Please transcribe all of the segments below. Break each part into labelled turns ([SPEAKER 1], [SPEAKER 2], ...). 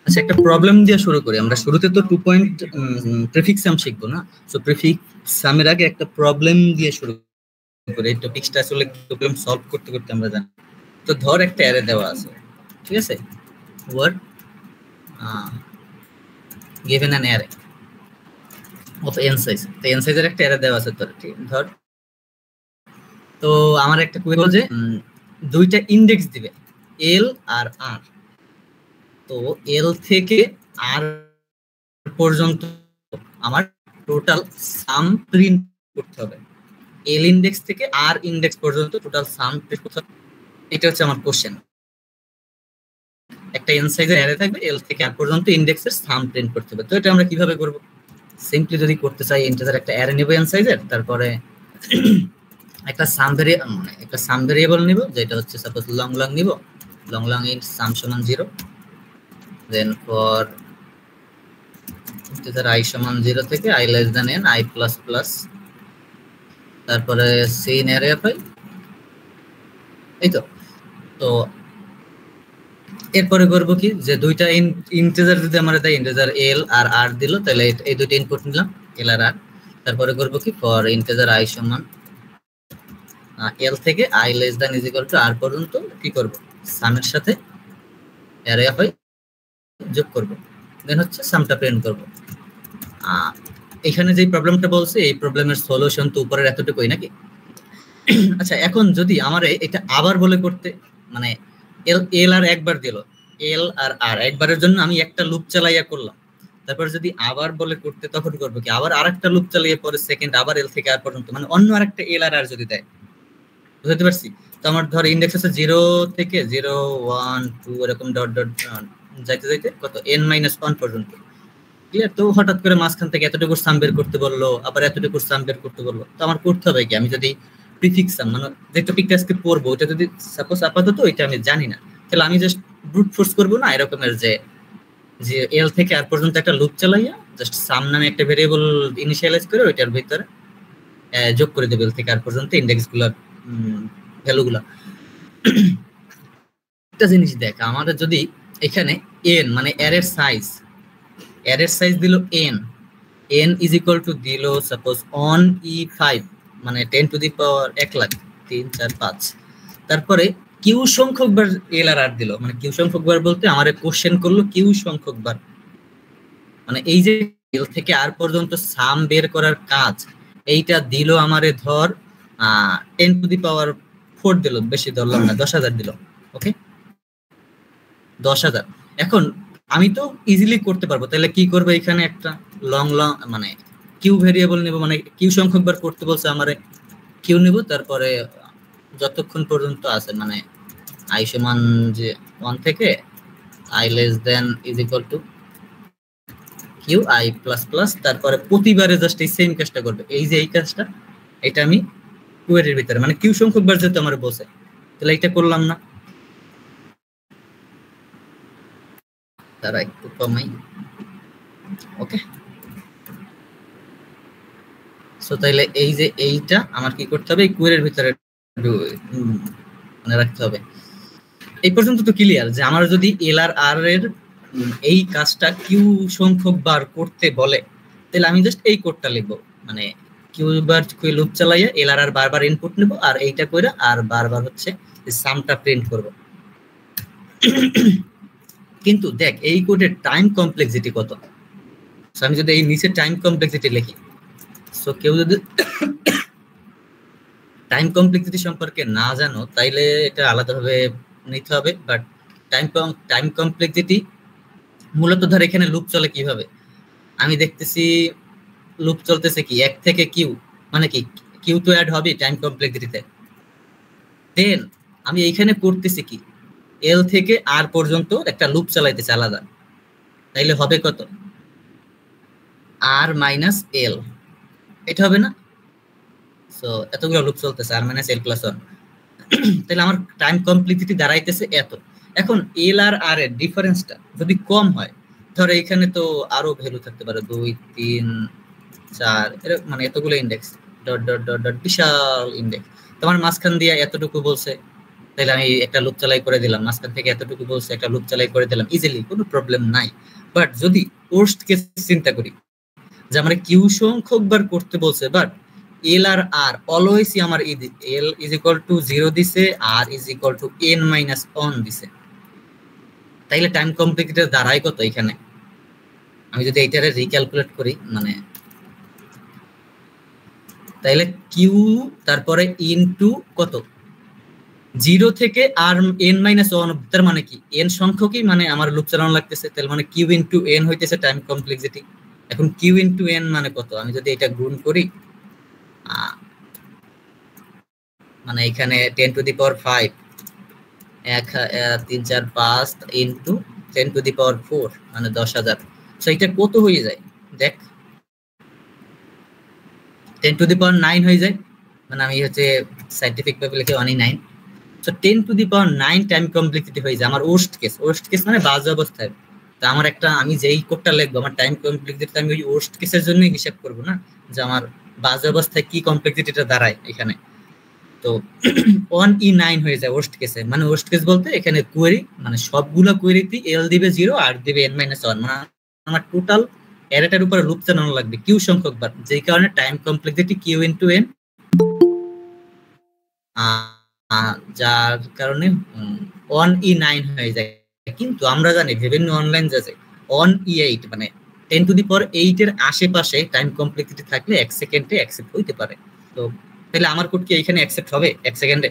[SPEAKER 1] আচ্ছা, একটা প্রবলেম দিয়ে শুরু করি আমরা। শুরুতে তো 2 পয়েন্ট প্রিফিক্স সাম শিখবো না? সো প্রিফিক্স সামের আগে একটা প্রবলেম দিয়ে শুরু করি। এই টপিকটা আসলে প্রবলেম সলভ করতে করতে আমরা জানি। তো ধর একটা অ্যারে দেওয়া আছে, ঠিক আছে? Word given an array of n size, তো n সাইজের একটা অ্যারে দেওয়া আছে তোর, ঠিক ধর। তো আমার একটা কোয়েরি হলো যে দুইটা ইন্ডেক্স দিবে l আর r। তো l থেকে r পর্যন্ত আমার টোটাল সাম প্রিন্ট করতে হবে। l ইন্ডেক্স থেকে r ইন্ডেক্স পর্যন্ত টোটাল সাম প্রিন্ট করতে হবে। এটা হচ্ছে আমার কোশ্চেন। একটা n সাইজের অ্যারে থাকবে, l থেকে r পর্যন্ত ইন্ডেক্সের সাম প্রিন্ট করতে হবে। তো এটা আমরা কিভাবে করব? সিম্পলি যদি করতে চাই, ইন্টিজার একটা অ্যারে নেব n সাইজের, তারপরে একটা সাম ভেরিয়েবল নিব, যেটা হচ্ছে সাপোজ লং লং নিব, লং লং ইন সাম সমান 0, দেন ফর ইন্টিজার i সমান 0 থেকে i less than n, i plus plus, তারপরে সিন অ্যারে অফ i। এই তো। তো এরপরে করব কি, যে দুইটা ইন্টিজার যদি আমরা দেয়, ইন্টিজার l আর r দিল, তাহলে এই দুইটা ইনপুট নিলাম l আর r। তারপরে করব কি, ফর ইন্টিজার i সমান l থেকে i less than is equal two r পর্যন্ত কি করব, সামের সাথে অ্যারে অফ i যোগ করব, দেন হচ্ছে সামটা প্রিন্ট করব। এখানে যে প্রবলেমটা বলছে, এই প্রবলেমের সলিউশন তো উপরের এতটুকুই নাকি? আচ্ছা, এখন যদি আমার এটা আবার বলে করতে, মানে l আর একবার দিল, l আর r একবারের জন্য আমি একটা লুপ চালাইয়া করলাম, তারপর যদি আবার বলে করতে, তখন করবো কি, আবার আরেকটা লুপ চালিয়ে পরে সেকেন্ড আবার l থেকে r পর্যন্ত, মানে অন্য আরেকটা l আর r যদি দেয়, বুঝতে পারছি? তো আমার ধর ইন্ডেক্স আছে 0 থেকে 0 1 2 এরকম ডট ডট যাইতে যাইতে কত n-1 পর্যন্ত, ক্লিয়ার? তো হঠাৎ করে মাঝখান থেকে এতটুকু সাম বের করতে বললো, আবার এতটুকু সাম বের করতে বললো। তো আমার করতে হবে কি, আমি যদি প্রিফিক্স সাম, মানে যে টপিকটা আজকে পড়বো, ওটা যদি সাপোজ আপাতত এটা আমি জানি না, তাহলে আমি জাস্ট ব্রুট ফোর্স করবো না, এরকমের যে l থেকে r পর্যন্ত একটা লুপ চালাইয়া জাস্ট সাম নামে একটা ভেরিয়েবল ইনিশিয়ালাইজ করে ওইটার ভিতরে যোগ করে দেবে l থেকে r পর্যন্ত ইন্ডেক্সগুলোর ভ্যালুগুলো। একটা জিনিস দেখ, আমাদের যদি এখানে n মানে অ্যারের সাইজ দিল n ইজ ইকুয়াল টু দিল সাপোজ অন e5, মানে 10 টু দি পাওয়ার 1 লাখ 3 4 5, তারপরে কিউ সংখ্যক বার l আর r দিল, মানে কিউ সংখ্যক বার বলতে আমারে কোশ্চেন করলো কিউ সংখ্যক বার, মানে এই যে l থেকে r পর্যন্ত সাম বের করার কাজ, এইটা দিল আমারে ধর 10 টু দি পাওয়ার 4 দিল, বেশি ধরলাম না, 10,000 দিল। ওকে, 10,000। এখন আমি তো ইজিলি করতে পারবো, তাহলে কি করবো, এখানে একটা লং মানে কিউ ভেরিয়েবল নেব, মানে কিউ সংখ্যক বার করতে বলছে আমারে, কিউ নেব, তারপরে যতক্ষণ পর্যন্ত আছে, মানে i সমান যে 1 থেকে i less than is equal to Q i plus plus, তারপরে প্রতিবারে জাস্ট এই সেম কাজটা করবে, এই যে এই কাজটা, এটা আমি কোয়েরির ভিতরে, মানে কিউ সংখ্যক বার যেহেতু আমার বলছে, তাহলে এটা করলাম না, তারা একটু কমাই। ওকে, সো তাইলে এই যে এইটা আমার কি করতে হবে, এই কোয়েরির ভিতরে মানে রাখতে হবে। এই পর্যন্ত তো ক্লিয়ার যে আমার যদি এল আর আর এর এই কাজটা কিউ সংখ্যক বার করতে বলে, তাহলে আমি জাস্ট এই কোডটা লিখবো, মানে কিউ বার লুপ চালাইয়া এল আর আর বারবার ইনপুট নেব, আর এইটা কইরা আর বারবার হচ্ছে সামটা প্রিন্ট করব। কিন্তু দেখ এই কোডের টাইম কমপ্লেক্সিটি কত, সো আমি যদি এই নিচে টাইম কমপ্লেক্সিটি লিখি, সো কেউ যদি টাইম কমপ্লেক্সিটি সম্পর্কে না জানো, তাইলে এটা আলাদাভাবে নিতে হবে। বাট টাইম কমপ্লেক্সিটি মূলত ধর এখানে লুপ চলে কিভাবে, আমি দেখতেছি লুপ চলতেছে কি 1 থেকে কিউ, মানে কি কিউ তো অ্যাড হবে টাইম কমপ্লেক্সিটিতে, দেন আমি এইখানে করতেছি কি এল থেকে আর পর্যন্ত একটা লুপ চালাইতেছে আলাদা, তাইলে হবে কত, আর মাইনাস এল, এটা হবে না? সো এতগুলো লুপ চলতেছে আর মাইনাস এল প্লাস 1, তাহলে আমার টাইম কমপ্লিসিটি দাঁড়াইতেছে এত। এখন এল আর আর এর ডিফারেন্সটা যদি কম হয়, ধর এখানে তো আরো ভ্যালু থাকতে পারে 2 3 4, মানে এতগুলো index dot dot dot dot বিশাল ইন্ডেক্স, তোমার মাঝখান দিয়ে এতটুকু বলছে, তাহলে আমি একটা লুপ চালাই করে দিলাম, মাঝখান থেকে এতটুকু বলছে একটা লুপ চালাই করে দিলাম ইজিলি, কোনো প্রবলেম নাই। বাট যদি ওয়ার্স্ট কেস চিন্তা করি, যে আমার কিউ সংখ্যক বার করতে বলছে, বাট এল আর আর অলওয়েজই আমার এল ইজ ইকুয়াল টু 0 দিছে, আর is equal to n minus 1 দিছে, তাইলে টাইম কমপ্লিকেটর দাঁড়ায় কত এখানে? আমি যদি এইটারে রিক্যালকুলেট করি, মানে তাইলে কিউ তারপরে ইনটু কত 0 থেকে আর n মাইনাস 1, তার মানে কি n সংখ্যকই মানে আমার লুপ চালানো লাগতেছে, তার মানে কিউ ইনটু n হইতেছে টাইম কমপ্লেক্সিটি। এখন কিউ ইনটু n মানে কত? আমি যদি এটা গুণ করি, মানে এখানে 10 to the power 5 1 3 4 5 into 10 to the power 4 মানে 10,000। সো এটা কত হয়ে যায় দেখ, 10 টু দি পাওয়ার 9 হয়ে যায়, মানে আমি হচ্ছে সায়েন্টিফিক ভাবে লিখে 9। So 10 to the power 9 time complexity হয়ে যায় আমার ওয়ার্স্ট কেস। ওয়ার্স্ট কেস মানে বাজে অবস্থায়। তা আমার একটা, আমি যেই কোডটা লিখবো আমার টাইম কমপ্লেক্সিটি আমি ওই ওয়ার্স্ট কেসের জন্যই হিসাব করব না, যে আমার বাজে অবস্থায় কি কমপ্লেক্সিটিটা দাঁড়ায় এখানে। তো 1e9 হয়ে যায় ওয়ার্স্ট কেসে। মানে ওয়ার্স্ট কেস বলতে এখানে কোয়েরি, মানে সবগুলো কোয়েরিতে এল দিবে 0 আর দিবে n-1, মানে আমার টোটাল অ্যারেটার উপরে লুপ চালানো লাগবে কিউ সংখ্যক বার, যেই কারণে time complexity Q into n, যার কারণে 1e9 হয়ে যায়। কিন্তু আমরা জানি বিভিন্ন অনলাইন আছে 1e8, মানে 10 টু দি পাওয়ার 8 এর আশেপাশে টাইম কমপ্লেক্সিটি থাকলে 1 সেকেন্ডে অ্যাকসেপ্ট হইতে পারে। তো তাহলে আমার কোড কি এখানে অ্যাকসেপ্ট হবে 1 সেকেন্ডে?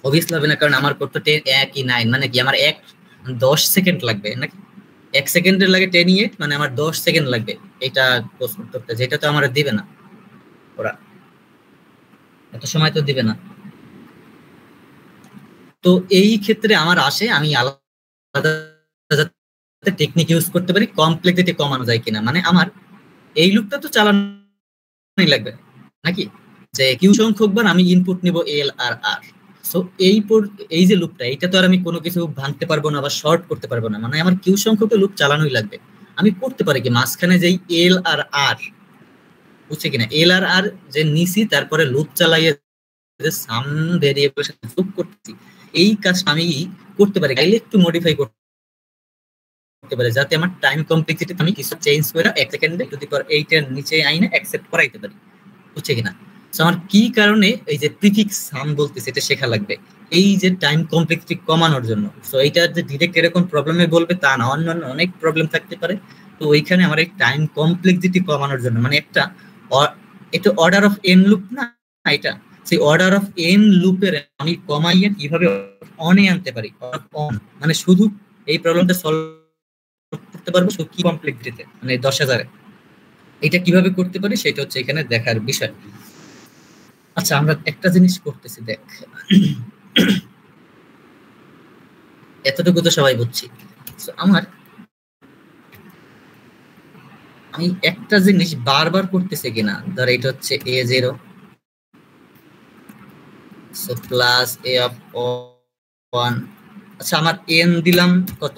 [SPEAKER 1] অবভিয়াসলি হবে না, কারণ আমার কোড তো 1e9, মানে কি আমার 10 সেকেন্ড লাগবে নাকি? 1 সেকেন্ডের লাগে 10e8, মানে আমার 10 সেকেন্ড লাগবে এটা প্রস্তুত করতে, যেটা তো আমার দিবে না, ওরা এত সময় তো দিবে না। তো এই ক্ষেত্রে আমার আসে আমি আলাদা টেকনিক ইউজ করতে পারি কমপ্লেক্সিটি কমানো যায় কিনা। মানে আমার এই লুপটা তো চালানোই লাগবে নাকি, যে কিউ সংখ্যক বার আমি ইনপুট নিব এল আর আর। সো এই যে লুপটা, এইটা তো আর আমি কোনো কিছু ভাঙতে পারবো না বা শর্ট করতে পারবো না, মানে আমার কিউ সংখ্যক লুপ চালানোই লাগবে। আমি করতে পারি কি মাঝখানে যেই এল আর আর, বুঝছে কিনা, এল আর আর যে নিছি তারপরে লুপ চালাইয়ে যে সাম ভেরিয়েবলের সাথে যোগ করতেছি, এই কাজটা আমি করতে পারি, চাইলে একটু মডিফাই করতে পারি, যাতে আমার টাইম কমপ্লেক্সিটি আমি কিছু চেঞ্জ করে 1 সেকেন্ডে যদি পর 8 এর নিচে আইনে অ্যাকসেপ্ট করাইতে পারি, বুঝছে কিনা। সো আমার কি কারণে এই যে প্রিফিক্স সাম বলতেছে এটা শেখা লাগবে এই যে টাইম কমপ্লেক্সিটি কমানোর জন্য। সো এইটা যে ডিরেক্ট এরকম প্রবলেমে বলবে তা না, অন্যান্য অনেক প্রবলেম থাকতে পারে। তো ওইখানে আমার এই টাইম কমপ্লেক্সিটি কমানোর জন্য, মানে একটা এটা অর্ডার অফ এন লুপ না, এটা সেই অর্ডার অফ এন লুপের আমি কমাইয়ে কিভাবে অনে আনতে পারি, অন মানে শুধু এই প্রবলেমটা সলভ করতে পারবো শুধু কি কমপ্লেক্সিটিতে, মানে 10,000-এ। এটা কিভাবে করতে পারি সেটা হচ্ছে এখানে দেখার বিষয়। আচ্ছা, আমরা একটা জিনিস করতেছি, দেখ এতটুকু তো সবাই বুঝছি। আমি একটা জিনিস বারবার করতেছে কিনা, ধর এটা হচ্ছে a0, so plus a of 1। আচ্ছা, আমার n দিলাম কত,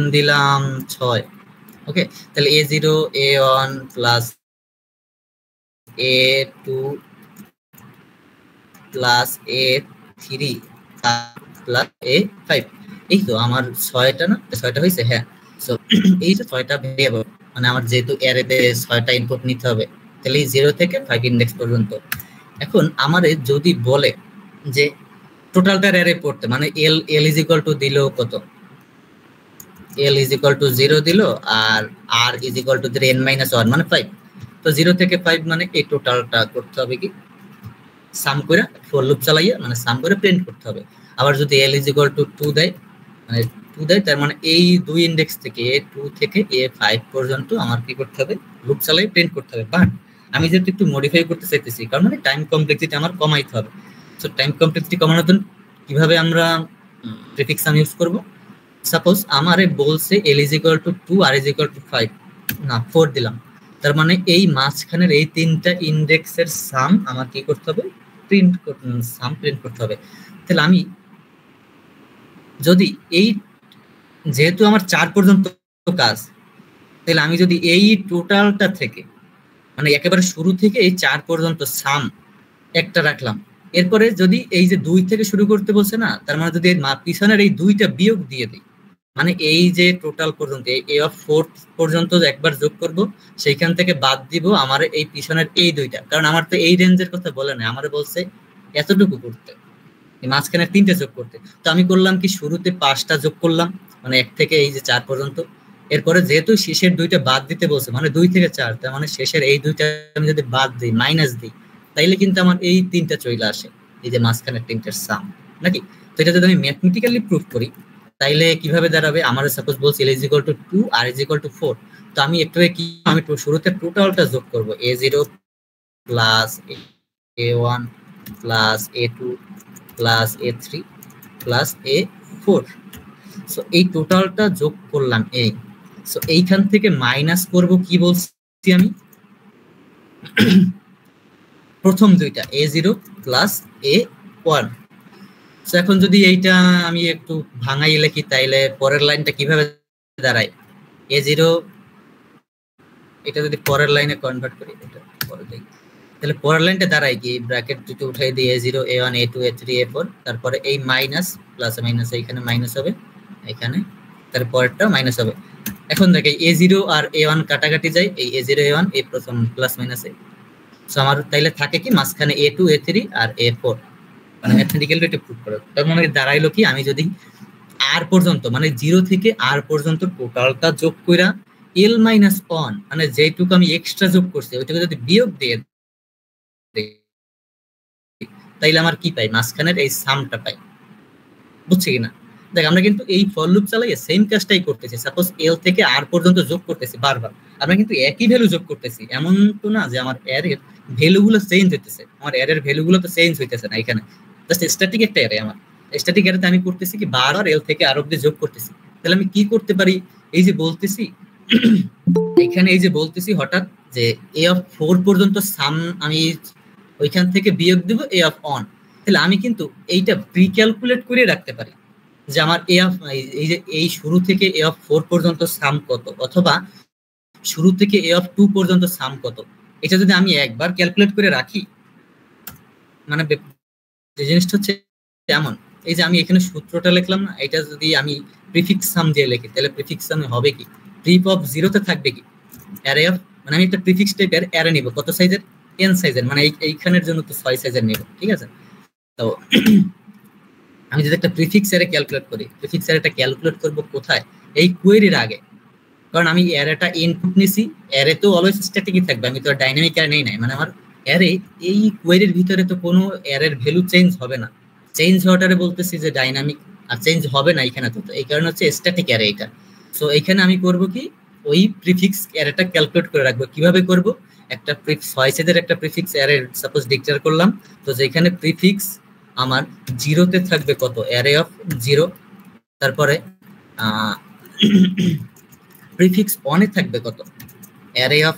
[SPEAKER 1] n দিলাম 6, ওকে। তাহলে a0 a1 plus a2 plus a3 plus a5, এই তো আমার 6টা না, 6টা হয়েছে, হ্যাঁ। সো এই যে 6টা ভেরিয়েবল, মানে আমার যেহেতু অ্যারেতে 6টা ইনপুট নিতে হবে, তাহলে 0 থেকে 5 ইন্ডেক্স পর্যন্ত। এখন আমারে যদি বলে যে টোটালটা অ্যারে পড়তে, মানে এল ইজ ইকুয়াল টু দিল কত, এল ইজ ইকুয়াল টু 0 দিল, আর আর ইজ ইকুয়াল টু n-1 মানে 5। তো 0 থেকে 5 মানে এই টোটালটা করতে হবে কি সাম করে ফর লুপ চালাইয়া, মানে সাম করে প্রিন্ট করতে হবে। আবার যদি এল ইজ ইকুয়াল টু 2 দেয়, মানে 2 দেয়, তার মানে এই দুই ইন্ডেক্স থেকে a2 থেকে a5 পর্যন্ত আমার কি করতে হবে, লুপ চালাই প্রিন্ট করতে হবে। বাট আমি যেহেতু একটু মডিফাই করতে চাইতেছি, কারণ মানে টাইম কমপ্লেক্সিটি আমার কমাইতে হবে। সো টাইম কমপ্লেক্সিটি কমানোর জন্য কিভাবে আমরা প্রিফিক্স সাম ইউজ করব। সাপোজ আমারে বলছে L is equal to 2 R is equal to 5, না 4 দিলাম, তার মানে এই মাঝখানের এই তিনটা ইন্ডেক্সের সাম আমার কি করতে হবে, সাম প্রিন্ট করতে হবে। তাহলে আমি যদি এই, যেহেতু আমার 4 পর্যন্ত কাজ, তাহলে আমি যদি এই টোটালটা থেকে, মানে একেবারে শুরু থেকে এই 4 পর্যন্ত সাম একটা রাখলাম, এরপরে যদি এই যে 2 থেকে শুরু করতে বলছে না, তার মানে যদি পিছনের এই 2টা বিয়োগ দিয়ে দিই, মানে এই যে টোটাল পর্যন্ত এ অফ 4 পর্যন্ত একবার যোগ করব, সেইখান থেকে বাদ দিব আমার এই পিছনের এই 2টা, কারণ আমার তো এই রেঞ্জের কথা বলে না, আমার বলছে এতটুকু করতে, মাঝখানে 3টে যোগ করতে। তো আমি করলাম কি, শুরুতে 5টা যোগ করলাম, মানে 1 থেকে এই যে 4 পর্যন্ত। এরপরে যেহেতু শেষের 2টা বাদ দিতে বলছে, মানে 2 থেকে 4, তার মানে শেষের এই 2টা আমি যদি বাদ দিই, মাইনাস দিই, তাইলে কিন্তু আমার এই 3টা চলে আসে, এই যে মাঝখানের 3টার সাম, নাকি? তো এটা যদি আমি ম্যাথমেটিক্যালি প্রুফ করি, তাইলে কিভাবে দাঁড়াবে? আমার সাপোজ বলছি L is equal to 2 R is equal to 4, তো আমি একটু কি, আমি শুরুতে টোটালটা যোগ করব, A0 plus A1 plus A2 plus A3 plus A4। So এই টোটালটা যোগ করলাম এই, সো এইখান থেকে মাইনাস করব কি বলছি আমি, প্রথম 2টা A0 প্লাস A1। সো এখন যদি এইটা আমি একটু ভাঙাই লিখি, তাইলে পরের লাইনটা কিভাবে দাঁড়ায়? A0, এটা যদি পরের লাইনে কনভার্ট করি, এটা পরে দেখি, তাহলে পরের লাইনটা দাঁড়ায় কি, ব্র্যাকেট দুটো উঠাই দিই, A0 A1 A2 A3 A4, তারপরে এই মাইনাস প্লাস মাইনাস, এইখানে মাইনাস হবে, এখানে তারপরটা মাইনাস হবে। এখন দেখে A0 আর A1 কাটাকাটি যায়, এই A0 A1 এই প্রথম প্লাস মাইনাসে, সো আমার তাইলে থাকে কি মাঝখানে A2 A3 আর A4, মানে ম্যাথমেটিক্যালি এটা প্রুফ করে। তার মানে দাঁড়াইলো কি, আমি যদি আর পর্যন্ত মানে 0 থেকে আর পর্যন্ত টোটালটা যোগ কইরা L মাইনাস 1, মানে যেটুকু আমি এক্সট্রা যোগ করছি ওইটাকে যদি বিয়োগ দিয়ে দিই, তাইলে আমার কি পাই, মাঝখানের এই সামটা পাই। বুঝছি কিনা? দেখ, আমরা কিন্তু এই ফর লুপ চালাইয়ে সেম কাজটাই করতেছি। সাপোজ L থেকে R পর্যন্ত যোগ করতেছি বারবার, আমরা কিন্তু একই ভ্যালু যোগ করতেছি, এমন তো না যে আমার অ্যারের ভ্যালুগুলো চেঞ্জ হইতেছে, আমার অ্যারের ভ্যালুগুলো তো চেঞ্জ হইতেছে না। এখানে জাস্ট স্ট্যাটিক একটা অ্যারে, আমার স্ট্যাটিক অ্যারেতে আমি করতেছি কি, বারবার L থেকে R অব্দি যোগ করতেছি। তাহলে আমি কি করতে পারি, এই যে বলতেছি এখানে, এই যে বলতেছি হঠাৎ যে A of 4 পর্যন্ত সাম আমি ওইখান থেকে বিয়োগ দেব A of 1, তাহলে আমি কিন্তু এইটা প্রি ক্যালকুলেট করে রাখতে পারি যে আমার A of, এই যে এই শুরু থেকে A of 4 পর্যন্ত সাম কত, অথবা শুরু থেকে A of 2 পর্যন্ত সাম কত, এটা যদি আমি একবার ক্যালকুলেট করে রাখি, মানে যে জিনিসটা হচ্ছে এমন, এই যে আমি এখানে সূত্রটা লিখলাম না, এটা যদি আমি প্রিফিক্স সাম দিয়ে লিখি, তাহলে প্রিফিক্স সামে হবে কি, প্রিফ অফ 0 তে থাকবে কি অ্যারে অফ, মানে আমি একটা প্রিফিক্স টাইপের অ্যারে নিব, কত সাইজের, n সাইজের, মানে এইখানের জন্য তো 6 সাইজের নিব, ঠিক আছে? তো আমি যদি একটা প্রিফিক্স অ্যারে ক্যালকুলেট করি, প্রিফিক্স অ্যারেটা ক্যালকুলেট করব কোথায়, এই কোয়েরির আগে, কারণ আমি অ্যারেটা ইনপুট নিছি, অ্যারে তো অলওয়েজ স্ট্যাটিকই থাকবে, আমি তো ডাইনামিক অ্যারে নেই নাই, মানে আমার অ্যারে এই কোয়েরির ভিতরে তো কোনো অ্যারের ভ্যালু চেঞ্জ হবে না, চেঞ্জ হওয়াটারে বলতেছি যে ডাইনামিক, আর চেঞ্জ হবে না এখানে, তো এই কারণে হচ্ছে স্ট্যাটিক অ্যারে এটা। সো এইখানে আমি করব কি, ওই প্রিফিক্স অ্যারেটা ক্যালকুলেট করে রাখবো। কিভাবে করব, একটা 6 সাইজের একটা প্রিফিক্স অ্যারে সাপোজ ডিক্লেয়ার করলাম, তো যেখানে প্রিফিক্স আমার 0 তে থাকবে কত, অ্যারে অফ 0, তারপরে প্রিফিক্স 1 এ থাকবে কত, array of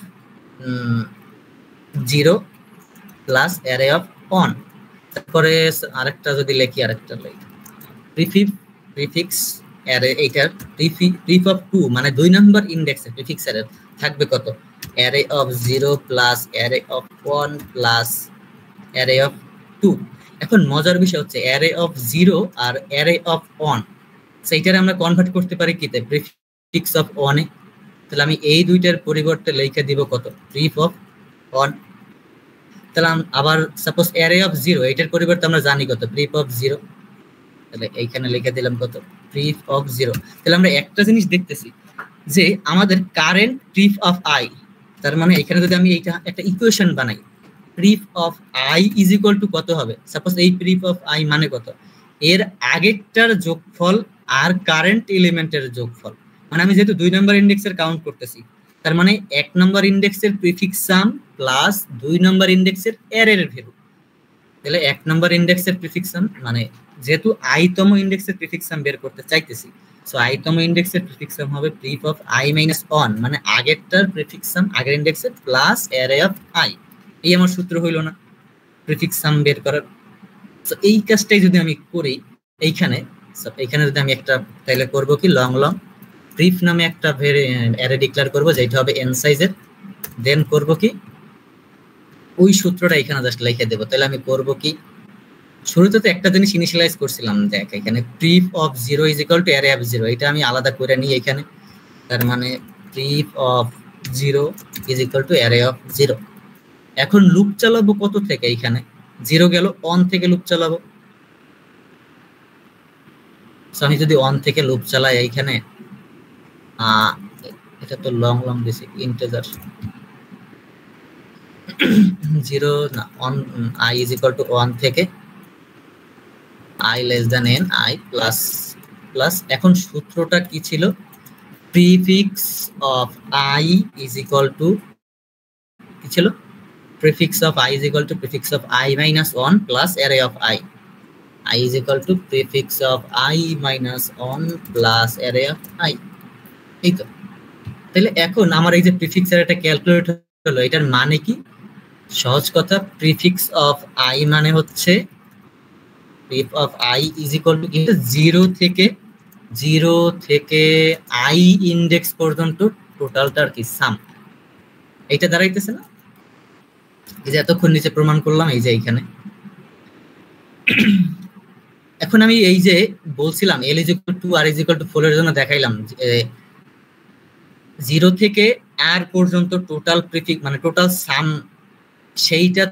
[SPEAKER 1] 0 plus array of 1, তারপরে আরেকটা যদি লিখি, আরেকটা লিখি প্রিফিক্স অ্যারে, এইটার প্রিফ অফ 2, মানে 2 নাম্বার ইনডেক্সে প্রিফিক্স অ্যারে থাকবে কত, array of 0 plus array of 1 plus array of 2। এখন মজার বিষয় হচ্ছে অ্যারে অফ 0 আর অ্যারে অফ 1, সেইটারে আমরা কনভার্ট করতে পারি কিতে, প্রিফিক্স অফ 1 এ। তাহলে আমি এই দুইটার পরিবর্তে লিখে দিব কত, প্রিফ অফ 1। তাহলে আবার সাপোজ অ্যারে অফ 0, এটার পরিবর্তে আমরা জানি কত, প্রিফ অফ 0, তাহলে এইখানে লিখে দিলাম কত, প্রিফ অফ 0। তাহলে আমরা একটা জিনিস দেখতেছি যে আমাদের কারেন্ট প্রিফ অফ i, তার মানে এখানে যদি আমি এইটা একটা ইকুয়েশন বানাই, pref of i is equal to কত হবে, সাপোজ এই প্রিফ অফ i মানে কত, এর আগেরটার যোগফল আর কারেন্ট এলিমেন্টের যোগফল, মানে আমি যেহেতু 2 নাম্বার ইনডেক্সের কাউন্ট করতেছি, তার মানে 1 নাম্বার ইনডেক্সের প্রিফিক্স সাম প্লাস 2 নাম্বার ইনডেক্সের অ্যারের ভ্যালু। তাহলে 1 নাম্বার ইনডেক্সের প্রিফিক্স সাম, মানে যেহেতু i তম ইনডেক্সের প্রিফিক্স সাম বের করতে চাইতেছি, সো i তম ইনডেক্সের প্রিফিক্স সাম হবে প্রিফ অফ i মাইনাস 1, মানে আগেরটার প্রিফিক্স সাম আগের ইনডেক্সের প্লাস অ্যারে অফ i। এই আমার সূত্র হইল না প্রিফিক্স সাম বের করার। তো এই কাজটাই যদি আমি করি এইখানে, এইখানে যদি আমি একটা তাহলে করব কি, লং প্রিফ নামে একটা অ্যারে ডিক্লেয়ার করব, যেটা হবে n সাইজের, দেন করব কি ওই সূত্রটা এখানে জাস্ট লিখে দেব। তাহলে আমি করব কি, শুরুতে তো একটা জিনিস ইনিশিয়ালাইজ করছিলাম, দেখ এখানে pref of 0 is equal to array of 0, এটা আমি আলাদা করে নিই এখানে। তার মানে pref of 0 is equal to array of 0। এখন লুপ চালাবো কত থেকে? এখানে 0 গেল, অন থেকে লুপ চালাবো। আমি যদি অন থেকে লুপ চালাই এইখানে, এটা তো লং লং দিছি ইন্টিজার, 0 না on I is equal two 1 থেকে I less than n I plus plus, এখন সূত্রটা কি ছিল? Prefix of I is equal two কি ছিল? Prefix of I is equal two prefix of I minus 1 plus array of I is equal two prefix of I minus 1 plus array of I। এই তো, তাহলে এখন আমার এই যে prefix অ্যারেটা calculate হলো, এটার মানে কি? সহজ কথা, প্রিফিক্স অফ I মানে হচ্ছে pref of I is equal to 0 থেকে I ইন্ডেক্স পর্যন্ত টোটালটার কি সাম, এইটা দাঁড়াইতেছে না? এই যে এতক্ষণ নিচে প্রমাণ করলাম, এই যে এইখানে। এখন আমি এই যে বলছিলাম L is equal two R is equal two 4 এর জন্য দেখাইলাম 0 থেকে R পর্যন্ত টোটাল প্রিফিক্স মানে টোটাল সাম, সেইটা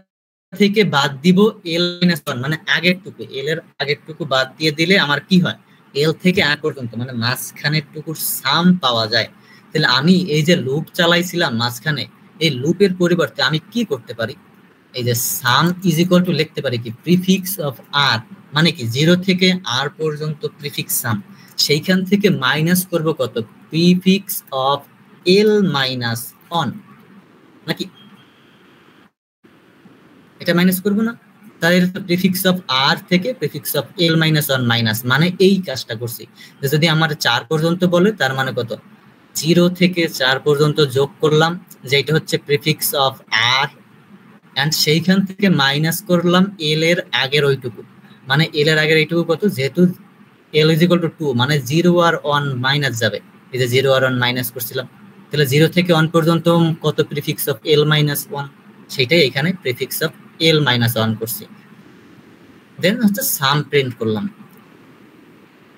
[SPEAKER 1] থেকে বাদ দিব L মাইনাস 1 মানে আগেরটুকু, L এর আগেরটুকু বাদ দিয়ে দিলে আমার কি হয়? L থেকে R পর্যন্ত মানে মাঝখানের টুকুর সাম পাওয়া যায়। তাহলে আমি এই যে লুপ চালাইছিলাম মাঝখানে, এই লুপের পরিবর্তে আমি কি করতে পারি? এই যে সাম ইজ ইকুয়াল টু লিখতে পারি কি প্রিফিক্স অফ R, মানে কি 0 থেকে R পর্যন্ত প্রিফিক্স সাম, সেইখান থেকে মাইনাস করব কত? প্রিফিক্স অফ L মাইনাস 1, নাকি এটা মাইনাস করব না? তাহলে প্রিফিক্স অফ R থেকে prefix of L minus 1 minus, মানে এই কাজটা করছি। যদি আমার 4 পর্যন্ত বলে তার মানে কত? 0 থেকে 4 পর্যন্ত যোগ করলাম, যেটা হচ্ছে প্রিফিক্স অফ R, এন্ড সেইখান থেকে মাইনাস করলাম L এর আগের ওইটুকু, মানে L এর আগের এইটুকু কত? যেহেতু L ইজ ইকুয়াল টু 2 মানে 0 আর 1 মাইনাস যাবে, এই যে 0 আর 1 মাইনাস করছিলাম, তাহলে 0 থেকে 1 পর্যন্ত কত? প্রিফিক্স অফ L মাইনাস 1, সেটাই এখানে প্রিফিক্স অফ L মাইনাস 1 করছি। দেন হচ্ছে সাম প্রিন্ট করলাম,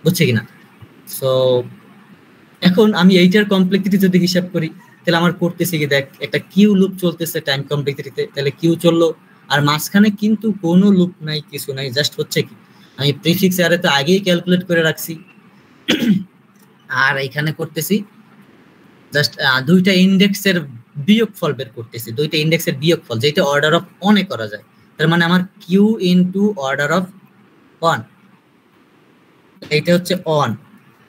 [SPEAKER 1] বুঝছে কিনা? সো এখন আমি এইটার কমপ্লেক্সিটি যদি হিসাব করি, তাহলে আমার করতেছে কি, দেখ একটা কিউ লুপ চলতেছে টাইম কমপ্লেক্সিটিতে, তাহলে কিউ চললো আর মাঝখানে কিন্তু কোনো লুপ নাই, কিছু নাই, জাস্ট হচ্ছে কি আমি প্রিফিক্স অ্যারে তো আগেই ক্যালকুলেট করে রাখছি, আর এখানে করতেছি জাস্ট দুইটা ইন্ডেক্সের বিয়োগফল বের করতেছি, দুইটা ইন্ডেক্সের বিয়োগফল, যেটা অর্ডার অফ 1 এ করা যায়। তার মানে আমার কিউ ইনটু অর্ডার অফ 1, এইটা হচ্ছে 1।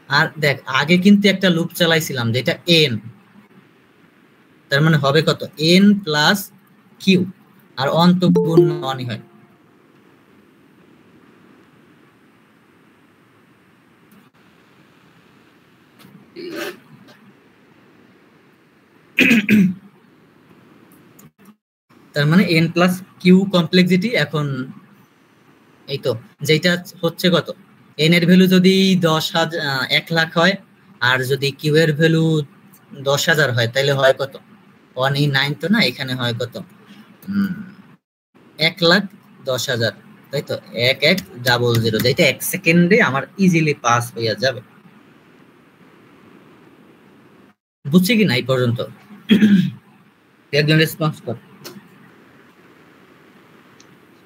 [SPEAKER 1] আর দেখ আগে কিন্তু একটা লুপ চালাইছিলাম যেটা n, তার মানে হবে কত? n প্লাস কিউ, আর 1 তো গুণ 1ই হয়। তার মানে n প্লাস কিউ কমপ্লেক্সিটি। এখন এই তো যেটা হচ্ছে কত, n এর ভ্যালু যদি 1 লাখ হয় আর যদি কিউ এর ভ্যালু 10,000 হয়, তাহলে হয় কত? 1 তো না, এখানে হয় কত? 1,10,000, তাই তো 1100, যেটা 1 সেকেন্ডে আমার ইজিলি পাস হইয়া যাবে। বুঝছি কি না এই পর্যন্ত? একজন রেসপন্স কর।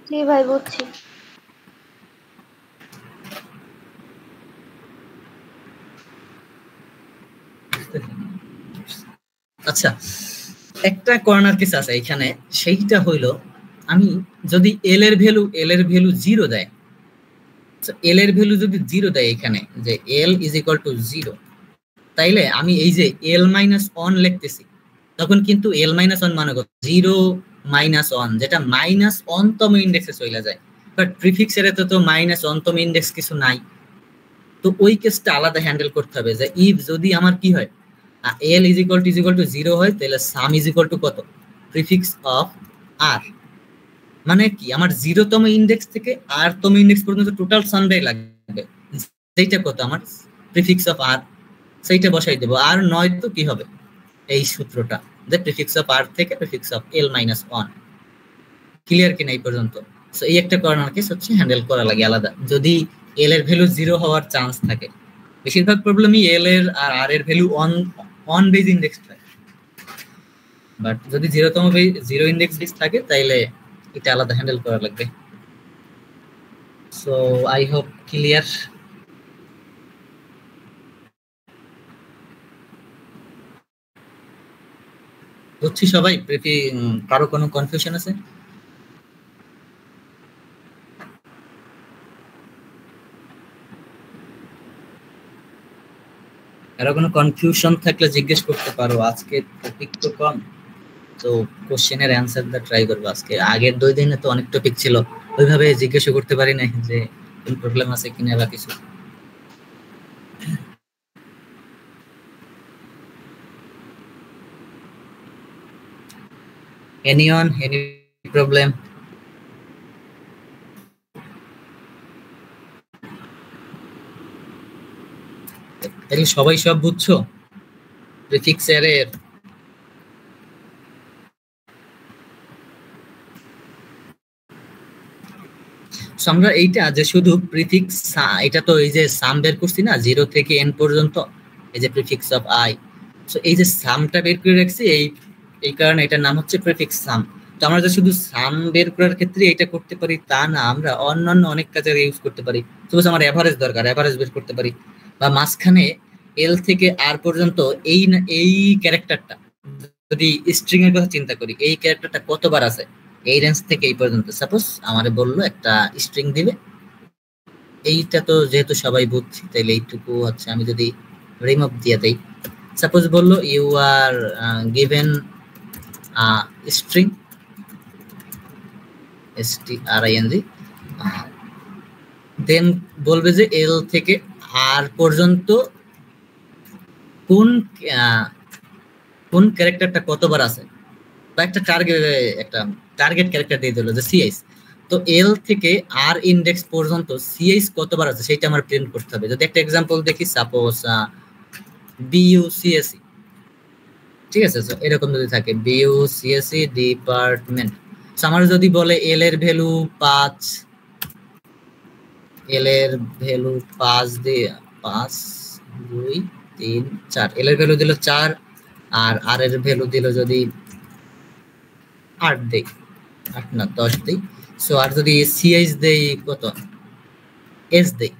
[SPEAKER 2] জি ভাই বুঝছি।
[SPEAKER 1] আচ্ছা, একটা কর্নার কেস আছে এখানে, সেইটা হইলো আমি যদি এল এর ভ্যালু 0 দেয়, এল এর ভ্যালু যদি 0 দেয় এখানে, যে এল ইজ ইকুয়াল টু 0, তাইলে আমি এই যে এল মাইনাস 1 লিখতেছি, তখন কিন্তু এল মাইনাস 1 মানে কত? 0 মাইনাস 1, যেটা মাইনাস 1 তম ইন্ডেক্সে চলে যায়। বাট প্রিফিক্স এর তো মাইনাস 1 তম ইন্ডেক্স কিছু নাই, তো ওই কেসটা আলাদা হ্যান্ডেল করতে হবে। যে ইফ যদি আমার কি হয়, এল ইজ ইকুয়াল টু 0 হয়, তাহলে সাম ইজ ইকুয়াল টু কত? প্রিফিক্স অফ আর, মানে কি আমার 0 তম ইন্ডেক্স থেকে আর তম ইন্ডেক্স পর্যন্ত টোটাল সামটাই লাগবে, সেইটা কত? আমার প্রিফিক্স অফ আর, সেইটা বসাই দেবো। আর নয় তো কি হবে? এই সূত্রটা, যে প্রিফিক্স অফ আর থেকে prefix of L minus 1। Clear কিনা এই পর্যন্ত? সো এই একটা কর্নার কেস হচ্ছে হ্যান্ডেল করা লাগে আলাদা, যদি এল এর ভ্যালু 0 হওয়ার চান্স থাকে। বেশিরভাগ প্রবলেমই এল এর আর আর এর ভ্যালু অন বেজ ইন্ডেক্স থাকে, বাট যদি 0তম 0 ইন্ডেক্স বেস থাকে তাইলে এটা আলাদা হ্যান্ডেল করা লাগবে। So I hope clear. বুঝছি সবাই? কারো কোনো কনফিউশন আছে? কারো কোনো কনফিউশন থাকলে জিজ্ঞেস করতে পারো, আজকে টপিক তো কম, তো কোশ্চেনের অ্যান্সার দা ট্রাই করবো আজকে। আগের 2 দিনে তো অনেক টপিক ছিল, ওইভাবে জিজ্ঞেস করতে পারি না যে কোন প্রবলেম আছে কিনা বা কিছু। Anyone, any problem? তাহলে সবাই সব বুঝছো প্রিফিক্স এর? আমরা এইটা যে শুধু প্রিফিক্স, এটা তো এই যে সাম বের করছি না 0 থেকে n পর্যন্ত, এই যে প্রিফিক্স অফ i, সো এই যে সামটা বের করে রাখছি এই কারণে এটার নাম হচ্ছে প্রিফিক্স সাম। তো আমরা যে শুধু সাম বের করার ক্ষেত্রে এটা করতে পারি তা না, আমরা অন্যান্য অনেক কাজে ইউজ করতে পারি। সাপোজ আমার এভারেজ দরকার, এভারেজ বের করতে পারি, বা মাঝখানে এল থেকে আর পর্যন্ত এই ক্যারেক্টারটা, যদি স্ট্রিং এর কথা চিন্তা করি, এই ক্যারেক্টারটা কতবার আছে এই রেঞ্জ থেকে এই পর্যন্ত। সাপোজ আমারে বললো একটা স্ট্রিং দিবে, এইটা তো যেহেতু সবাই বুঝছি তাইলে এইটুকু হচ্ছে আমি যদি রিমুভ দিয়ে দেই। সাপোজ বললো you are given string string, then বলবে যে এল থেকে আর পর্যন্ত কোন ক্যারেক্টারটা কতবার আছে, বা একটা টার্গেট ক্যারেক্টার দিয়ে দিল যে সিএস। তো এল থেকে আর ইন্ডেক্স পর্যন্ত সিএস কতবার আছে সেটা আমার প্রিন্ট করতে হবে। যদি একটা এক্সাম্পল দেখি, সাপোজ বিইউসিএসই, ঠিক আছে, সো এরকম যদি থাকে বিইউসিএসই ডিপার্টমেন্ট, সো আমার যদি বলে এল এর ভ্যালু 5, এল এর ভ্যালু 5 দিয়ে 5 2 3 4, এল এর ভ্যালু দিল 4 আর আর এর ভ্যালু দিল যদি 8 দেই, 8 না 10 দেই, সো আর যদি সিএইচ দেই কত, এস দেই,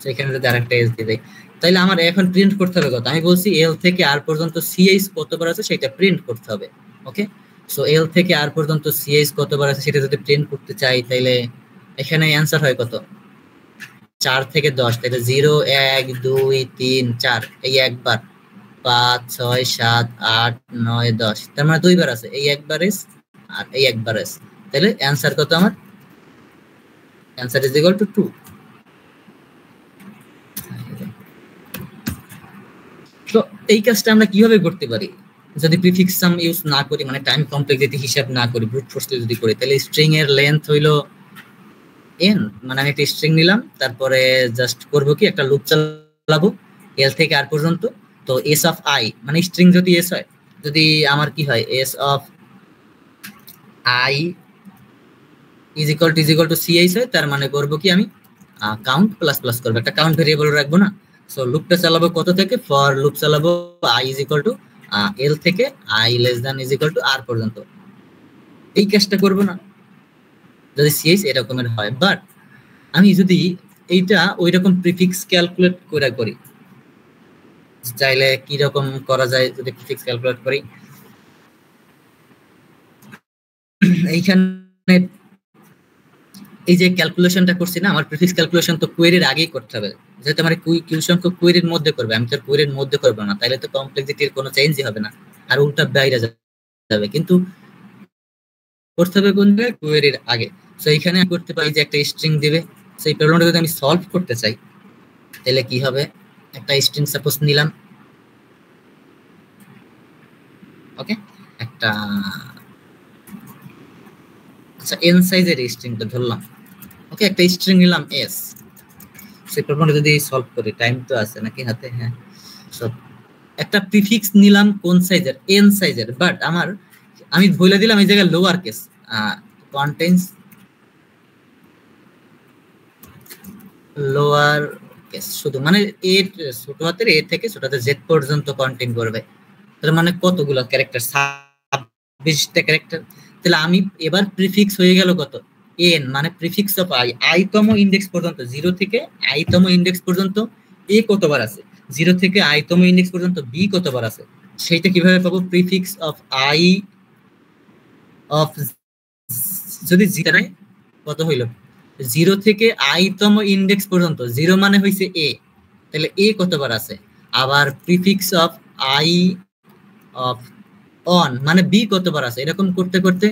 [SPEAKER 1] সেখানে যদি আরেকটা এস দিয়ে দেই, তাইলে আমার এখন প্রিন্ট করতে হবে কত। আমি বলছি এল থেকে আর পর্যন্ত সিএইচ কতবার আছে সেটা প্রিন্ট করতে হবে। ওকে, সো এল থেকে আর পর্যন্ত সিএইচ কতবার আছে সেটা যদি প্রিন্ট করতে চাই তাইলে এখানে অ্যান্সার হয় কত, 4 থেকে 10, তাহলে 0 1 2 3 4, এই একবার 5 6 7 8 9 10, তার মানে 2 বার আছে, এই একবার এস আর এই একবার এস, তাহলে অ্যান্সার কত আমার, অ্যান্সার ইজ ইকুয়াল টু 2। তো এই কাজটা আমরা কিভাবে করতে পারি যদি প্রিফিক্স সাম ইউজ না করি, মানে টাইম কমপ্লেক্সিটি হিসাব না করি, ব্রুট ফোর্স যদি করি, তাহলে স্ট্রিং এর লেন্থ হইলো n, মানে আমি একটা স্ট্রিং নিলাম, তারপরে জাস্ট করব কি একটা লুপ চালাবো এল থেকে আর পর্যন্ত। তো এস অফ আই, মানে স্ট্রিং যদি এস হয়, যদি আমার কি হয় S of I is equal to CH হয়, তার মানে করব কি আমি কাউন্ট প্লাস প্লাস করবো, একটা কাউন্ট ভেরিয়েবল রাখবো না। সো লুপটা চালাবো কত থেকে, ফর লুপ চালাবো i is equal to l থেকে i less than is equal to r পর্যন্ত। এই কাজটা করবো না যদি সিএইচ এরকমের হয়। বাট আমি যদি এইটা ওই রকম প্রিফিক্স ক্যালকুলেট করে করি, চাইলে কি রকম করা যায় যদি প্রিফিক্স ক্যালকুলেট করি, এইখানে এই যে ক্যালকুলেশনটা করছি না, আমার প্রিফিক্স ক্যালকুলেশন তো কোয়েরির আগেই করতে হবে, যেহেতু আমার কিউশন তো কোয়েরির মধ্যে করবে, আমি তো কোয়েরির মধ্যে করবো না, তাইলে তো কমপ্লেক্সিটির কোনো চেঞ্জই হবে না, আর উল্টা বাইরে যাবে, কিন্তু করতে হবে কোন জায়গায়, কোয়েরির আগে। সো এইখানে আমি করতে পারি যে একটা স্ট্রিং দিবে, সেই প্রবলেমটা যদি আমি সলভ করতে চাই তাহলে কি হবে, একটা স্ট্রিং সাপোজ নিলাম, ওকে, একটা আচ্ছা এন সাইজের স্ট্রিংটা ধরলাম, ওকে, একটা স্ট্রিং নিলাম এস, সেই প্রবলেমটা যদি সলভ করি, টাইম তো আছে নাকি হাতে, হ্যাঁ, সো একটা প্রিফিক্স নিলাম কোন সাইজের, এন সাইজের, বাট আমি বলে দিলাম এই জায়গায় lower case contains lower case শুধু, মানে এ ছোট হাতের এ থেকে ছোট হাতের জেড পর্যন্ত কন্টেইন করবে। তার মানে কতগুলো ক্যারেক্টার? 26টা ক্যারেক্টার। তাহলে আমি এবার প্রিফিক্স হয়ে গেল কত? এন, মানে প্রিফিক্স অফ আই, আইতম ইন্ডেক্স পর্যন্ত, 0 থেকে আইতম ইন্ডেক্স পর্যন্ত এ কতবার আছে, 0 থেকে আইতম ইন্ডেক্স পর্যন্ত বি কতবার আছে, সেইটা কিভাবে পাবো? প্রিফিক্স অফ আই অফ, যদি জিটা নাই কত হইল, 0 থেকে আইতম ইন্ডেক্স পর্যন্ত, 0 মানে হইছে এ, তাহলে এ কতবার আছে। আবার prefix of I of on, মানে বি কতবার আছে, এরকম করতে করতে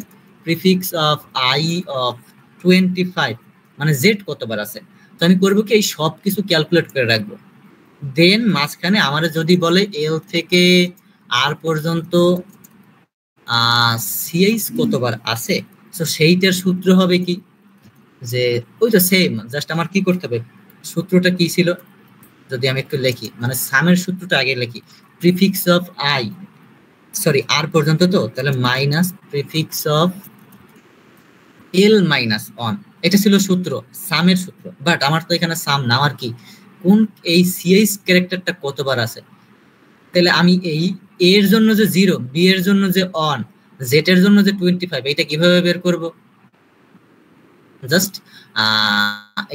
[SPEAKER 1] প্রিফিক্স অফ আই অফ 25, মানে জেড কতবার আছে। তো আমি করবো কি, এই সব কিছু ক্যালকুলেট করে রাখবো। দেন মাঝখানে আমার যদি বলে এল থেকে আর পর্যন্ত সিএইচ কতবার আছে, তো সেইটার সূত্র হবে কি, যে ওই তো সেম, জাস্ট আমার কি করতে হবে, সূত্রটা কি ছিল, যদি আমি একটু লিখি, মানে সামের সূত্রটা আগে লিখি, প্রিফিক্স অফ আই, সরি আর পর্যন্ত, তো তাহলে minus prefix of L minus on, এটা ছিল সূত্র, সামের সূত্র। বাট আমার তো এখানে সাম না, আমার কি, কোন এই সিএইচ ক্যারেক্টারটা কতবার আছে। তাহলে আমি এই এর জন্য যে 0, বি এর জন্য যে অন, জেড এর জন্য যে 25, এটা কিভাবে বের করব? জাস্ট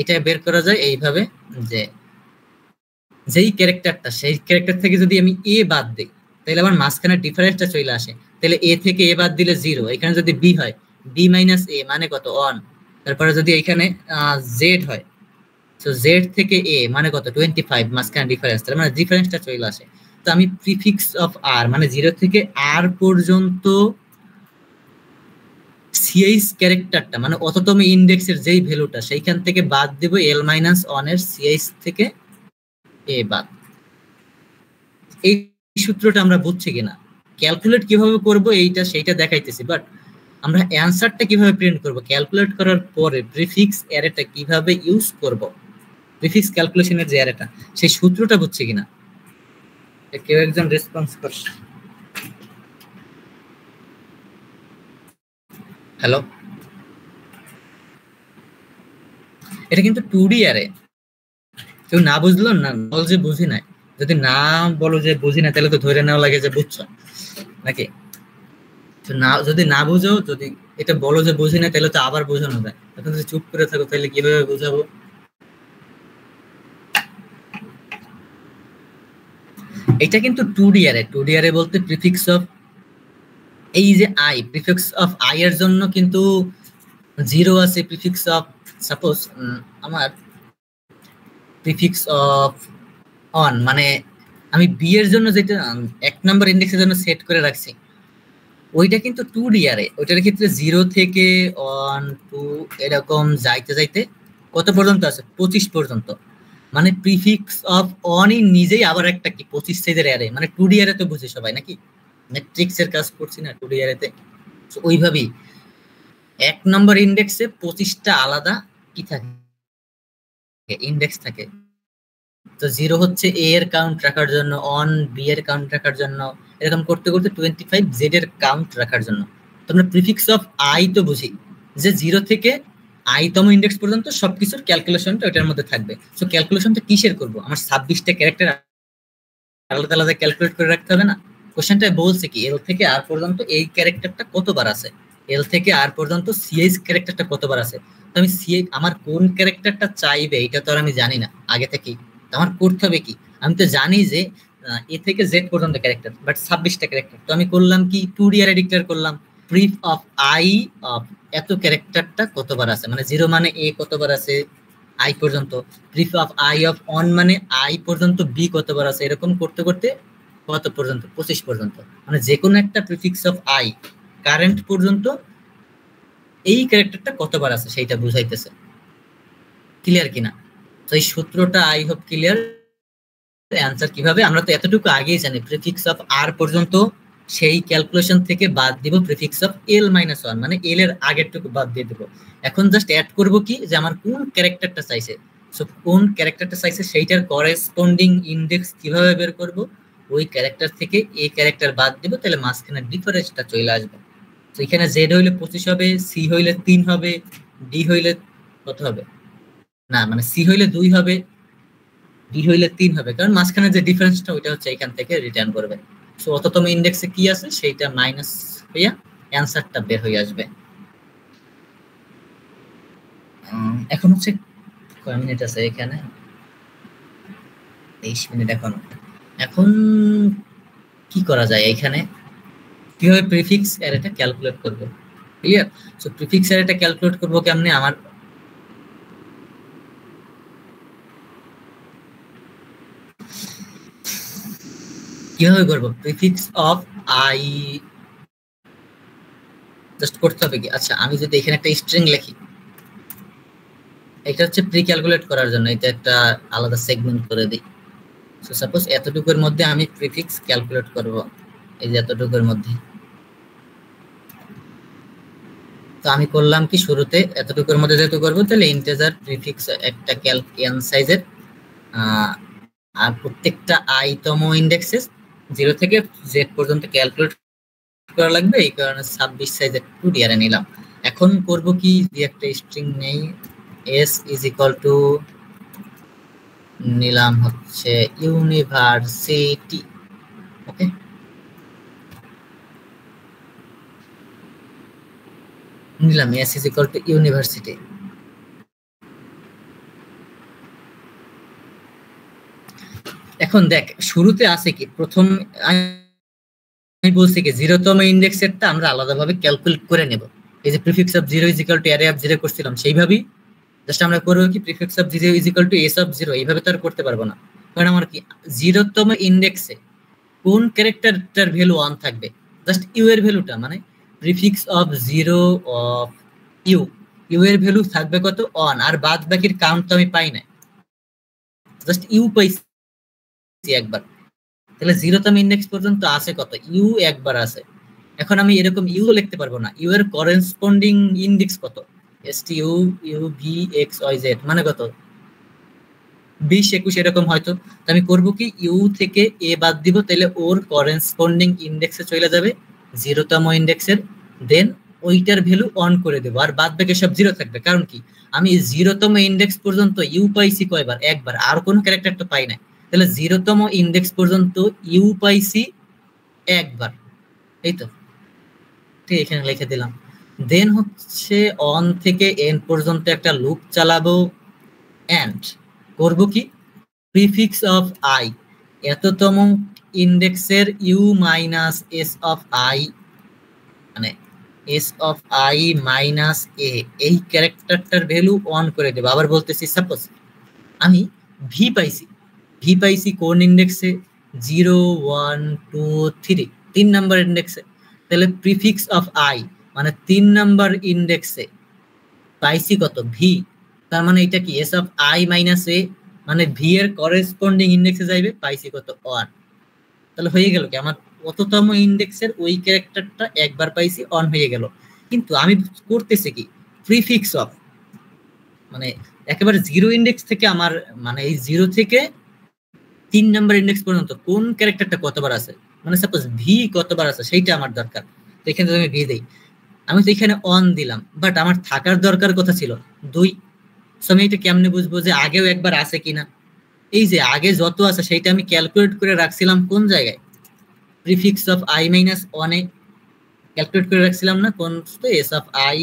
[SPEAKER 1] এটা বের করা যায় এইভাবে, যে যেই ক্যারেক্টারটা, সেই ক্যারেক্টার থেকে যদি আমি এ বাদ দিই, তাহলে আমার মাঝখানে ডিফারেন্সটা চলে আসে। তাহলে এ থেকে এ বাদ দিলে 0, এখানে যদি বি হয়, বি মাইনাস এ মানে কত, অন। তারপরে যদি এখানে জেড হয়, তো জেড থেকে এ মানে কত, 25, মাঝখানে ডিফারেন্স, তার মানে ডিফারেন্সটা চলে আসে। তো আমি প্রিফিক্স অফ আর, মানে 0 থেকে আর পর্যন্ত সিএইচ ক্যারেক্টারটা, মানে অততম ইন্ডেক্সের যেই ভ্যালুটা, সেইখান থেকে বাদ দেব এল মাইনাস অন এর সিএইচ থেকে এ বাদ। এই সূত্রটা আমরা বুঝছি কিনা, ক্যালকুলেট কিভাবে করব এইটা সেইটা দেখাইতেছি, বাট আমরা অ্যানসারটা কিভাবে প্রিন্ট করব, ক্যালকুলেট করার পরে প্রিফিক্স অ্যারেটা কিভাবে ইউজ করব, প্রিফিক্স ক্যালকুলেশনের যে অ্যারেটা, সেই সূত্রটা বুঝছি কিনা, কেউ একজন রেসপন্স করছে? হ্যালো, এটা কিন্তু 2D অ্যারে, কেউ না বুঝলো না বল যে বুঝি নাই, যদি না বলো যে বুঝি না, তাহলে তো ধরে নেওয়া লাগে যে বুঝছো নাকি। তো না, যদি না বুঝো, যদি এটা বলো যে বুঝি না, তাহলে তো আবার বোঝানো যায়। এখন যদি চুপ করে থাকো, তাহলে কিভাবে বোঝাবো? এটা কিন্তু 2D অ্যারে, 2D অ্যারে বলতে প্রিফিক্স অফ, এই যে আই, প্রিফিক্স অফ আই এর জন্য কিন্তু 0 আছে, প্রিফিক্স অফ সাপোজ আমার প্রিফিক্স অফ অন, মানে আমি বি এর জন্য যেটা 1 নাম্বার ইন্ডেক্সের জন্য সেট করে রাখছি, ওইটা কিন্তু 2D অ্যারে, ওইটার ক্ষেত্রে 0 থেকে 1 2 এরকম যাইতে যাইতে কত পর্যন্ত আছে, 25 পর্যন্ত। মানে প্রিফিক্স অফ অনই নিজেই আবার একটা কি 25 সাইজের অ্যারে, মানে 2D অ্যারে তো বুঝে সবাই নাকি, ম্যাট্রিক্স এর কাজ করছি না 2D অ্যারেতে। তো ওইভাবেই 1 নম্বর ইন্ডেক্সে 25টা আলাদা কি থাকে, ইন্ডেক্স থাকে। তো 0 হচ্ছে এ এর কাউন্ট রাখার জন্য, অন বি এর কাউন্ট রাখার জন্য, এরকম করতে করতে 25 জেড এর কাউন্ট রাখার জন্য। তোমরা প্রিফিক্স অফ আই তো বুঝি, যে 0 থেকে আই তম ইন্ডেক্স পর্যন্ত সবকিছুর ক্যালকুলেশনটা ওটার মধ্যে থাকবে। সো ক্যালকুলেশনটা কিসের করব, আমার 26টা ক্যারেক্টার আলাদা আলাদা ক্যালকুলেট করে রাখতে হবে না। কোশ্চেনটা বলছে কি, এল থেকে আর পর্যন্ত এই ক্যারেক্টারটা কতবার আছে, এল থেকে আর পর্যন্ত সিএইচ ক্যারেক্টারটা কতবার আছে। তো আমি সিএইচ, আমার কোন ক্যারেক্টারটা চাইবে এটা তো আর আমি জানি না আগে থেকেই, আমার করতে হবে কি, আমি তো জানি যে এ থেকে জেড পর্যন্ত ক্যারেক্টার, বাট 26টা ক্যারেক্টার। তো আমি করলাম কি, 2D অ্যারে ডিক্লেয়ার করলাম, প্রিফ অফ আই অফ এত ক্যারেক্টারটা কতবার আছে, মানে 0 মানে এ কতবার আছে আই পর্যন্ত, প্রিফ অফ আই অফ অন মানে আই পর্যন্ত বি কতবার আছে, এরকম করতে করতে কত পর্যন্ত, 25 পর্যন্ত। মানে যে কোনো একটা প্রিফিক্স অফ আই কারেন্ট পর্যন্ত এই ক্যারেক্টারটা কতবার আছে সেইটা বুঝাইতেছে। ক্লিয়ার কিনা? তো এই সূত্রটা আই হোপ ক্লিয়ার। অ্যান্সার কিভাবে, আমরা তো এতটুকু আগেই জানি, প্রিফিক্স অফ আর পর্যন্ত সেই ক্যালকুলেশন থেকে বাদ দিব prefix of L minus one, মানে এল এর আগেরটুকু বাদ দিয়ে দেবো। এখন জাস্ট অ্যাড করব কি, যে আমার কোন ক্যারেক্টারটা চাইছে, সো কোন ক্যারেক্টারটা চাইছে সেইটার করেসপন্ডিং ইন্ডেক্স কিভাবে বের করব, ওই ক্যারেক্টার থেকে এই ক্যারেক্টার বাদ দিব, তাহলে মাঝখানে ডিফারেন্সটা চলে আসবে। তো এখানে জেড হইলে 25 হবে, সি হইলে 3 হবে, ডি হইলে কত হবে, না মানে সি হইলে 2 হবে, ডি হইলে 3 হবে, কারণ মাঝখানে যে ডিফারেন্সটা ওইটা হচ্ছে এখান থেকে রিটার্ন করবে। সো অততম ইন্ডেক্সে কি আছে সেইটা মাইনাস হইয়া অ্যানসারটা বের হয়ে আসবে। এখন হচ্ছে কয় মিনিট আছে এখানে? 23 মিনিট। এখন কি করা যায় এখানে? কিভাবে প্রিফিক্স অ্যারেটা ক্যালকুলেট করব? ক্লিয়ার? সো প্রিফিক্স অ্যারেটা ক্যালকুলেট করব কেমনে? আমার কিভাবে করব? প্রিফিক্স অফ আই জাস্ট করতে হবে কি, আচ্ছা আমি যদি এখানে একটা স্ট্রিং লিখি, এটা হচ্ছে প্রি ক্যালকুলেট করার জন্য, এটা একটা আলাদা সেগমেন্ট করে দিই। সো সাপোজ এতটুকুর মধ্যে আমি প্রিফিক্স ক্যালকুলেট করব, এই যে এতটুকুর মধ্যে। তো আমি করলাম কি, শুরুতে এতটুকুর মধ্যে যেহেতু করবো তাহলে ইন্টিজার প্রিফিক্স একটা ক্যালক সাইজের, আর প্রত্যেকটা আইতম ইন্ডেক্সে 0 থেকে z পর্যন্ত ক্যালকুলেট করা লাগবে, এই কারণে 26 সাইজের 2D অ্যারে নিলাম। এখন করব কি, যে একটা স্ট্রিং নেই, s ইজ ইকুয়াল টু নিলাম হচ্ছে ইউনিভার্সিটি। ওকে, নিলাম s is equal two university. এখন দেখ শুরুতে আছে কি, প্রথম আমি বলছি কি 0তম ইন্ডেক্সেরটা আমরা আলাদাভাবে ক্যালকুলেট করে নেব। এই যে prefix of 0 is equal to array of 0 করছিলাম, সেইভাবেই জাস্ট আমরা করব কি, prefix of 0 is equal two s of 0, এইভাবে তো আর করতে পারবো না। কারণ আমার কি 0তম ইন্ডেক্সে কোন ক্যারেক্টারটার ভ্যালু 1 থাকবে, জাস্ট ইউ এর ভ্যালুটা, মানে prefix of 0 of U, U এর ভ্যালু থাকবে কত 1, আর বাদ বাকির কাউন্ট তো আমি পাই না, জাস্ট ইউ পাইছি একবার। তাহলে 0তম ইন্ডেক্স পর্যন্ত আছে কত, ইউ একবার আছে। এখন আমি এরকম ইউ লিখতে পারবো না, ইউ এর করেসপন্ডিং ইন্ডেক্স কত, STU UV XYZ মানে কত 20 21 এরকম হয়তো। তো আমি করব কি, ইউ থেকে এ বাদ দিব, তাহলে ওর করেসপন্ডিং ইন্ডেক্সে চলে যাবে 0তম ইন্ডেক্সের, দেন ওইটার ভ্যালু অন করে দেব, আর বাদ বাকি সব 0 থাকবে। কারণ কি, আমি 0তম ইন্ডেক্স পর্যন্ত ইউ পাইছি কয়বার, একবার, আর কোনো ক্যারেক্টার তো পাই না। তাহলে 0তম ইন্ডেক্স পর্যন্ত ইউ পাইছি একবার, এই তো ঠিক এখানে লিখে দিলাম। দেন হচ্ছে অন থেকে এন পর্যন্ত একটা লুপ চালাবো, এন্ড করব কি, প্রিফিক্স অফ আই, এততম ইন্ডেক্সের u minus s of I, মানে s of i minus a, এই ক্যারেক্টারটার ভ্যালু অন করে দেবো। আবার বলতেছি, সাপোজ আমি ভি পাইছি কোন ইন্ডেক্সে, 0 1 2 3, 3 নাম্বার ইন্ডেক্সে। তাহলে প্রিফিক্স অফ আই মানে 3 নাম্বার ইন্ডেক্সে পাইছি কত, ভি, তার মানে এটা কি এস অফ আই মাইনাস এ, মানে ভি এর করেসপন্ডিং ইন্ডেক্সে যাইবে, পাইছি কত 1। তাহলে হয়ে গেল কি, আমার কততম ইন্ডেক্সের ওই ক্যারেক্টারটা একবার পাইছি, অন হয়ে গেল। কিন্তু আমি করতেছি কি, প্রিফিক্স অফ, মানে একেবারে 0 ইন্ডেক্স থেকে আমার, মানে এই 0 থেকে 3 নাম্বার ইন্ডেক্স পর্যন্ত কোন ক্যারেক্টারটা কতবার আছে, মানে সাপোজ ভি কতবার আছে সেইটা আমার দরকার। তো এখানে আমি ভি দেই, আমি তো এখানে অন দিলাম, বাট আমার থাকার দরকার কথা ছিল 2। সো আমি এটা কেমনে বুঝবো যে আগেও একবার আছে কিনা? এই যে আগে যত আছে সেইটা আমি ক্যালকুলেট করে রাখছিলাম কোন জায়গায়, প্রিফিক্স অফ আই মাইনাস ওয়ানে ক্যালকুলেট করে রাখছিলাম না, কোন এস অফ আই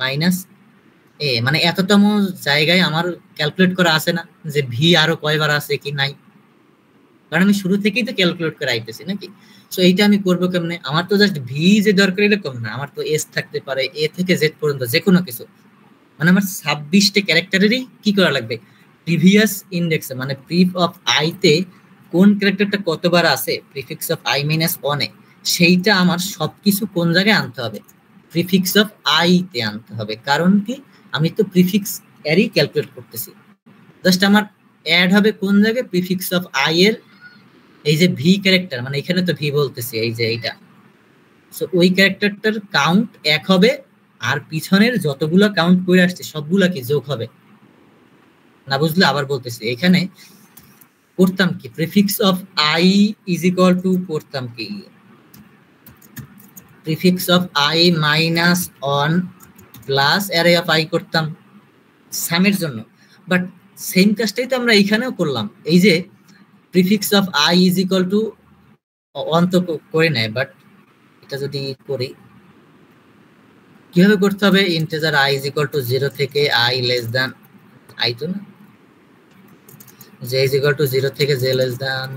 [SPEAKER 1] মাইনাস এ, মানে এততম জায়গায় আমার ক্যালকুলেট করা আছে না যে ভি আরো কয়বার আছে কি নাই, কারণ আমি শুরু থেকেই তো ক্যালকুলেট করে আইতেছি নাকি। সো এইটা আমি করবো কেমনে, আমার তো জাস্ট ভি যে দরকার এরকম না, আমার তো এস থাকতে পারে, এ থেকে জেড পর্যন্ত যে কোনো কিছু, মানে আমার 26টা ক্যারেক্টারেরই কি করা লাগবে, প্রিভিয়াস ইন্ডেক্সে, মানে প্রিফ অফ আই তে কোন ক্যারেক্টারটা কতবার আছে প্রিফিক্স অফ আই মাইনাস ওয়ানে, সেইটা আমার সবকিছু কোন জায়গায় আনতে হবে, প্রিফিক্স অফ আই তে আনতে হবে। কারণ কি, আমি তো প্রিফিক্স এরই ক্যালকুলেট করতেছি, জাস্ট আমার অ্যাড হবে কোন জায়গায়, প্রিফিক্স অফ আই এর এই যে ভি ক্যারেক্টার, মানে এখানে তো ভি বলতেছি, এই যে এইটা, সো ওই ক্যারেক্টারটার কাউন্ট 1 হবে, আর পিছনের যতগুলো কাউন্ট করে আসছে সবগুলা কি যোগ হবে। না বুঝলে আবার বলতেছি, এখানে করতাম কি, prefix of I is equal two করতাম কি, prefix of i minus on plus array of I করতাম সামের জন্য, বাট সেম কাজটাই তো আমরা এইখানেও করলাম। এই যে prefix of I is equal two 1 তো করে নেয়, বাট এটা যদি করি কিভাবে করতে হবে? Integer I is equal to 0 থেকে আই লেস দ্যান আই, তো না, j is equal to 0 থেকে j less than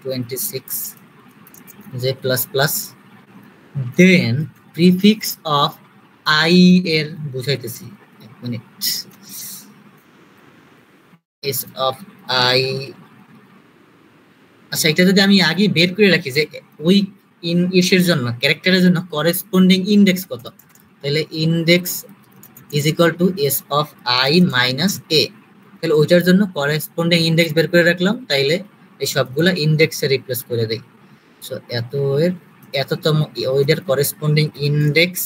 [SPEAKER 1] 26 j plus plus then prefix of I এর বুঝাইতেছি, এক মিনিট, s of I, আচ্ছা এটা যদি আমি আগে বের করে রাখি যে ওই এর জন্য ক্যারেক্টারের জন্য করেসপন্ডিং ইনডেক্স কত, তাহলে index is equal two s of I minus a, তাহলে ওইটার জন্য করেসপন্ডিং ইনডেক্স বের করে রাখলাম, তাইলে এই সবগুলা ইনডেক্সে রিপ্লেস করে দেই। সো এততম ওইটার corresponding index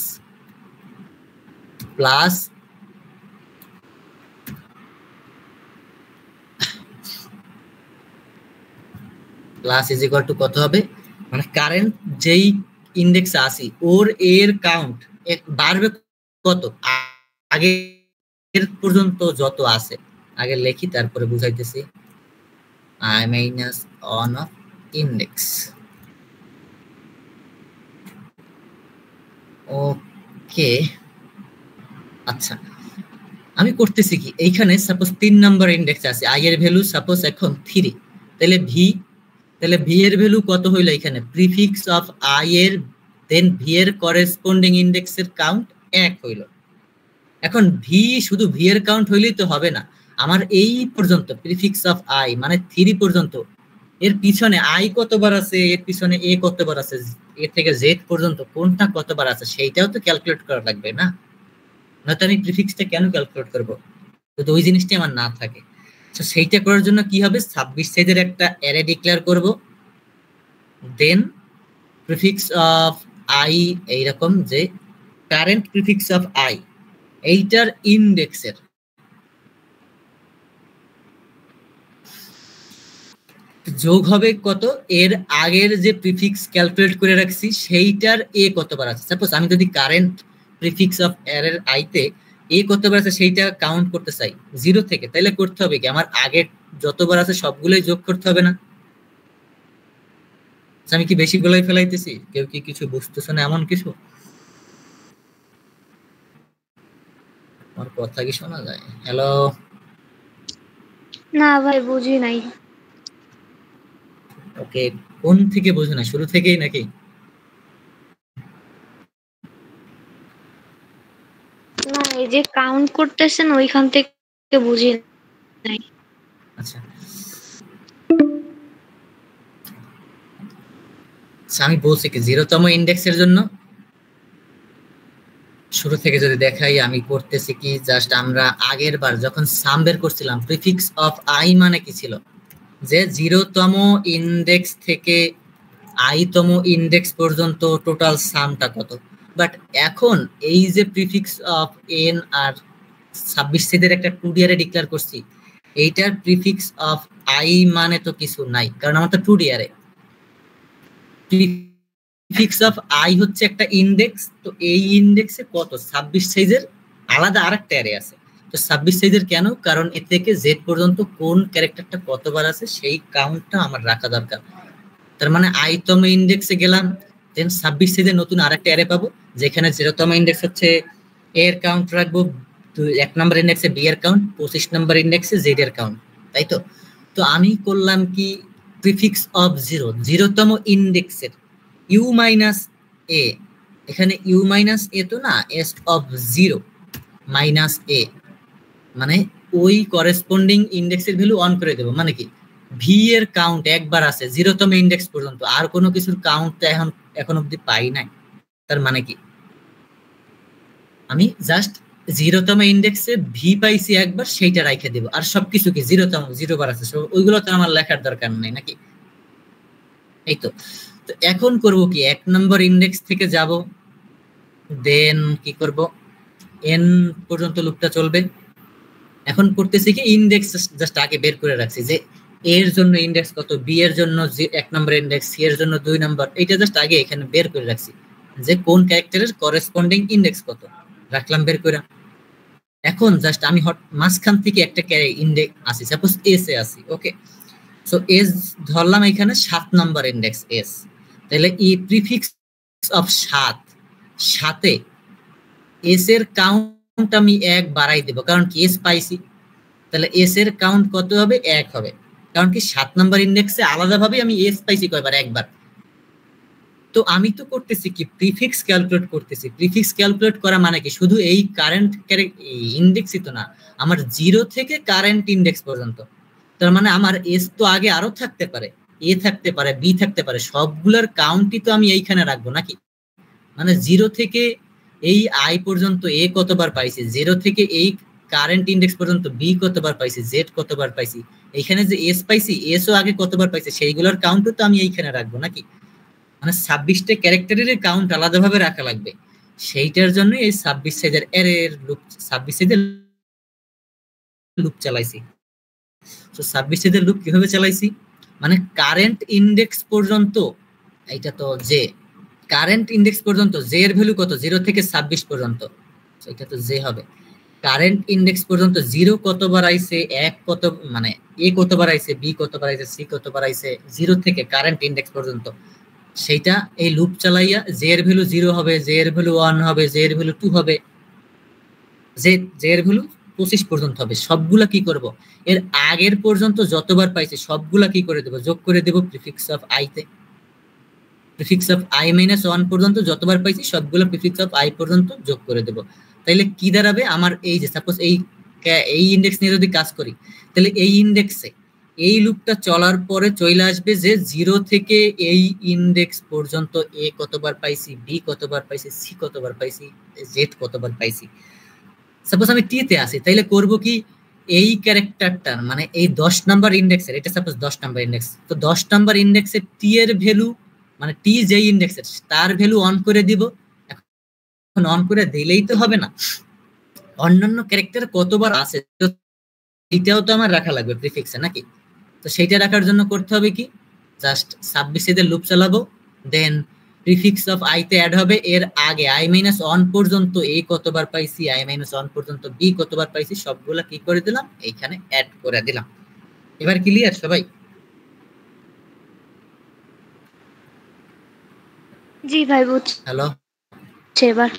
[SPEAKER 1] plus is equal to কত হবে, মানে কারেন্ট যেই ইনডেক্স আসি ওর এর কাউন্ট বাড়বে কত, আগে এর পর্যন্ত যত আছে, আগে লিখি তারপরে বুঝাইতেছি, I minus on of index। ওকে, আচ্ছা আমি করতেছি কি, এইখানে সাপোজ 3 নাম্বার ইনডেক্স আছে, i এর ভ্যালু সাপোজ এখন 3, তাহলে v এর ভ্যালু কত হইলো, এখানে প্রিফিক্স অফ i এর দেন v এর করেসপন্ডিং ইনডেক্সের কাউন্ট 1 হইলো। এখন শুধু v এর কাউন্ট হইলেই তো হবে না, আমার এই পর্যন্ত প্রিফিক্স অফ i মানে 3 পর্যন্ত, এর পিছনে i কতবার আছে, এর পিছনে a কতবার আছে, এ থেকে z পর্যন্ত কোনটা কতবার আছে সেইটাও তো ক্যালকুলেট করা লাগবে না, নয়তো আমি প্রিফিক্সটা কেন ক্যালকুলেট করব যদি ওই জিনিসটা আমার না থাকে। তো সেইটা করার জন্য কি হবে, 26 সাইজের একটা অ্যারে ডিক্লেয়ার করব, দেন প্রিফিক্স অফ i এইরকম যে কারেন্ট প্রিফিক্স অফ i এইটার ইনডেক্সের যোগ হবে কত, এর আগের যে প্রিফিক্স ক্যালকুলেট করে রাখছি সেইটার a কতবার আছে। সাপোজ আমি যদি কারেন্ট প্রিফিক্স অফ এর i তে a কতবার আছে সেইটা কাউন্ট করতে চাই 0 থেকে, তাহলে করতে হবে কি, আমার আগের যতবার আছে সবগুলোই যোগ করতে হবে না? আমি কি বেশি বলাই ফেলাইতেছি? কেউ কি কিছু বুঝতেছে না এমন কিছু? আমার কথা কি শোনা যায়? হ্যালো,
[SPEAKER 2] না ভাই বুঝি নাই।
[SPEAKER 1] ওকে, কোন থেকে বুঝো না, শুরু থেকেই নাকি?
[SPEAKER 2] না এই যে কাউন্ট করতেছেন ওইখান থেকে বুঝি নাই।
[SPEAKER 1] আচ্ছা আমি বলছি কি 0তম ইনডেক্সের জন্য শুরু থেকে যদি দেখাই, আমি করতেছি কি, জাস্ট আমরা আগের বার যখন সাম বের করছিলাম প্রিফিক্স অফ i মানে কি ছিল, যে 0তম ইনডেক্স থেকে i তম ইনডেক্স পর্যন্ত টোটাল সামটা কত। বাট এখন এই যে প্রিফিক্স অফ n আর 26 সাইজের একটা 2d অ্যারে ডিক্লেয়ার করছি, এইটার প্রিফিক্স অফ i মানে তো কিছু নাই, কারণ আমার তো 2d array. Prefix of i হচ্ছে একটা ইনডেক্স, তো এই ইনডেক্সে কত 26 সাইজের আলাদা আরেকটা অ্যারে আছে। তো 26 সাইজের কেন, কারণ এ থেকে z পর্যন্ত কোন ক্যারেক্টারটা কতবার আছে সেই কাউন্টটা আমার রাখা দরকার। তার মানে i তম ইনডেক্সে গেলাম, দেন 26 সাইজের নতুন আরেকটা অ্যারে পাবো, যেখানে 0তম ইনডেক্স হচ্ছে a এর কাউন্ট রাখবো, 1 নম্বর ইনডেক্সে b এর কাউন্ট, 25 নম্বর ইনডেক্সে z এর কাউন্ট, তাই তো। তো আমি করলাম কি, প্রিফিক্স অফ 0তম ইনডেক্সের u মাইনাস a, এখানে u মাইনাস a তো না, s অফ 0 মাইনাস a, মানে ওই করেসপন্ডিং ইনডেক্সের ভ্যালু অন করে দেব, মানে কি v এর কাউন্ট একবার আছে 0তম ইনডেক্স পর্যন্ত, আর কোনো কিছুর কাউন্ট এখন অবধি পাই নাই। তার মানে কি, আমি জাস্ট 0তম ইনডেক্সে v পাইছি একবার, সেইটা রাইখে দেব, আর সবকিছু কি 0 বার আছে ওইগুলো তো আমার লেখার দরকার নাই নাকি। এই তো এখন করব কি, 1 নম্বর ইনডেক্স থেকে যাব, দেন কি করব, n পর্যন্ত লুপটা চলবে। এখন করতেছি কি, ইনডেক্স জাস্ট আগে বের করে রাখছি, যে a এর জন্য ইনডেক্স কত, b এর জন্য 1 নম্বর ইনডেক্স, c এর জন্য 2 নম্বর, এটা জাস্ট আগে এখানে বের করে রাখছি, যে কোন ক্যারেক্টারের করেসপন্ডিং ইনডেক্স কত রাখলাম বের করে। এখন জাস্ট আমি মাঝখান থেকে একটা ইন্ডেক্স আসি, সাপোজ এস এ আসি, ওকে। সো এস ধরলাম এখানে 7 নাম্বার ইন্ডেক্স এস, তাহলে এই প্রিফিক্স অফ 7 এস এর কাউন্ট আমি 1 বাড়াই দেব, কারণ কি এস পাইছি, তাহলে এস এর কাউন্ট কত হবে, 1 হবে, কারণ কি 7 নাম্বার ইন্ডেক্সে আলাদাভাবে আমি এস পাইছি কয়বার, একবার। তো আমি তো করতেছি কি, প্রিফিক্স ক্যালকুলেট করতেছি। প্রিফিক্স ক্যালকুলেট করা মানে কি, শুধু এই কারেন্ট ইন্ডেক্সই তো না, আমার 0 থেকে কারেন্ট ইন্ডেক্স পর্যন্ত। তার মানে আমার এস তো আগে আরো থাকতে পারে, এ থাকতে পারে, বি থাকতে পারে, সবগুলোর কাউন্টই তো আমি এইখানে রাখবো নাকি। মানে 0 থেকে এই আই পর্যন্ত এ কতবার পাইছি, 0 থেকে এই কারেন্ট ইন্ডেক্স পর্যন্ত বি কতবার পাইছি, জেড কতবার পাইছি, এইখানে যে এস পাইছি এসও আগে কতবার পাইছি, সেইগুলোর কাউন্টও তো আমি এইখানে রাখবো নাকি। মানে 26টা ক্যারেক্টারের কাউন্ট আলাদাভাবে রাখা লাগবে, সেইটার জন্য এই 26 সাইজের এর লুপ, 26 সাইজের লুপ চালাইছি। তো 26 সাইজের লুপ কিভাবে চালাইছি, মানে কারেন্ট ইন্ডেক্স পর্যন্ত, এটা তো জে, কারেন্ট ইন্ডেক্স পর্যন্ত জে এর ভ্যালু কত, 0 থেকে 26 পর্যন্ত, এটা তো জে হবে। কারেন্ট ইন্ডেক্স পর্যন্ত 0 কতবার আইছে, 1 কত, মানে এ কতবার আইছে, বি কতবার আইছে, সি কতবার আইছে, 0 থেকে কারেন্ট ইন্ডেক্স পর্যন্ত, সেইটা এই লুপ চালাইয়া জে এর ভ্যালু 0 হবে, জে এর ভ্যালু 1 হবে, জে এর ভ্যালু 2 হবে, জে এর ভ্যালু 25 পর্যন্ত হবে। সবগুলা কি করব, এর আগের পর্যন্ত যতবার পাইছে সবগুলা কি করে দেব, যোগ করে দেব প্রিফিক্স অফ আই তে। প্রিফিক্স অফ আই মাইনাস 1 পর্যন্ত যতবার পাইছি সবগুলা প্রিফিক্স অফ আই পর্যন্ত যোগ করে দেব। তাইলে কি দাঁড়াবে আমার, এই যে সাপোজ এই ইন্ডেক্স নিয়ে যদি কাজ করি, তাহলে এই ইন্ডেক্সে এই লুপটা চলার পরে চলে আসবে যে 0 থেকে এই ইন্ডেক্স পর্যন্ত এ কতবার পাইছি, বি কতবার পাইছি, সি কতবার পাইছি, জেড কতবার পাইছি। সাপোজ আমি টি তে আসি, তাইলে করব কি, এই ক্যারেক্টারটার মানে এই 10 নাম্বার ইন্ডেক্সের, এটা সাপোজ 10 নাম্বার ইন্ডেক্স, তো 10 নাম্বার ইন্ডেক্সের টি এর ভ্যালু, মানে টি যেই ইন্ডেক্সের তার ভ্যালু অন করে দিব। এখন অন করে দিলেই তো হবে না, অন্যান্য ক্যারেক্টার কতবার আছে এটাও তো আমার রাখা লাগবে প্রিফিক্সে নাকি। তো সেইটা রাখার জন্য করতে হবে কি, জাস্ট 26 এর লুপ চালাবো, দেন প্রিফিক্স অফ আই তে অ্যাড হবে, এর আগে i মাইনাস 1 পর্যন্ত এ কতবার পাইছি, i মাইনাস 1 পর্যন্ত বি কতবার পাইছি, সবগুলা কি করে দিলাম, এইখানে অ্যাড করে দিলাম। এবার ক্লিয়ার সবাই?
[SPEAKER 2] জি ভাই বুঝছি
[SPEAKER 1] হ্যালো,
[SPEAKER 2] এবার।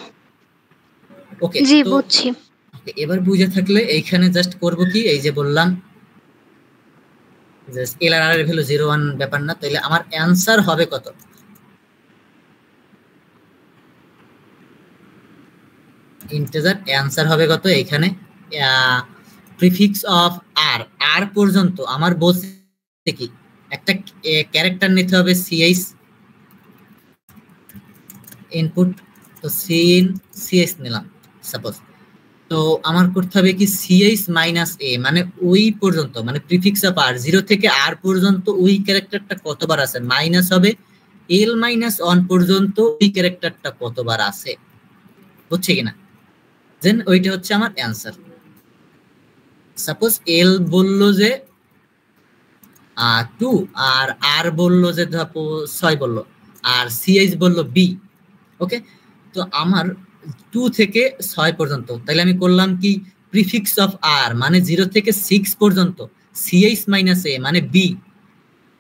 [SPEAKER 1] ওকে।
[SPEAKER 2] জি
[SPEAKER 1] তো
[SPEAKER 2] বুঝছি।
[SPEAKER 1] এবার বুঝে থাকলে এইখানে জাস্ট করব কি, এই যে বললাম যে এল আর এর ভ্যালু 0 1 ব্যাপার না, তাহলে আমার অ্যানসার হবে কত, ইন্টিজার অ্যানসার হবে কত, এখানে প্রিফিক্স অফ আর, আর পর্যন্ত আমার বলতে কি, একটা ক্যারেক্টার নিতে হবে সিএইচ ইনপুট, তো সিএইচ নিলাম সাপোজ, তো আমার করতে হবে কি সিএইচ মাইনাস এ, মানে ওই পর্যন্ত, মানে প্রিফিক্স অফ আর 0 থেকে আর পর্যন্ত ওই ক্যারেক্টারটা কতবার আছে, মাইনাস হবে এল মাইনাস 1 পর্যন্ত ওই ক্যারেক্টারটা কতবার আছে, বুঝছে কিনা। দেন ওইটা হচ্ছে আমার অ্যানসার। সাপোজ এল বললো যে 2, আর আর বললো যে ধরো 6 বললো, আর সিএইচ বললো বি, ওকে। তো আমার 2 থেকে 6 পর্যন্ত, তাহলে আমি করলাম কি, প্রিফিক্স অফ আর মানে 0 থেকে 6 পর্যন্ত সিএইচ মাইনাস এ মানে বি,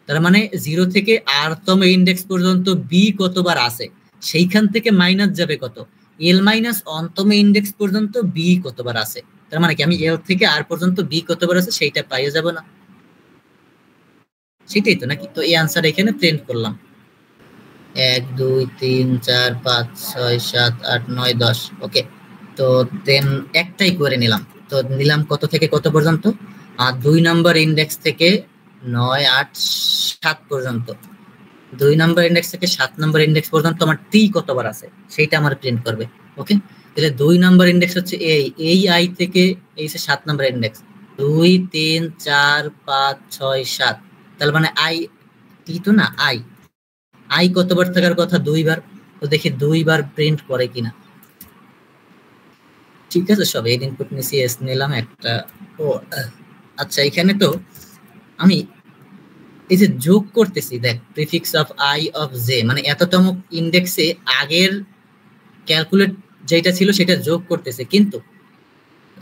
[SPEAKER 1] তার মানে 0 থেকে আর তম ইন্ডেক্স পর্যন্ত বি কতবার আছে, সেইখান থেকে মাইনাস যাবে কত, এল মাইনাস অনতম ইন্ডেক্স পর্যন্ত বি কতবার আছে, তার মানে কি আমি এল থেকে আর পর্যন্ত বি কতবার আছে সেইটা পাইয়ে যাব না, সেটাই তো নাকি। তো এই আনসার এখানে প্রিন্ট করলাম, 1 2 3 4 5 6 7 8 9 10, ওকে। তো দেন একটাই করে নিলাম, তো নিলাম কত থেকে কত পর্যন্ত, আর 2 নাম্বার ইন্ডেক্স থেকে 9 8 7 পর্যন্ত, 2 নাম্বার ইন্ডেক্স থেকে 7 নাম্বার ইন্ডেক্স পর্যন্ত আমার টি কতবার আছে সেইটা আমার প্রিন্ট করবে, ওকে। তাহলে 2 নাম্বার ইন্ডেক্স হচ্ছে এই আই থেকে এই 7 নাম্বার ইন্ডেক্স, 2 3 4 5 6 7, তার মানে আই টি তো না, আই কতবার থাকার কথা, 2 বার, তো দেখি 2 বার প্রিন্ট করে কিনা। ঠিক আছে, সব এই ইনপুট নিছি, এস নিলাম একটা, ও আচ্ছা এখানে তো আমি এই যে যোগ করতেছি, দেখ prefix of I of J, মানে এততম ইন্ডেক্সে আগের ক্যালকুলেট যেটা ছিল সেটা যোগ করতেছে, কিন্তু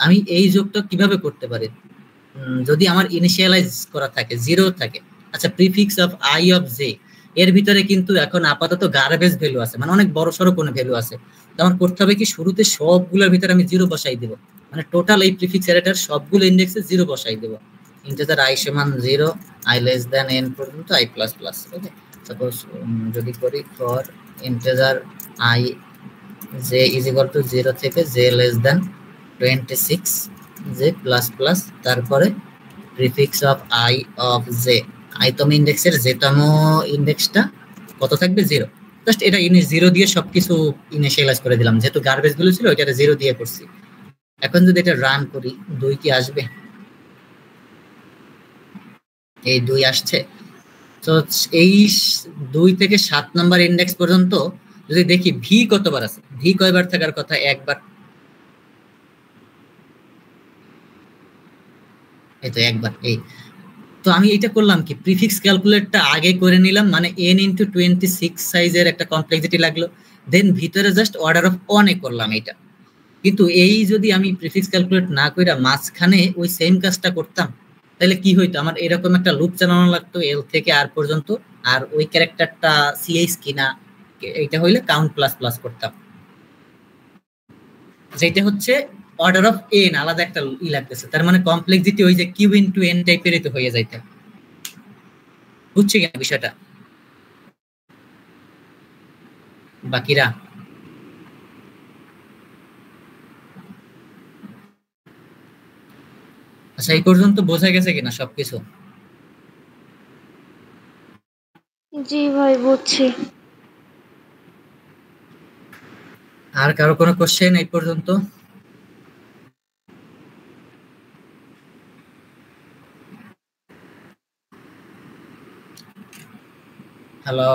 [SPEAKER 1] আমি এই যোগটা কিভাবে করতে পারি? যদি আমার ইনিশিয়ালাইজ করা থাকে 0 থাকে, আচ্ছা prefix of I of J এর ভিতরে কিন্তু এখন আপাতত গার্বেজ ভ্যালু আছে, মানে অনেক বড় সড়ো কোনো ভ্যালু আছে। তো আমার করতে হবে কি, শুরুতে সবগুলোর ভিতরে আমি 0 বসাই দেব, মানে টোটাল এই প্রিফিক্স অ্যারেটার সবগুলো ইন্ডেক্সে 0 বসাই দেব। ইন্টিজার i সমান 0, i লেস দ্যান n পর্যন্ত i plus plus. Okay, suppose যদি করি for integer i j is equal to 0 থেকে j less than 26 j plus plus, তারপরে prefix of i of j, i তম ইন্ডেক্সের j তম ইন্ডেক্সটা কত থাকবে 0। জাস্ট এটা 0 দিয়ে সবকিছু ইনিশিয়ালাইজ করে দিলাম, যেহেতু গার্বেজ গুলো ছিল ওইটাতে 0 দিয়ে করছি। এখন যদি এটা রান করি 2 কি আসবে? এই 2 আসছে। তো এই 2 থেকে 7 নাম্বার ইন্ডেক্স পর্যন্ত যদি দেখি ভি কতবার আছে, ভি কয়বার থাকার কথা? একবার। এই তো একবার। এই তো আমি এটা করলাম কি, প্রিফিক্স ক্যালকুলেটটা আগে করে নিলাম, মানে n ইন্টু 26 সাইজের একটা কমপ্লেক্সিটি লাগলো, দেন ভিতরে just order of on a করলাম এটা। কিন্তু এই যদি আমি প্রিফিক্স ক্যালকুলেট না কইরা মাঝখানে ওই সেম কাজটা করতাম, তাহলে কি হইতো, আমার এরকম একটা লুপ চালানো লাগতো এল থেকে আর পর্যন্ত, আর ওই ক্যারেক্টারটা সিএইচ কিনা এইটা হইলে কাউন্ট প্লাস প্লাস করতাম, যেটা হচ্ছে অর্ডার অফ এন আলাদা একটা ই লাগতেছে। তার মানে কমপ্লেক্সিটি ওই যে কিউ ইনটু এন টাইপেরই তো হয়ে যাইতে। বুঝছি কিনা বিষয়টা বাকিরা? আচ্ছা এই পর্যন্ত বোঝা গেছে কিনা সবকিছু?
[SPEAKER 2] জি ভাই বুঝছি।
[SPEAKER 1] আর কারো কোনো কোশ্চেন এই পর্যন্ত? হ্যালো,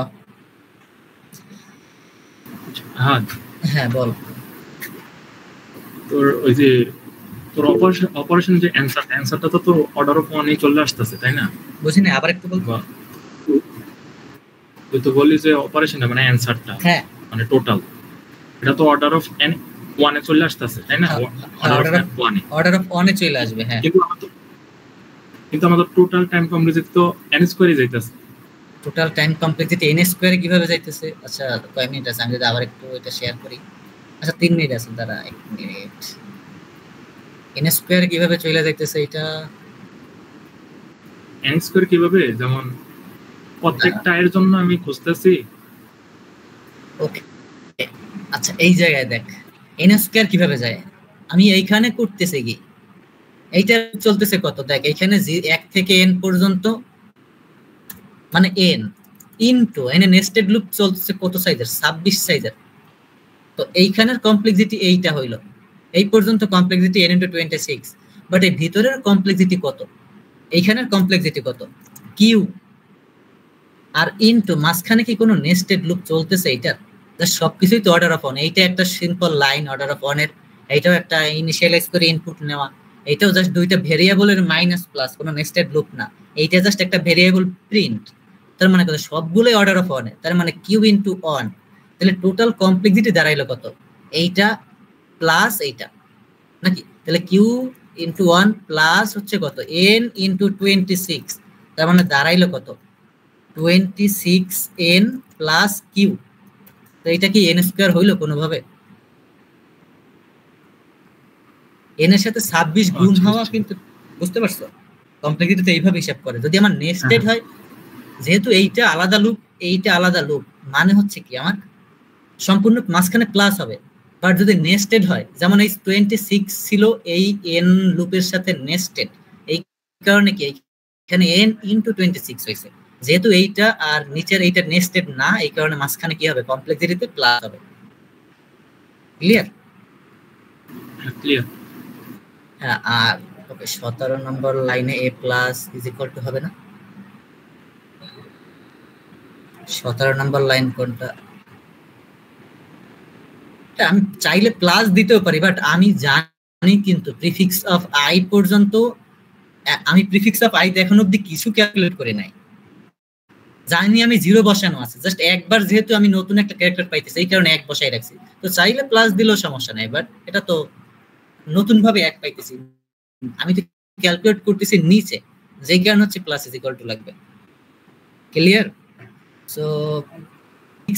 [SPEAKER 3] হ্যাঁ
[SPEAKER 1] হ্যাঁ বল।
[SPEAKER 3] তোর ওই যে তোর অপারেশন যে অ্যানসারটা তো তোর অর্ডার অফ ওয়ানে চলে আসতেছে, তাই না?
[SPEAKER 1] বুঝিনি, আবার একটু বল।
[SPEAKER 3] তুই তো বললি যে অপারেশনটা মানে অ্যানসারটা,
[SPEAKER 1] হ্যাঁ
[SPEAKER 3] মানে টোটাল এটা তো অর্ডার অফ এন ওয়ানে চলে আসতেছে, তাই না?
[SPEAKER 1] অর্ডার অফ ওয়ানে চলে আসবে। হ্যাঁ,
[SPEAKER 3] কিন্তু আমাদের টোটাল টাইম কমপ্লেক্সিটি তো n স্কয়ারে যাইতাছে।
[SPEAKER 1] টোটাল টাইম কমপ্লেক্সিটি n স্কয়ারে কিভাবে যাইতেছে? আচ্ছা কয় মিনিট আছে, আমি যদি আবার একটু এটা শেয়ার করি। আচ্ছা 3 মিনিট আছে, দাঁড়া 1 মিনিট। n স্কয়ারে কিভাবে চলে যাইতেছে এটা?
[SPEAKER 3] n স্কয়ার কিভাবে, যেমন প্রত্যেকটা এর জন্য আমি খুঁজতেছি।
[SPEAKER 1] ওকে, আচ্ছা এই জায়গায় দেখ n স্কয়ার কিভাবে যায়। আমি এইখানে করতেছি কি, এইটা চলতেছে কত দেখ, এইখানে 1 থেকে n পর্যন্ত, মানে n into n nested loop চলতেছে কত সাইজের? 26 সাইজের। তো এইখানের কমপ্লেক্সিটি এইটা হইলো, এই পর্যন্ত কমপ্লেক্সিটি n ইনটু 26, বাট এই ভিতরের কমপ্লেক্সিটি কত? এইখানের কমপ্লেক্সিটি কত? কিউ। আর ইনটু মাঝখানে কি কোনো নেস্টেড লুপ চলতেছে এইটার? সবকিছুই তো অর্ডার অফ অন। এইটা একটা simple line order of on এর, এইটাও একটা ইনিশিয়ালাইজ করে ইনপুট নেওয়া, এইটাও জাস্ট দুইটা ভেরিয়েবলের মাইনাস প্লাস, কোনো নেস্টেড লুপ না। এইটা জাস্ট একটা ভেরিয়েবল প্রিন্ট। তার মানে কত? সবগুলোই অর্ডার অফ অন, তার মানে কিউ ইনটু অন। তাহলে টোটাল কমপ্লেক্সিটি দাঁড়াইলো কত? এইটা প্লাস এইটা, নাকি? তাহলে কিউ ইনটু ওয়ান প্লাস হচ্ছে কত? এন ইনটু 26, তার মানে দাঁড়াইলো কত? 26n plus Q. তো এটা কি n স্কয়ার হইলো কোনোভাবে? n এর সাথে 26 গুণ হওয়া, কিন্তু বুঝতে পারছো কমপ্লেক্সিটি তো এইভাবে হিসাব করে। যদি আমার নেস্টেড হয়, যেহেতু এইটা আলাদা লুপ এইটা আলাদা লুপ, মানে হচ্ছে কি আমার সম্পূর্ণ মাঝখানে প্লাস হবে। বাট যদি নেস্টেড হয়, যেমন এই 26 ছিল এই n লুপের সাথে নেস্টেড, এই কারণে কি এখানে n ইনটু 26 হয়েছে। যেহেতু এইটা আর নিচের এইটা নেস্টেড না, এই কারণে মাঝখানে কি হবে? কমপ্লেক্সিটিতে প্লাস হবে। ক্লিয়ার?
[SPEAKER 3] ক্লিয়ার।
[SPEAKER 1] হ্যাঁ, আর ওকে 17 নম্বর লাইনে a plus is equal two হবে না? 17 নম্বর লাইন কোনটা? আমি চাইলে প্লাস দিতেও পারি, বাট আমি জানি কিন্তু প্রিফিক্স অফ আই পর্যন্ত, আমি প্রিফিক্স অফ আই এখন অব্দি কিছু ক্যালকুলেট করে নাই, জানি আমি 0 বসানো আছে। জাস্ট একবার যেহেতু আমি নতুন একটা ক্যারেক্টার পাইতেছি, এই কারণে 1 বসাই রাখছি। তো চাইলে প্লাস দিলেও সমস্যা নাই, বাট এটা তো নতুন ভাবে এক পাইতেছি, আমি তো ক্যালকুলেট করতেছি নিচে, যে কারণ হচ্ছে প্লাস ইজ ইকুয়াল টু লাগবে। ক্লিয়ার? সো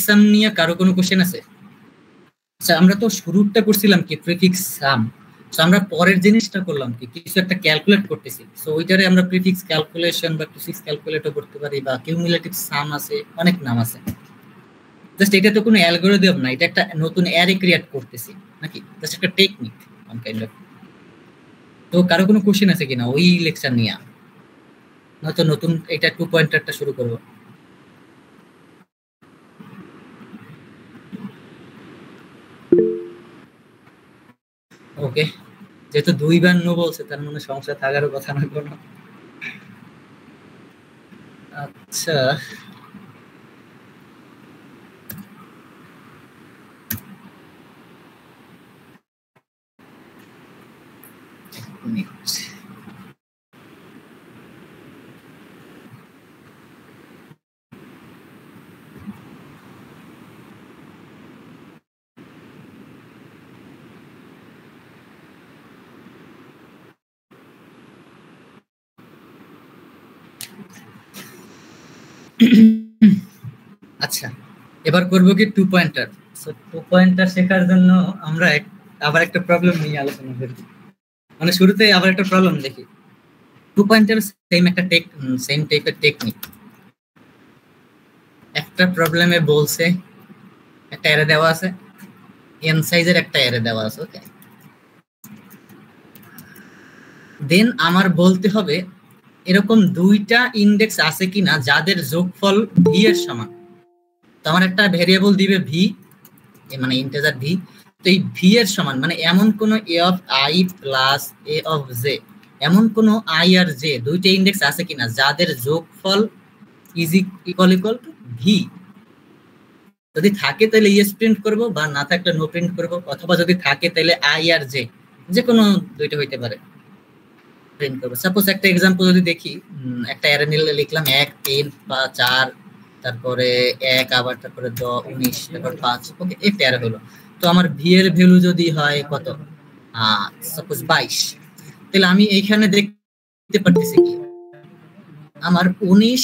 [SPEAKER 1] সাম নিয়ে কারো কোনো কোশ্চেন আছে? আচ্ছা, আমরা তো শুরুটা করছিলাম কি প্রিফিক্স সাম, সো আমরা পরের জিনিসটা করলাম কি কিছু একটা ক্যালকুলেট করতেছি, সো ওইটারে আমরা প্রিফিক্স ক্যালকুলেশন বা প্রিফিক্স ক্যালকুলেটও করতে পারি, বা কিউমুলেটিভ সাম আছে, অনেক নাম আছে। জাস্ট এটা তো কোনো অ্যালগরিদম না, এটা একটা নতুন অ্যারে ক্রিয়েট করতেছি নাকি, জাস্ট একটা টেকনিক ওয়ান কাইন্ড অফ। তো কারো কোনো কোশ্চেন আছে কিনা ওই লেকচার নিয়ে? নয়তো নতুন এটা 2 পয়েন্টারটা শুরু করব। ওকে, যেহেতু 2বার নো বলছে তার মানে সমস্যা থাকারও কথা না কোনো। আচ্ছা, মিনিট। আচ্ছা, এবার করব কি 2 পয়েন্টার। সো 2 পয়েন্টার শেখার জন্য আমরা আবার একটা প্রবলেম নিয়ে আলোচনা করি, মানে শুরুতে আবার একটা প্রবলেম দেখি। 2 পয়েন্টার সেম টাইপের টেকনিক। একটা প্রবলেমে বলছে একটা অ্যারে দেওয়া আছে, n সাইজের একটা অ্যারে দেওয়া আছে, ওকে। দেন আমার বলতে হবে এরকম দুইটা ইন্ডেক্স আছে কিনা যাদের যোগফল v এর সমান। তো আমার একটা ভেরিয়েবল দিবে v, মানে ইন্টিজার v, তো এই v এর সমান মানে এমন কোন a of i plus a of j, এমন কোন i আর j দুইটা ইন্ডেক্স আছে কিনা যাদের যোগফল ইজ ইকুয়াল টু v। যদি থাকে তাহলে ইয়েস প্রিন্ট করব, বা না থাকলে নো প্রিন্ট করব, অথবা যদি থাকে তাহলে i আর j যে কোনো দুইটা হইতে পারে প্রিন্ট করব। সাপোজ একটা এক্সাম্পল যদি দেখি, একটা অ্যারে নিলে লিখলাম 1 3 বা 4, তারপরে 1, আবার তারপরে 19, তারপর 5, ওকে, একটা অ্যারে হলো। তো আমার v এর ভ্যালু যদি হয় কত, সাপোজ 22, তাহলে আমি এইখানে দেখতে পারতেছি কি আমার 19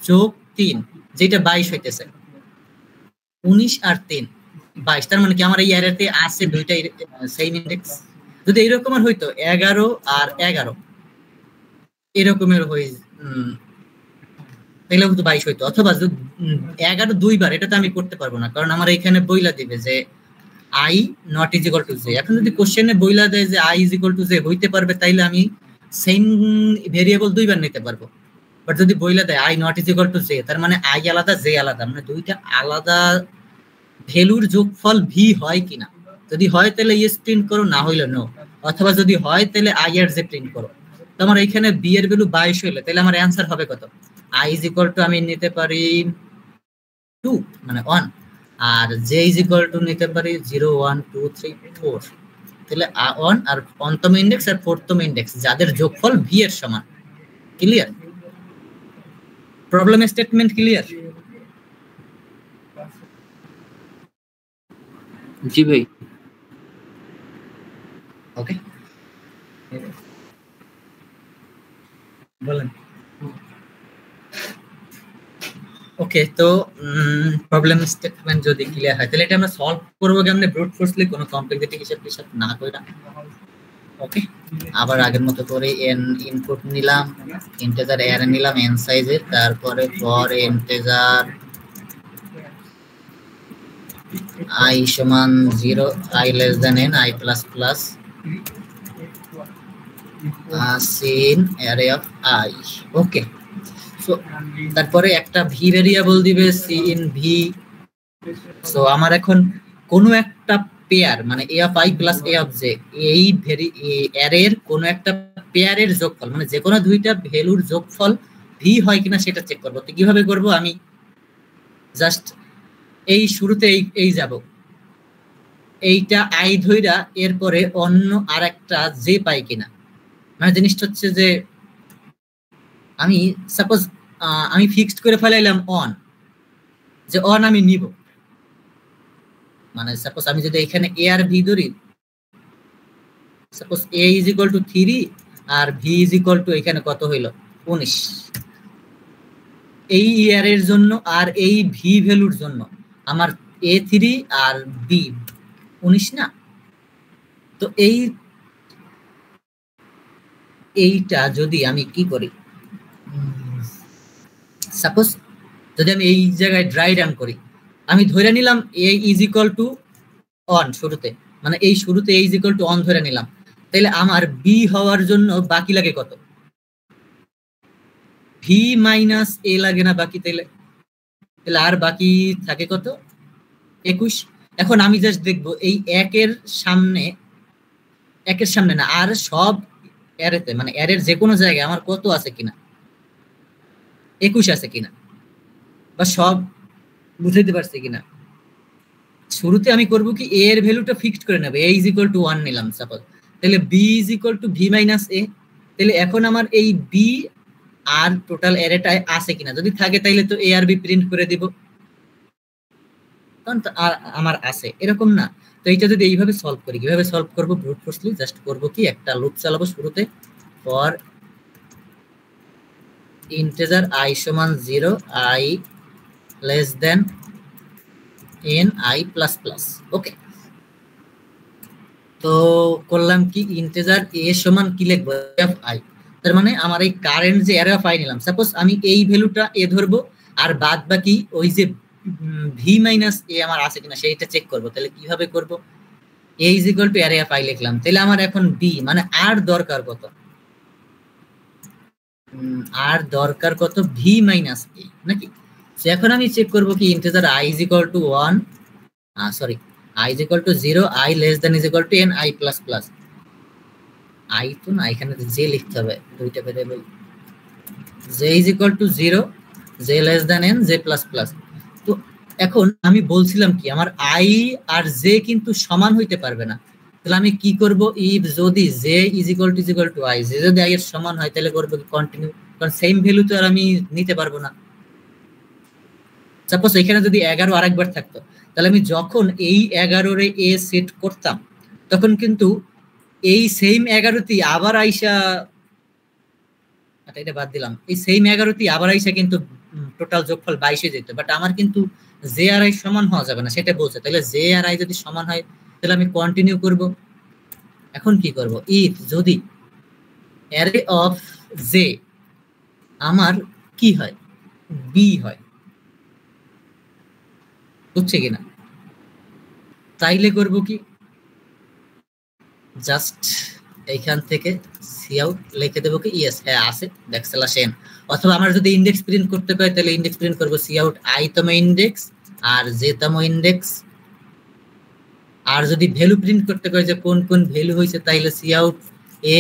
[SPEAKER 1] যোগ 3 যেটা 22 হইতেছে, 19 আর 3 22, তার মানে কি আমার এই অ্যারেতে আছে দুইটা সেম ইন্ডেক্স। যদি এরকম আর হইতো 11 আর 11 এরকমের হই, তাহলে কিন্তু 22 হইতো। অথবা 11 দুইবার, এটা তো আমি করতে পারবো না, কারণ আমার এখানে বইলা দিবে যে i not is equal two j। এখন যদি কোশ্চেনে বইলা দেয় যে i is equal two j হইতে পারবে, তাইলে আমি সেম ভেরিয়েবল দুইবার নিতে পারবো। বাট যদি বইলা দেয় i not is equal two j, তার মানে i আলাদা j আলাদা, মানে দুইটা আলাদা ভ্যালুর যোগফল v হয় কিনা। যদি হয় তাহলে ইয়েস প্রিন্ট করো, না হইলে নো। অথবা যদি হয় তাহলে i আর j প্রিন্ট করো। তো আমার এখানে b এর ভ্যালু 22 হইলে তাহলে আমার অ্যানসার হবে কত, i ইজ ইকুয়াল টু আমি নিতে পারি 2 মানে 1, আর j ইজ ইকুয়াল টু নিতে পারি 0 1 2 3 4। তাহলে 1 আর পঞ্চম ইন্ডেক্স আর ফোর্থম ইন্ডেক্স যাদের যোগফল v এর সমান। ক্লিয়ার? Problem statement clear?
[SPEAKER 4] জি ভাই।
[SPEAKER 1] ওকে, বলেন। ওকে, তো প্রবলেম স্টেটমেন্ট যদি ক্লিয়ার হয় তাহলে এটা আমরা সলভ করবো কেমনে, ব্রুট ফোর্সলি, কোনো কমপ্লেক্সিটি হিসাব না কইরা। ওকে, আবার আগের মতো করে n ইনপুট নিলাম, ইন্টিজার অ্যারে নিলাম n সাইজের, তারপরে ফর ইন্টিজার i সমান 0, i less than n, i plus plus cin array of i। Okay, so তারপরে একটা v ভেরিয়েবল দিবে সিন v। সো আমার এখন কোনো একটা পেয়ার মানে a of i plus a of j, এই অ্যারের কোনো একটা পেয়ারের যোগফল, মানে যে কোনো দুইটা ভ্যালুর যোগফল v হয় কিনা সেটা চেক করব। তো কিভাবে করব, আমি জাস্ট এই শুরুতে এই যাব, এইটা i ধইরা এরপরে অন্য আরেকটা j পাই কিনা। মানে জিনিসটা হচ্ছে যে আমি সাপোজ আমি ফিক্সড করে ফেলাইলাম অন, যে অন আমি নিব, মানে সাপোজ আমি যদি এখানে a আর b ধরি, suppose a is equal to 3 আর v ইজ ইকুয়াল টু এখানে কত হইল 19। এই ইয়ারের জন্য আর এই v ভ্যালুর জন্য আমার a3 আর b 19 না? তো এইটা যদি আমি কি করি, সাপোজ যদি আমি এই জায়গায় ড্রাই রান করি, আমি ধরে নিলাম a is equal two on শুরুতে, মানে এই শুরুতে a is equal two on ধরে নিলাম, তাহলে আমার b হওয়ার জন্য বাকি লাগে কত? v মাইনাস a লাগে না বাকি? তাহলে আর বাকি থাকে কত? 21। এখন আমি জাস্ট দেখবো এই একের সামনে না আর সব অ্যারেতে, মানে অ্যারের যে কোনো জায়গায় আমার কত আছে কিনা, 21 আছে কিনা, বা সব বুঝাইতে পারছি কিনা। শুরুতে আমি করব কি a এর ভ্যালুটা ফিক্সড করে নেব, a ইজ ইকুয়াল টু 1 নিলাম সাপোজ, তাহলে b is equal two v minus a। তাহলে এখন আমার এই b আর টোটাল অ্যারেটায় আছে কিনা, যদি থাকে তাহলে তো a আর b প্রিন্ট করে দিব, কারণ আমার আছে, এরকম না। তো এইটা যদি এইভাবে সলভ করি, কিভাবে সলভ করব? ব্রুট ফোর্সলি জাস্ট করব কি, একটা লুপ চালাবো শুরুতে, ফর ইন্টিজার i সমান 0, i less than n i plus plus. Okay, তো করলাম কি, ইন্টিজার a সমান কি লিখবো, f i। তার মানে আমার এই কারেন্ট যে অ্যারে অফ i নিলাম, সাপোজ আমি এই ভ্যালুটা a ধরবো আর বাদ বাকি ওই যে v মাইনাস a আমার আছে কিনা সেইটা চেক করব। তাহলে কিভাবে করব? a is equal to array of i লিখলাম, তাহলে আমার এখন b মানে আর দরকার কত, আর দরকার কত, v মাইনাস a নাকি? সো এখন আমি চেক করব কি, integer i is equal two 1, sorry i is equal to 0, i less than is equal to n i plus plus. i তো না, এখানে j লিখতে হবে, দুইটা variable, j is equal to 0, j less than n, j plus plus. তো এখন আমি বলছিলাম কি, আমার i আর j কিন্তু সমান হইতে পারবে না, তাহলে আমি কি করব, ইফ যদি j is equal two i, j যদি i এর সমান হয় তাহলে করব কি কন্টিনিউ, কারণ সেম ভ্যালু তো আর আমি নিতে পারবো না। সাপোজ এখানে যদি 11 আরেকবার থাকতো, তাহলে আমি যখন এই 11 এ a সেট করতাম তখন কিন্তু এই সেম 11টি আবার আইসা, এটা বাদ দিলাম, এই সেম 11টি আবার আইসা কিন্তু টোটাল যোগফল 22 যেত, বাট আমার কিন্তু জে আর আই সমান হওয়া যাবে না, সেটা বলছে। তাহলে জে আর আই যদি সমান হয় তাহলে আমি কন্টিনিউ করব। এখন কি করব, ইফ যদি অ্যারে অফ জে আমার কি হয়, বি হয়, বুঝছে কিনা? তাইলে করব কি, জাস্ট এইখান থেকে সি আউট লিখে দেবো কি, ইয়েস হ্যাঁ আছে ব্যাকস্ল্যাশ n, অথবা আমার যদি ইনডেক্স প্রিন্ট করতে পারে তাহলে ইনডেক্স প্রিন্ট করব সি আউট i তম ইনডেক্স আর j তম ইনডেক্স। আর যদি ভ্যালু প্রিন্ট করতে পারে যে কোন কোন ভ্যালু হয়েছে তাইলে সি আউট a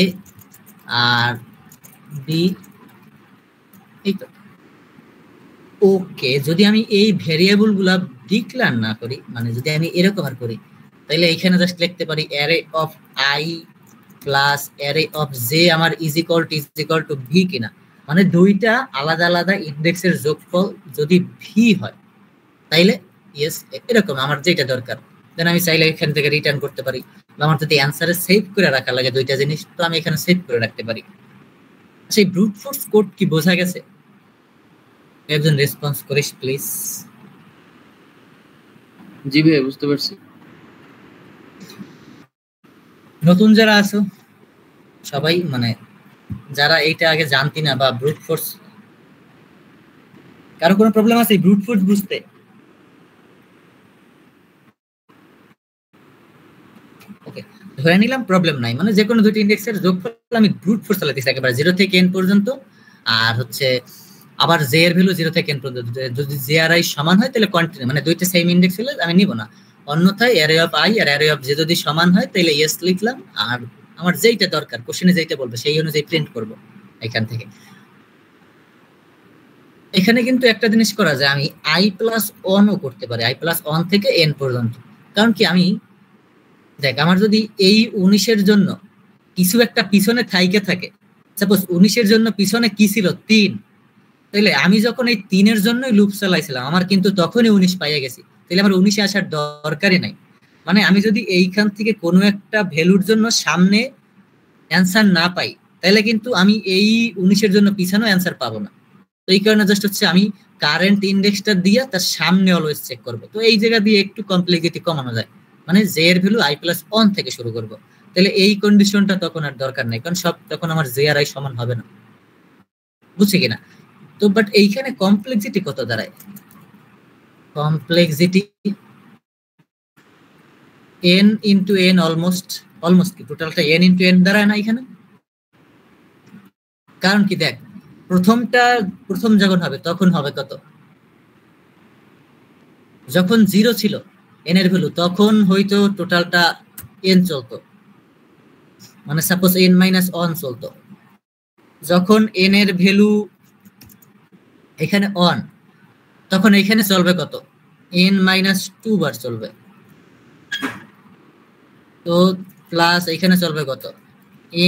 [SPEAKER 1] আর b। এই তো ওকে। যদি আমি এই ভেরিয়েবল গুলা ডিক্লেয়ার না করি, মানে যদি আমি এরকম আর করি, তাহলে এখানে জাস্ট লিখতে পারি array of i plus array of j আমার ইজ ইকুয়াল টু v কিনা, মানে দুইটা আলাদা আলাদা ইনডেক্সের যোগফল যদি v হয় তাইলে ইয়েস, এরকম আমার যেটা দরকার। দেন আমি চাইলে এখান থেকে রিটার্ন করতে পারি, বা আমার যদি অ্যান্সারে সেভ করে রাখা লাগে দুইটা জিনিস, তো আমি এখানে সেভ করে রাখতে পারি। সেই ব্রুট ফোর্স কোড কি বোঝা গেছে? একজন রেসপন্স করিস প্লিজ।
[SPEAKER 4] জি ভাই, বুঝতে পারছি।
[SPEAKER 1] নতুন যারা আছো সবাই, মানে যারা এইটা আগে জানতি না, বা ব্রুট ফোর্স, কারো কোনো প্রবলেম আছে ব্রুট ফোর্স বুঝতে? ওকে, ধরে নিলাম প্রবলেম নাই, মানে যে কোনো দুটি ইনডেক্সের যোগফল আমি ব্রুট ফোর্স চালাতেছি একেবারে 0 থেকে n পর্যন্ত, আর হচ্ছে আবার j এর ভ্যালু 0 থেকে n পর্যন্ত। যদি j আর i সমান হয় তাহলে কন্টিনিউ, মানে দুইটা সেম ইনডেক্স হলে আমি নিব না, অন্যথায় অ্যারে অফ i আর অ্যারে অফ j যদি সমান হয় তাহলে ইয়েস লিখলাম, আর আমার যেইটা দরকার কোশ্চেনে যেইটা বলবে সেই অনুযায়ী প্রিন্ট করব এখান থেকে। এখানে কিন্তু একটা জিনিস করা যায়, আমি i প্লাস 1 ও করতে পারি, i প্লাস 1 থেকে n পর্যন্ত। কারণ কি, আমি দেখ আমার যদি এই 19 এর জন্য কিছু একটা পিছনে থাইকে থাকে, সাপোজ 19 এর জন্য পিছনে কি ছিল 3, তাহলে আমি যখন এই 3 এর জন্যই লুপ চালাইছিলাম আমার কিন্তু তখনই 19 পাইয়া গেছি, তাহলে আমার 19 আসার দরকারই নাই। মানে আমি যদি এইখান থেকে কোনো একটা ভ্যালুর জন্য সামনে অ্যান্সার না পাই তাহলে কিন্তু আমি এই 19-এর জন্য পিছানো অ্যান্সার পাবো না। তো এই কারণে জাস্ট হচ্ছে আমি কারেন্ট ইন্ডেক্সটা দিয়ে তার সামনে অলওয়েজ চেক করবো। তো এই জায়গা দিয়ে একটু কমপ্লেক্সিটি কমানো যায়, মানে জে এর ভ্যালু i+1 থেকে শুরু করব। তাহলে এই কন্ডিশনটা তখন আর দরকার নেই, কারণ সব তখন আমার জে আর আই সমান হবে না, বুঝছি কিনা? তো বাট এইখানে কমপ্লেক্সিটি কত দাঁড়ায়? Complexity n into n almost কি টোটালটা n ইন্টু n দাঁড়ায় না এখানে? কারণ কি দেখ, প্রথম যখন হবে তখন হবে কত? যখন 0 ছিল n এর ভ্যালু তখন হয়তো টোটালটা n চলতো, মানে সাপোজ n-1 চলতো। যখন n এর ভ্যালু এখানে 1 তখন এখানে চলবে কত? n-2 বার চলবে। তো প্লাস এখানে চলবে কত?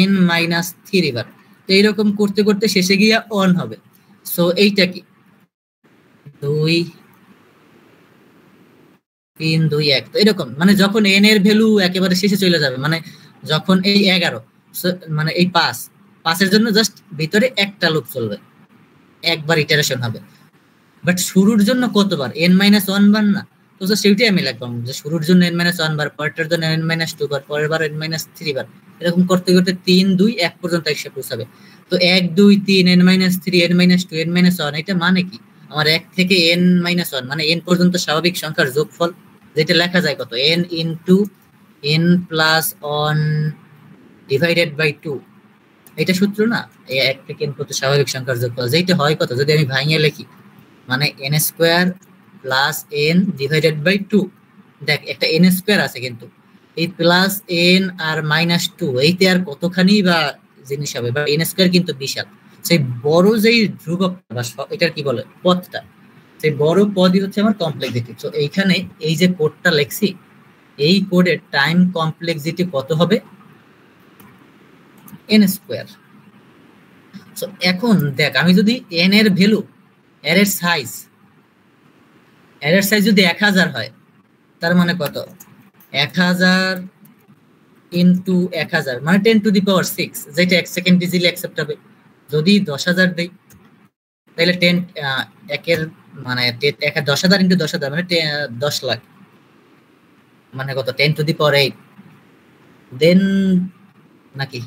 [SPEAKER 1] n-3 বার। তো এইরকম করতে করতে শেষে গিয়ে 1 হবে। সো এইটা কি 2 3 2 1। তো এরকম মানে যখন n এর ভ্যালু একেবারে শেষে চলে যাবে, মানে যখন এই 11 মানে এই 5 এর জন্য জাস্ট ভিতরে একটা লুপ চলবে, একবার ইটারেশন হবে। বাট শুরুর জন্য কতবার? n-1 বার না? তো সেটাই আমি লিখলাম যে শুরুর জন্য n-1 বার, পরেরটার জন্য n-2 বার, পরের বার n-3 বার, এরকম করতে করতে 3 2 1 পর্যন্ত এসে পৌঁছাবে। তো 1 2 3 n-3 n-2 n-1, এটা মানে কি? আমার 1 থেকে n-1 মানে n পর্যন্ত স্বাভাবিক সংখ্যার যোগফল, যেটা লেখা যায় কত? n into n+1 divided by 2। এটা সূত্র না, এই 1 থেকে n পর্যন্ত স্বাভাবিক সংখ্যার যোগফল, যেটা হয় কত যদি আমি ভাঙিয়ে লিখি, মানে n² plus n divided by 2। দেখ একটা n² আছে, কিন্তু এই প্লাস n আর -2 এইতে আর কতখানি বা জিনিস হবে, বা n² কিন্তু বিশাল। সেই বড় যেই ধ্রুবক বা এটার কি বলে পদটা, সেই বড় পদই হচ্ছে আমার কমপ্লেক্সিটি। তো এইখানে এই যে কোডটা লিখছি, এই কোডের টাইম কমপ্লেক্সিটি কত হবে? n²। সো এখন দেখ, আমি যদি n এর ভ্যালু এর সাইজ যদি 1000 হয়, তার মানে কত? 1000 ইনটু 1000 মানে 10⁶, যেটা 1 সেকেন্ড ইজিলি অ্যাকসেপ্ট হবে। যদি 10000 দেই তাহলে 10 একের মানে 10000 ইনটু 10000 মানে 10 লাখ, মানে কত? 10⁸ দেন নাকি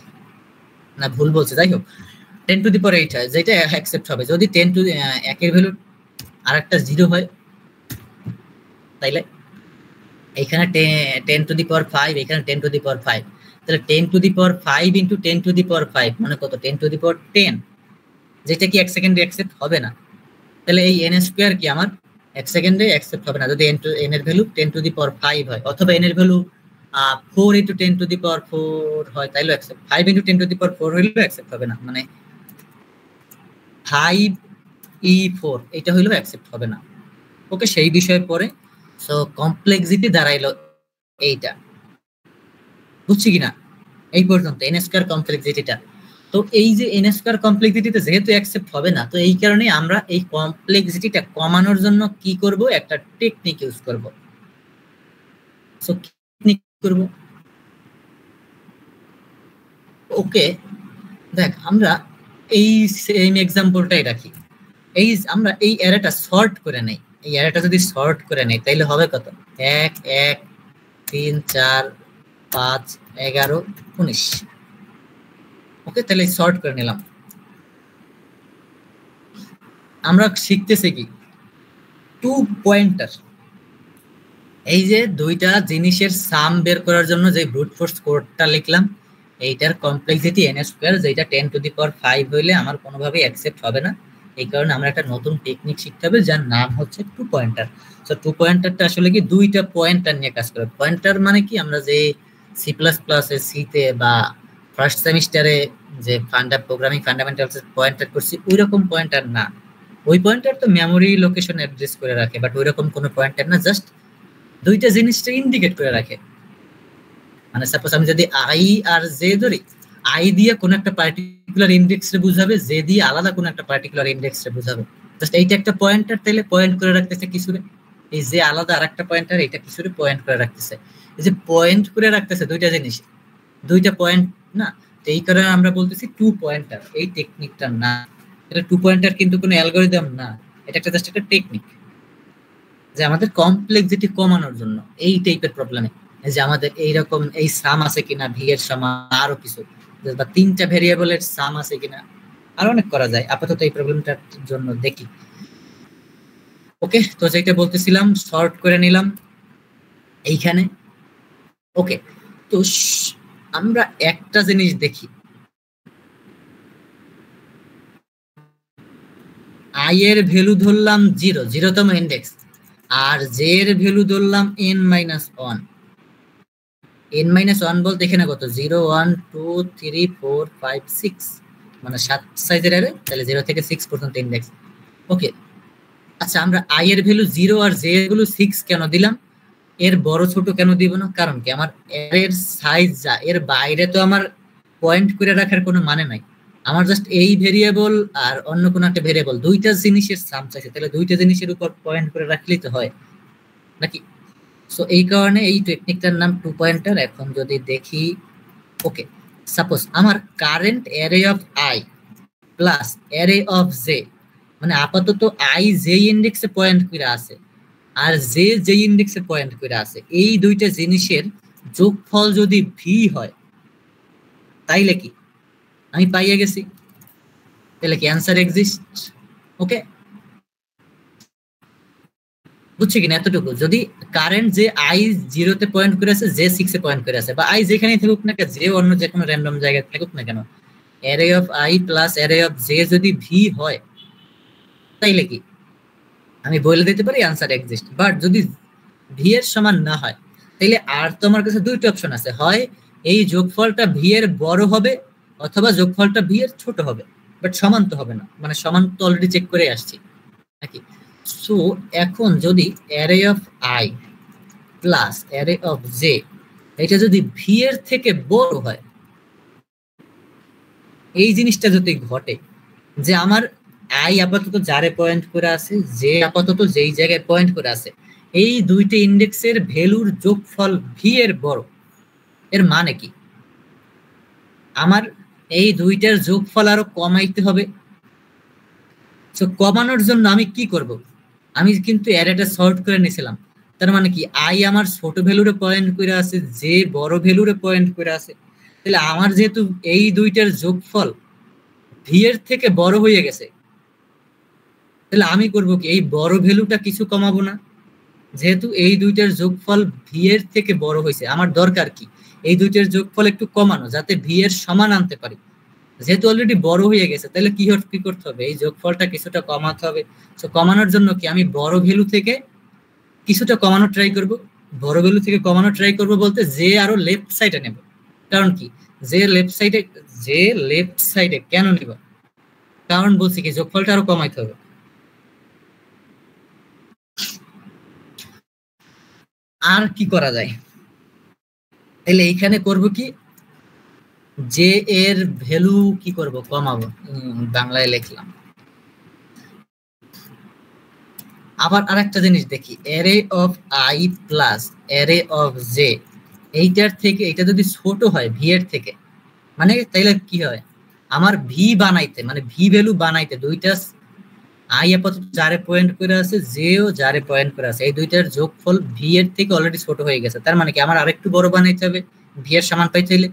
[SPEAKER 1] না ভুল বলছে, যাই হোক 10⁸ হয়, যেটা অ্যাকসেপ্ট হবে। যদি 1 এর ভ্যালু আরেকটা 0 হয়, তাইলে এখানে 10⁵, এখানে 10⁵, তাহলে 10⁵ ইন্টু 10⁵ মানে কত? 10⁻10, যেটা কি 1 সেকেন্ডে অ্যাকসেপ্ট হবে না। তাহলে এই n² কি আমার 1 সেকেন্ডে অ্যাকসেপ্ট হবে না যদি n এর ভ্যালু 10⁵ হয়, অথবা n এর ভ্যালু 4 ইন্টু 10⁴ হয়, তাইলেও অ্যাকসেপ্ট। 5 ইন্টু 10⁴ হইলেও অ্যাকসেপ্ট হবে না, মানে 5e4 এটা হইলেও অ্যাকসেপ্ট হবে না। ওকে, সেই বিষয়ে পরে। সো কমপ্লেক্সিটি দাঁড়াইলো এইটা, বুঝছি কিনা এই পর্যন্ত n² কমপ্লেক্সিটিটা। তো এই যে n² কমপ্লেক্সিটিতে যেহেতু অ্যাকসেপ্ট হবে না, তো এই কারণে আমরা এই কমপ্লেক্সিটিটা কমানোর জন্য কি করব? একটা টেকনিক ইউজ করব। সো টেকনিক করব, ওকে। দেখ আমরা এই সেম এক্সাম্পলটাই রাখি, আমরা এই অ্যারেটা সর্ট করে নেই। এই অ্যারেটা যদি সর্ট করে নেই তাহলে হবে কত? 1 1 3 4 5 11 19। ওকে, তাহলে সর্ট করে নিলাম। আমরা শিখতেছি কি? 2 পয়েন্টার। এই যে দুইটা জিনিসের সাম বের করার জন্য যে ব্রুট ফোর্স কোডটা লিখলাম, এইটার কমপ্লেক্সিটি n², যেটা 10⁵ হইলে আমার কোনোভাবেই অ্যাকসেপ্ট হবে না। এই কারণে আমরা একটা নতুন টেকনিক শিখতে হবে, যার নাম হচ্ছে 2 পয়েন্টার। সো 2 পয়েন্টারটা আসলে কি? দুইটা পয়েন্টার নিয়ে কাজ করে। পয়েন্টার মানে কি? আমরা যে C++ সিতে বা ফার্স্ট সেমিস্টারে যে প্রোগ্রামিং ফান্ডামেন্টালস পয়েন্টার করছি, ওইরকম পয়েন্টার না। ওই পয়েন্টার তো মেমোরি লোকেশন অ্যাড্রেস করে রাখে, বাট ওইরকম কোনো পয়েন্টার না, জাস্ট দুইটা জিনিসটা ইন্ডিকেট করে রাখে। মানে সাপোজ আমি যদি i আর j ধরি, i দিয়ে কোন একটা পার্টিকুলার ইনডেক্স রে বুঝাবে, j দিয়ে আলাদা কোন একটা পার্টিকুলার ইনডেক্স রে বুঝাবে। জাস্ট এইটা একটা পয়েন্টার, তাহলে পয়েন্ট করে রাখতেছে কিছুরে। এই যে আলাদা আরেকটা পয়েন্টার, এটা কিছুরে পয়েন্ট করে রাখতেছে। এই যে পয়েন্ট করে রাখতেছে দুইটা জিনিস, দুইটা পয়েন্ট না, তো এই কারণে আমরা বলতেছি 2 পয়েন্টার। এই টেকনিকটা না, এটা 2 পয়েন্টার কিন্তু কোনো অ্যালগরিদম না, এটা একটা জাস্ট একটা টেকনিক যে আমাদের কমপ্লেক্সিটি কমানোর জন্য এই টাইপের প্রবলেমে, যে আমাদের এইরকম এই সাম আছে কিনা ভি এর সমান আরো কিছু, বা 3টা ভেরিয়েবলের সাম আছে কিনা, আর অনেক করা যায়। আপাতত এই প্রবলেমটার জন্য দেখি। ওকে, তো যেটা বলতেছিলাম শর্ট করে নিলাম এইখানে। ওকে, তো আমরা একটা জিনিস দেখি, আই এর ভ্যালু ধরলাম 0, 0তম ইন্ডেক্স, আর জে এর ভ্যালু ধরলাম n-1। n-1 বলতে এখানে কত, 0 1 2 3 4 5 6, মানে 7 সাইজের অ্যারে, তাহলে 0 থেকে 6 পর্যন্ত ইন্ডেক্স। ওকে, আচ্ছা আমরা আই এর ভ্যালু 0 আর জে এর ভ্যালু 6 কেন দিলাম? এর বড় ছোট কেন দিব না? কারণ কি, আমার অ্যারের সাইজ যা, এর বাইরে তো আমার পয়েন্ট করে রাখার কোনো মানে নাই। আমার জাস্ট এই ভেরিয়েবল আর অন্য কোনো একটা ভেরিয়েবল, দুইটা জিনিসের সাম চাইছে, তাহলে দুইটা জিনিসের উপর পয়েন্ট করে রাখলেই তো হয় নাকি? সো এই কারণে এই টেকনিকটার নাম 2 পয়েন্টার। এখন যদি দেখি, ওকে, সাপোজ আমার current array of i plus array of J, মানে আপাতত আই জে ইন্ডেক্সে পয়েন্ট করে আছে আর জে জে ইন্ডেক্সে পয়েন্ট করে আছে, এই দুইটা জিনিসের যোগফল যদি ভি হয় তাইলে কি আমি পাইয়ে গেছি, তাহলে কি অ্যান্সার এক্সিস্ট। ওকে, বুঝছি কিনা এতটুকু? যদি কারেন্ট যে আই 0-তে পয়েন্ট করে আছে, জে 6-এ পয়েন্ট করে আছে, বা আই যেখানেই থাকুক না কেন, জে অন্য যে কোনো র্যান্ডম জায়গায় থাকুক না কেন, array of i plus array of J যদি ভি হয় তাইলে কি আমি বলে দিতে পারি অ্যান্সার এক্সিস্ট। বাট যদি ভি এর সমান না হয় তাইলে আর তোমার কাছে দুইটা অপশন আছে, হয় এই যোগফলটা ভি এর বড় হবে অথবা যোগফলটা ভি এর ছোট হবে, বাট সমান তো হবে না, মানে সমান তো অলরেডি চেক করে আসছি নাকি। সো এখন যদি array of i plus array of J এটা যদি ভি এর থেকে বড় হয়, এই জিনিসটা যদি ঘটে যে আমার আই আপাতত যারে পয়েন্ট করে আছে, জে আপাতত যেই জায়গায় পয়েন্ট করে আছে, এই দুইটা ইন্ডেক্সের ভ্যালুর যোগফল ভি এর বড়, এর মানে কি আমার এই দুইটার যোগফল আরো কমাইতে হবে। তো কমানোর জন্য আমি কি করব? আমি কিন্তু অ্যারেটা সর্ট করে নিয়েছিলাম, তার মানে কি আই আমার ছোট ভ্যালুরে পয়েন্ট করে আছে, জে বড় ভ্যালুরে পয়েন্ট করে আছে, তাহলে আমার যেহেতু এই দুইটার যোগফল ভি এর থেকে বড় হয়ে গেছে, তাহলে আমি করব কি, এই বড় ভ্যালুটা কিছু কমাবো না। যেহেতু এই দুইটার যোগফল ভি এর থেকে বড় হয়েছে, আমার দরকার কি এই দুইটার যোগফল একটু কমানো, যাতে ভি এর সমান আনতে পারি। যেহেতু অলরেডি বড় হয়ে গেছে, তাহলে কি করতে হবে, এই যোগফলটা কিছুটা কমাতে হবে। তো কমানোর জন্য কি আমি বড় ভ্যালু থেকে কিছুটা কমানো ট্রাই করব। বড় ভ্যালু থেকে কমানো ট্রাই করব বলতে যে আরো লেফট সাইডে নেব। কারণ কি, যে লেফট সাইডে কেন নেব? কারণ বলছি কি যোগফলটা আরো কমাইতে হবে। আর কি করা যায়, তাহলে এইখানে করব কি, জে এর ভ্যালু কি করব, কমাবো। বাংলায় লিখলাম। আবার আরেকটা জিনিস দেখি, array of i plus array of J, এইটার থেকে এটা যদি ছোট হয় ভি এর থেকে, মানে তাইলে কি হয়, আমার ভি বানাইতে, মানে ভি ভ্যালু বানাইতে দুইটা আই আপাতত যারে পয়েন্ট করে আছে, জেও যারে পয়েন্ট করে আছে, এই দুইটার যোগফল ভি এর থেকে অলরেডি ছোট হয়ে গেছে, তার মানে কি আমার আরেকটু বড় বানাইতে হবে ভি এর সমান পাইতে হইলে।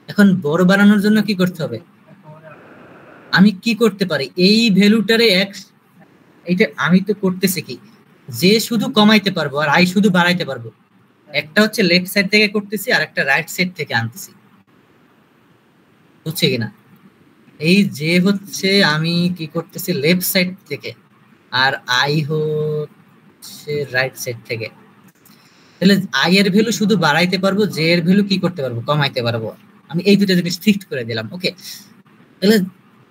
[SPEAKER 1] এখন বড় বানানোর জন্য কি করতে হবে, আমি কি করতে পারি, এই ভ্যালুটারে এইটা আমি তো করতেছি কি, যে শুধু কমাইতে পারবো আর আই শুধু বাড়াইতে পারবো। একটা হচ্ছে লেফট সাইড থেকে করতেছি আর একটা রাইট সাইড থেকে আনতেছি, বুঝছে কিনা? এই যে হচ্ছে আমি কি করতেছি লেফট সাইড থেকে, আর আই হচ্ছে রাইট সাইড থেকে। তাহলে আই এর ভ্যালু শুধু বাড়াইতে পারবো, জে এর ভ্যালু কি করতে পারবো, কমাইতে পারবো। আমি এই দুটো জিনিস ফিক্সড করে দিলাম। ওকে, তাহলে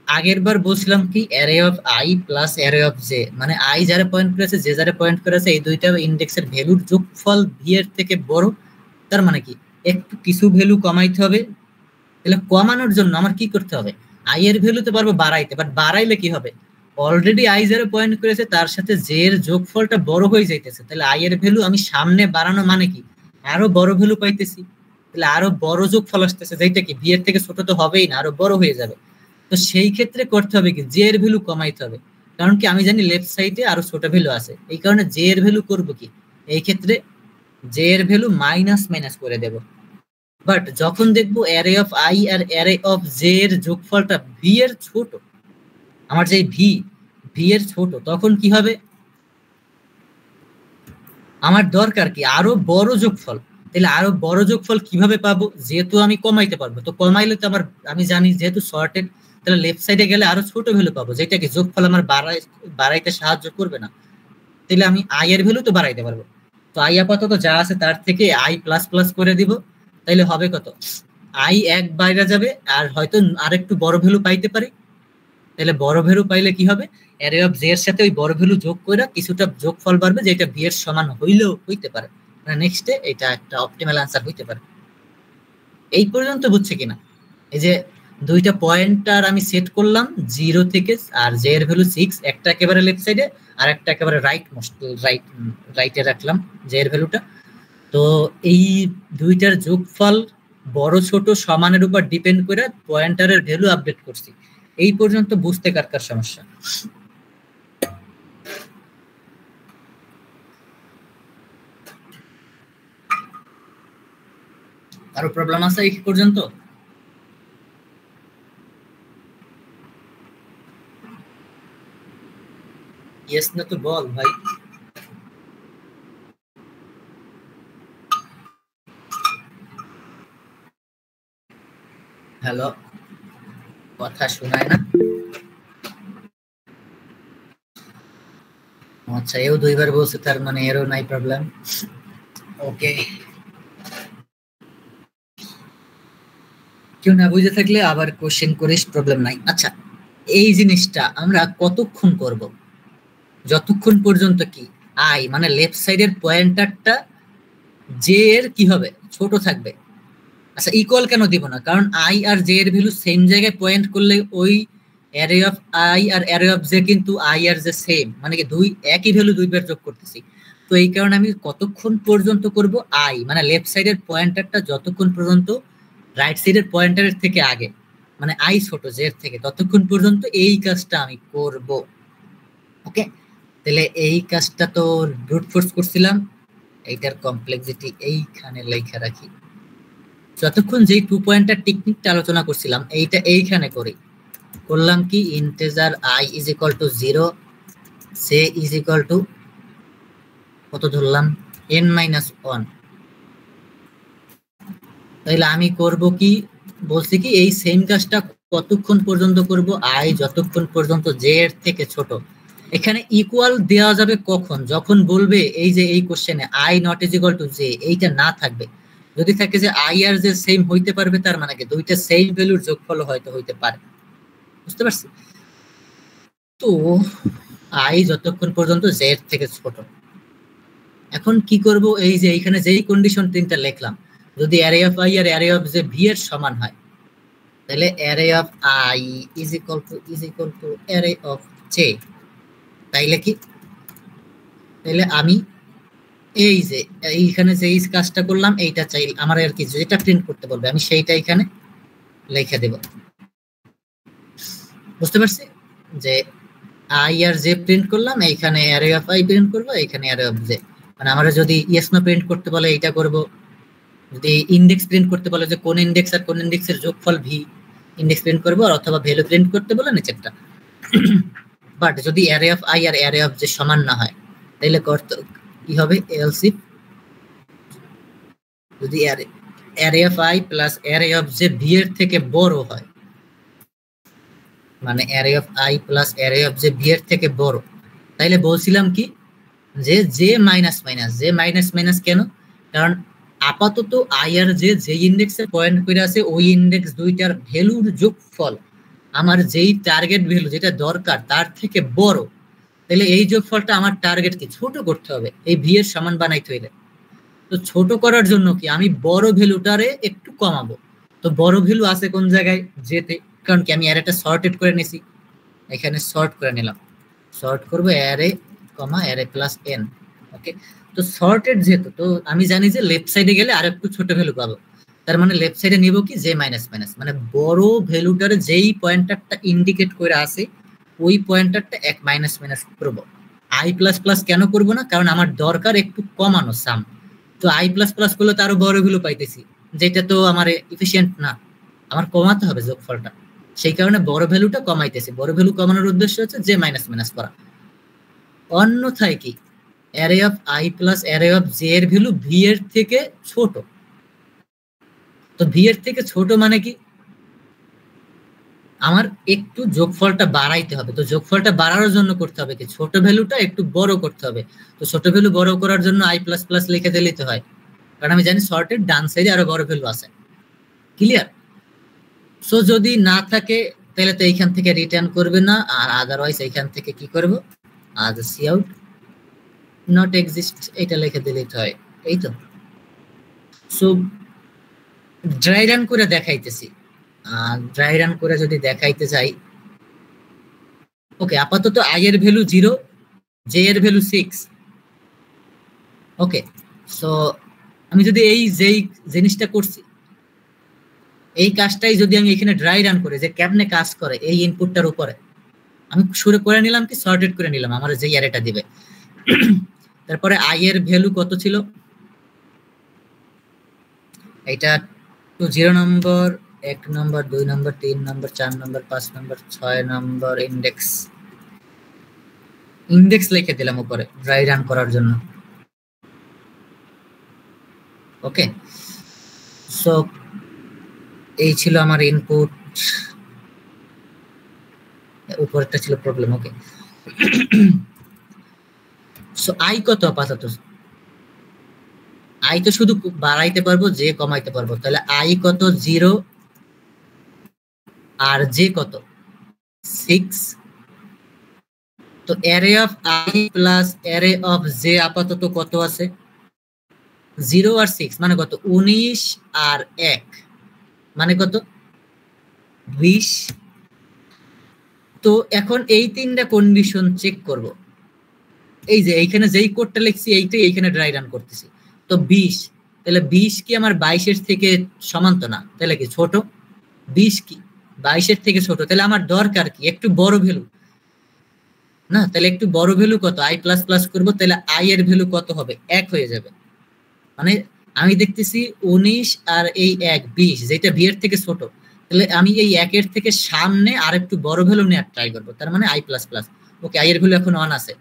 [SPEAKER 1] আগের বার বলছিলাম কি, array of i plus array of J, মানে আই যারা পয়েন্ট করেছে, জে যারা পয়েন্ট করেছে, এই দুইটা ইন্ডেক্সের ভ্যালুর যোগফল ভি এর থেকে বড়। তার মানে কি একটু কিছু ভ্যালু কমাইতে হবে। তাহলে কমানোর জন্য আমার কি করতে হবে, আই এর ভ্যালু তো পারবো বাড়াইতে, বাট বাড়াইলে কি হবে, অলরেডি আই যারা পয়েন্ট করেছে তার সাথে জে এর যোগফলটা বড় হয়ে যাইতেছে, তাহলে আই এর ভ্যালু আমি সামনে বাড়ানো মানে কি আরো বড় ভ্যালু পাইতেছি। তাহলে আরো বড় যোগফল আসতেছে, যেটা কি ভি এর থেকে ছোট তো হবেই না, আরো বড় হয়ে যাবে। তো সেই ক্ষেত্রে করতে হবে কি, জে এর ভ্যালু কমাইতে হবে। কারণ কি আমি জানি লেফট সাইডে আরো ছোট ভ্যালু আছে, এই কারণে জে এর ভ্যালু করব কি, এই ক্ষেত্রে জে এর ভ্যালু মাইনাস মাইনাস করে দেব। বাট যখন দেখবো অ্যারে অফ আই আর অ্যারে অফ জে এর যোগফলটা ভি এর ছোট, আমার যে ভি এর ছোট, তখন কি হবে, আমার দরকার কি আরো বড় যোগফল। তাহলে আরো বড় যোগফল কিভাবে পাবো, যেহেতু আমি কমাইতে পারবো, তো কমাইলে তো আমার, আমি জানি যেহেতু শর্টেড, তাহলে লেফট সাইডে গেলে আরো ছোট ভ্যালু পাবো, যেটা কি যোগফল আমার বাড়াইতে সাহায্য করবে না। তাহলে আমি আই এর ভ্যালু তো বাড়াইতে পারবো। তো আই আপাতত যা আছে তার থেকে আই প্লাস প্লাস করে দিব, তাইলে হবে কত, আই এক বাইরে যাবে, আর হয়তো আরেকটু বড় ভ্যালু পাইতে পারি। তাহলে বড় ভ্যালু পাইলে কি হবে, অ্যারে অফ জে এর সাথে ওই বড় ভ্যালু যোগ করে কিছুটা যোগফল বাড়বে, যেটা ভি এর সমান হইলেও হইতে পারে, মানে নেক্সটে এটা একটা অপটিমাল আনসার হইতে পারে। এই পর্যন্ত বুঝছে কিনা? এই যে দুইটা পয়েন্টার আমি সেট করলাম 0 থেকে, আর জে এর ভ্যালু 6, একটা একেবারে লেফট সাইডে আর একটা একেবারে রাইটে রাখলাম জে এর ভ্যালুটা। তো এই দুইটার যোগফল বড় ছোট সমানের উপর ডিপেন্ড করে পয়েন্টারের ভ্যালু আপডেট করছি। এই পর্যন্ত বুঝতে কার কার সমস্যা? কারো প্রবলেম আছে এই পর্যন্ত? ইয়েস না তো বল ভাই। হ্যালো, কথা শোনায় না? আচ্ছা, এও দুইবার বলছে, তার মানে এরও নাই প্রবলেম। ওকে, কেউ না বুঝে থাকলে আবার কোশ্চেন করিস, প্রবলেম নাই। আচ্ছা, এই জিনিসটা আমরা কতক্ষণ করব, যতক্ষণ পর্যন্ত কি আই মানে লেফট সাইডের পয়েন্টারটা জে এর কি হবে, ছোট থাকবে। আচ্ছা, ইকুয়াল কেন দিব না, কারণ আই আর জে এর ভ্যালু সেম জায়গায় পয়েন্ট করলে ওই অ্যারে অফ আই আর অ্যারে অফ জে কিন্তু আই আর জে সেম, মানে কি দুই একই ভ্যালু দুইবার যোগ করতেছি। তো এই কারণে আমি কতক্ষণ পর্যন্ত করব, আই মানে লেফট সাইডের পয়েন্টারটা যতক্ষণ পর্যন্ত রাইট সাইডের পয়েন্টারের থেকে আগে, মানে আই ছোট জে এর থেকে, ততক্ষণ পর্যন্ত এই কাজটা আমি করব। ওকে, তাহলে এই কাজটা তো ব্রুট ফোর্স করছিলাম, এইটার কমপ্লেক্সিটি এইখানে লেখা রাখি। যতক্ষণ যেই 2 পয়েন্টার টেকনিকটা আলোচনা করছিলাম, এইটা এইখানে করি। করলাম কি, integer i is equal to 0, say is equal to কত ধরলাম, n মাইনাস 1। তাহলে আমি করব কি, বলছি কি এই সেম কাজটা কতক্ষণ পর্যন্ত করব, i যতক্ষণ পর্যন্ত j এর থেকে ছোট। এখানে ইকুয়াল দেওয়া যাবে কখন, যখন বলবে এই যে এই কোশ্চেনে i not is equal two j, এইটা না থাকবে। যদি থাকে যে i আর j সেম হইতে পারবে, তার মানে কি দুইটা সেম ভ্যালুর যোগফল হয়তো হইতে পারে। বুঝতে পারছি? তো i যতক্ষণ পর্যন্ত j এর থেকে ছোট। এখন কি করব, এই যে এইখানে যেই কন্ডিশন তিনটা লিখলাম, যদি অ্যারে অফ i আর অ্যারে অফ j v এর সমান হয়, তাহলে array of i is equal to array of j। তাইলে কি, তাহলে আমি এই যে এইখানে যে এই কাজটা করলাম, এইটা চাই আমার আর কি, যেটা প্রিন্ট করতে বলবে আমি সেইটা এখানে লিখে দেব। বুঝতে পারছি? যে i আর j প্রিন্ট করলাম, এইখানে অ্যারে অফ i প্রিন্ট করব, এইখানে অ্যারে অফ j। মানে আমরা যদি ইয়েস নো প্রিন্ট করতে বলে এইটা করব, যদি ইনডেক্স প্রিন্ট করতে বলে যে কোন ইনডেক্স আর কোন ইনডেক্সের যোগফল v, ইনডেক্স প্রিন্ট করব, আর অথবা ভ্যালু প্রিন্ট করতে বলে নিচেরটা। বাট যদি অ্যারে অফ i আর অ্যারে অফ j সমান না হয়, তাহলে করতে কি হবে, এলস ইফ যদি array of i plus array of j v এর থেকে বড় হয়, মানে array of i plus array of j v এর থেকে বড়, তাইলে বলছিলাম কি যে j minus minus, j minus minus কেন, কারণ আপাতত i আর j যে ইনডেক্সে পয়েন্ট করে আছে, ওই ইনডেক্স দুইটার ভ্যালুর যোগফল আমার যেই টার্গেট ভ্যালু যেটা দরকার তার থেকে বড়। তাহলে এই যোগফলটা আমার টার্গেট কি, ছোট করতে হবে, এই v এর সমান বানাইতে হইলে। তো ছোট করার জন্য কি আমি বড় ভ্যালুটারে একটু কমাবো। তো বড় ভ্যালু আছে কোন জায়গায়, যেতে, কারণ কি আমি অ্যারেটা সর্টেড করে নিছি, এখানে সর্ট করে নিলাম, সর্ট করব অ্যারে কমা অ্যারে প্লাস n। ওকে, তো সর্টেড যেহেতু, তো আমি জানি যে লেফট সাইডে গেলে আরেকটু ছোট ভ্যালু পাবো, তার মানে লেফট সাইডে নিব কি জে মাইনাস মাইনাস, মানে বড় ভ্যালুটার যেই পয়েন্টারটা ইন্ডিকেট করে আছে ওই পয়েন্টারটা এক মাইনাস মাইনাস করবো। আই প্লাস প্লাস কেন করবো না, কারণ আমার দরকার একটু কমানো সাম, তো আই প্লাস প্লাস করলে তো আরো বড় ভ্যালু পাইতেছি, যেটা তো আমার এফিশিয়েন্ট না, আমার কমাতে হবে যোগফলটা, সেই কারণে বড় ভ্যালুটা কমাইতেছি। বড় ভ্যালু কমানোর উদ্দেশ্য হচ্ছে জে মাইনাস মাইনাস করা। অন্যথায় কি array of i plus array of J এর ভ্যালু ভি এর থেকে ছোট, তো ভি এর থেকে ছোট মানে কি আমার একটু যোগফলটা বাড়াইতে হবে, তো যোগফলটা বাড়ানোর জন্য করতে হবে কি ছোট ভ্যালুটা একটু বড় করতে হবে, তো ছোট ভ্যালু বড় করার জন্য আই প্লাস প্লাস লিখে দিলেই হয়, কারণ আমি জানি সর্টের ডান সাইডে আরো বড় ভ্যালু আছে। ক্লিয়ার? সো যদি না থাকে তাহলে তো এইখান থেকে রিটার্ন করবে না, আর আদারওয়াইজ এইখান থেকে কি করব আজ সি আউট নট এক্সিস্ট এটা লিখে দিলেই হয়, এই তো। সো ড্রাই রান করে দেখাইতেছি, ড্রাই রান করে যদি দেখাইতে চাই, ওকে আপাতত আই এর ভ্যালু 0, জে এর ভ্যালু 6। ওকে, সো আমি যদি এই যেই জিনিসটা করছি এই কাজটাই যদি আমি এখানে ড্রাই রান করে যে কেমনে কাজ করে এই ইনপুটটার উপরে আমি শুরু করে নিলাম কি সর্টেড করে নিলাম আমার যে অ্যারেটা দিবে। তারপরে আই এর ভ্যালু কত ছিল, এটা 0 নম্বর, 1 নম্বর, 2 নম্বর, 3 নম্বর, 4 নম্বর, 5 নম্বর, 6 নম্বর ইন্ডেক্স লিখে দিলাম উপরে ড্রাই রান করার জন্য। ওকে, সো এই ছিল আমার ইনপুট, উপরটা ছিল প্রবলেম। ওকে, সো আই কত আপাতত, আই তো শুধু বাড়াইতে পারবো জে কমাইতে পারবো, তাহলে আই কত 0 আর জে কত 6, তো array of i plus array of J আপাতত কত আছে 0 আর 6 মানে কত 19 আর 1 মানে কত 20। তো এখন এই তিনটা কন্ডিশন চেক করব, এই যে এইখানে যেই কোডটা লিখছি এইটাই এইখানে ড্রাই রান করতেছি, তো 20, তাহলে 20 কি আমার 22 এর থেকে সমান তো না, তাহলে কি ছোট, 20 কি 22 এর থেকে ছোট, তাহলে আমার দরকার কি একটু বড় ভ্যালু না, তাহলে একটু বড় ভ্যালু কত আই প্লাস প্লাস করবো, তাহলে আই এর ভ্যালু কত হবে 1 হয়ে যাবে, মানে আমি দেখতেছি 19 আর এই 1 20 যেটা ভি এর থেকে ছোট, তাহলে আমি এই 1 এর থেকে সামনে আর একটু বড় ভ্যালু নেওয়ার ট্রাই করবো, তার মানে I plus plus. Okay, I এর ভ্যালু এখন 1 আছে,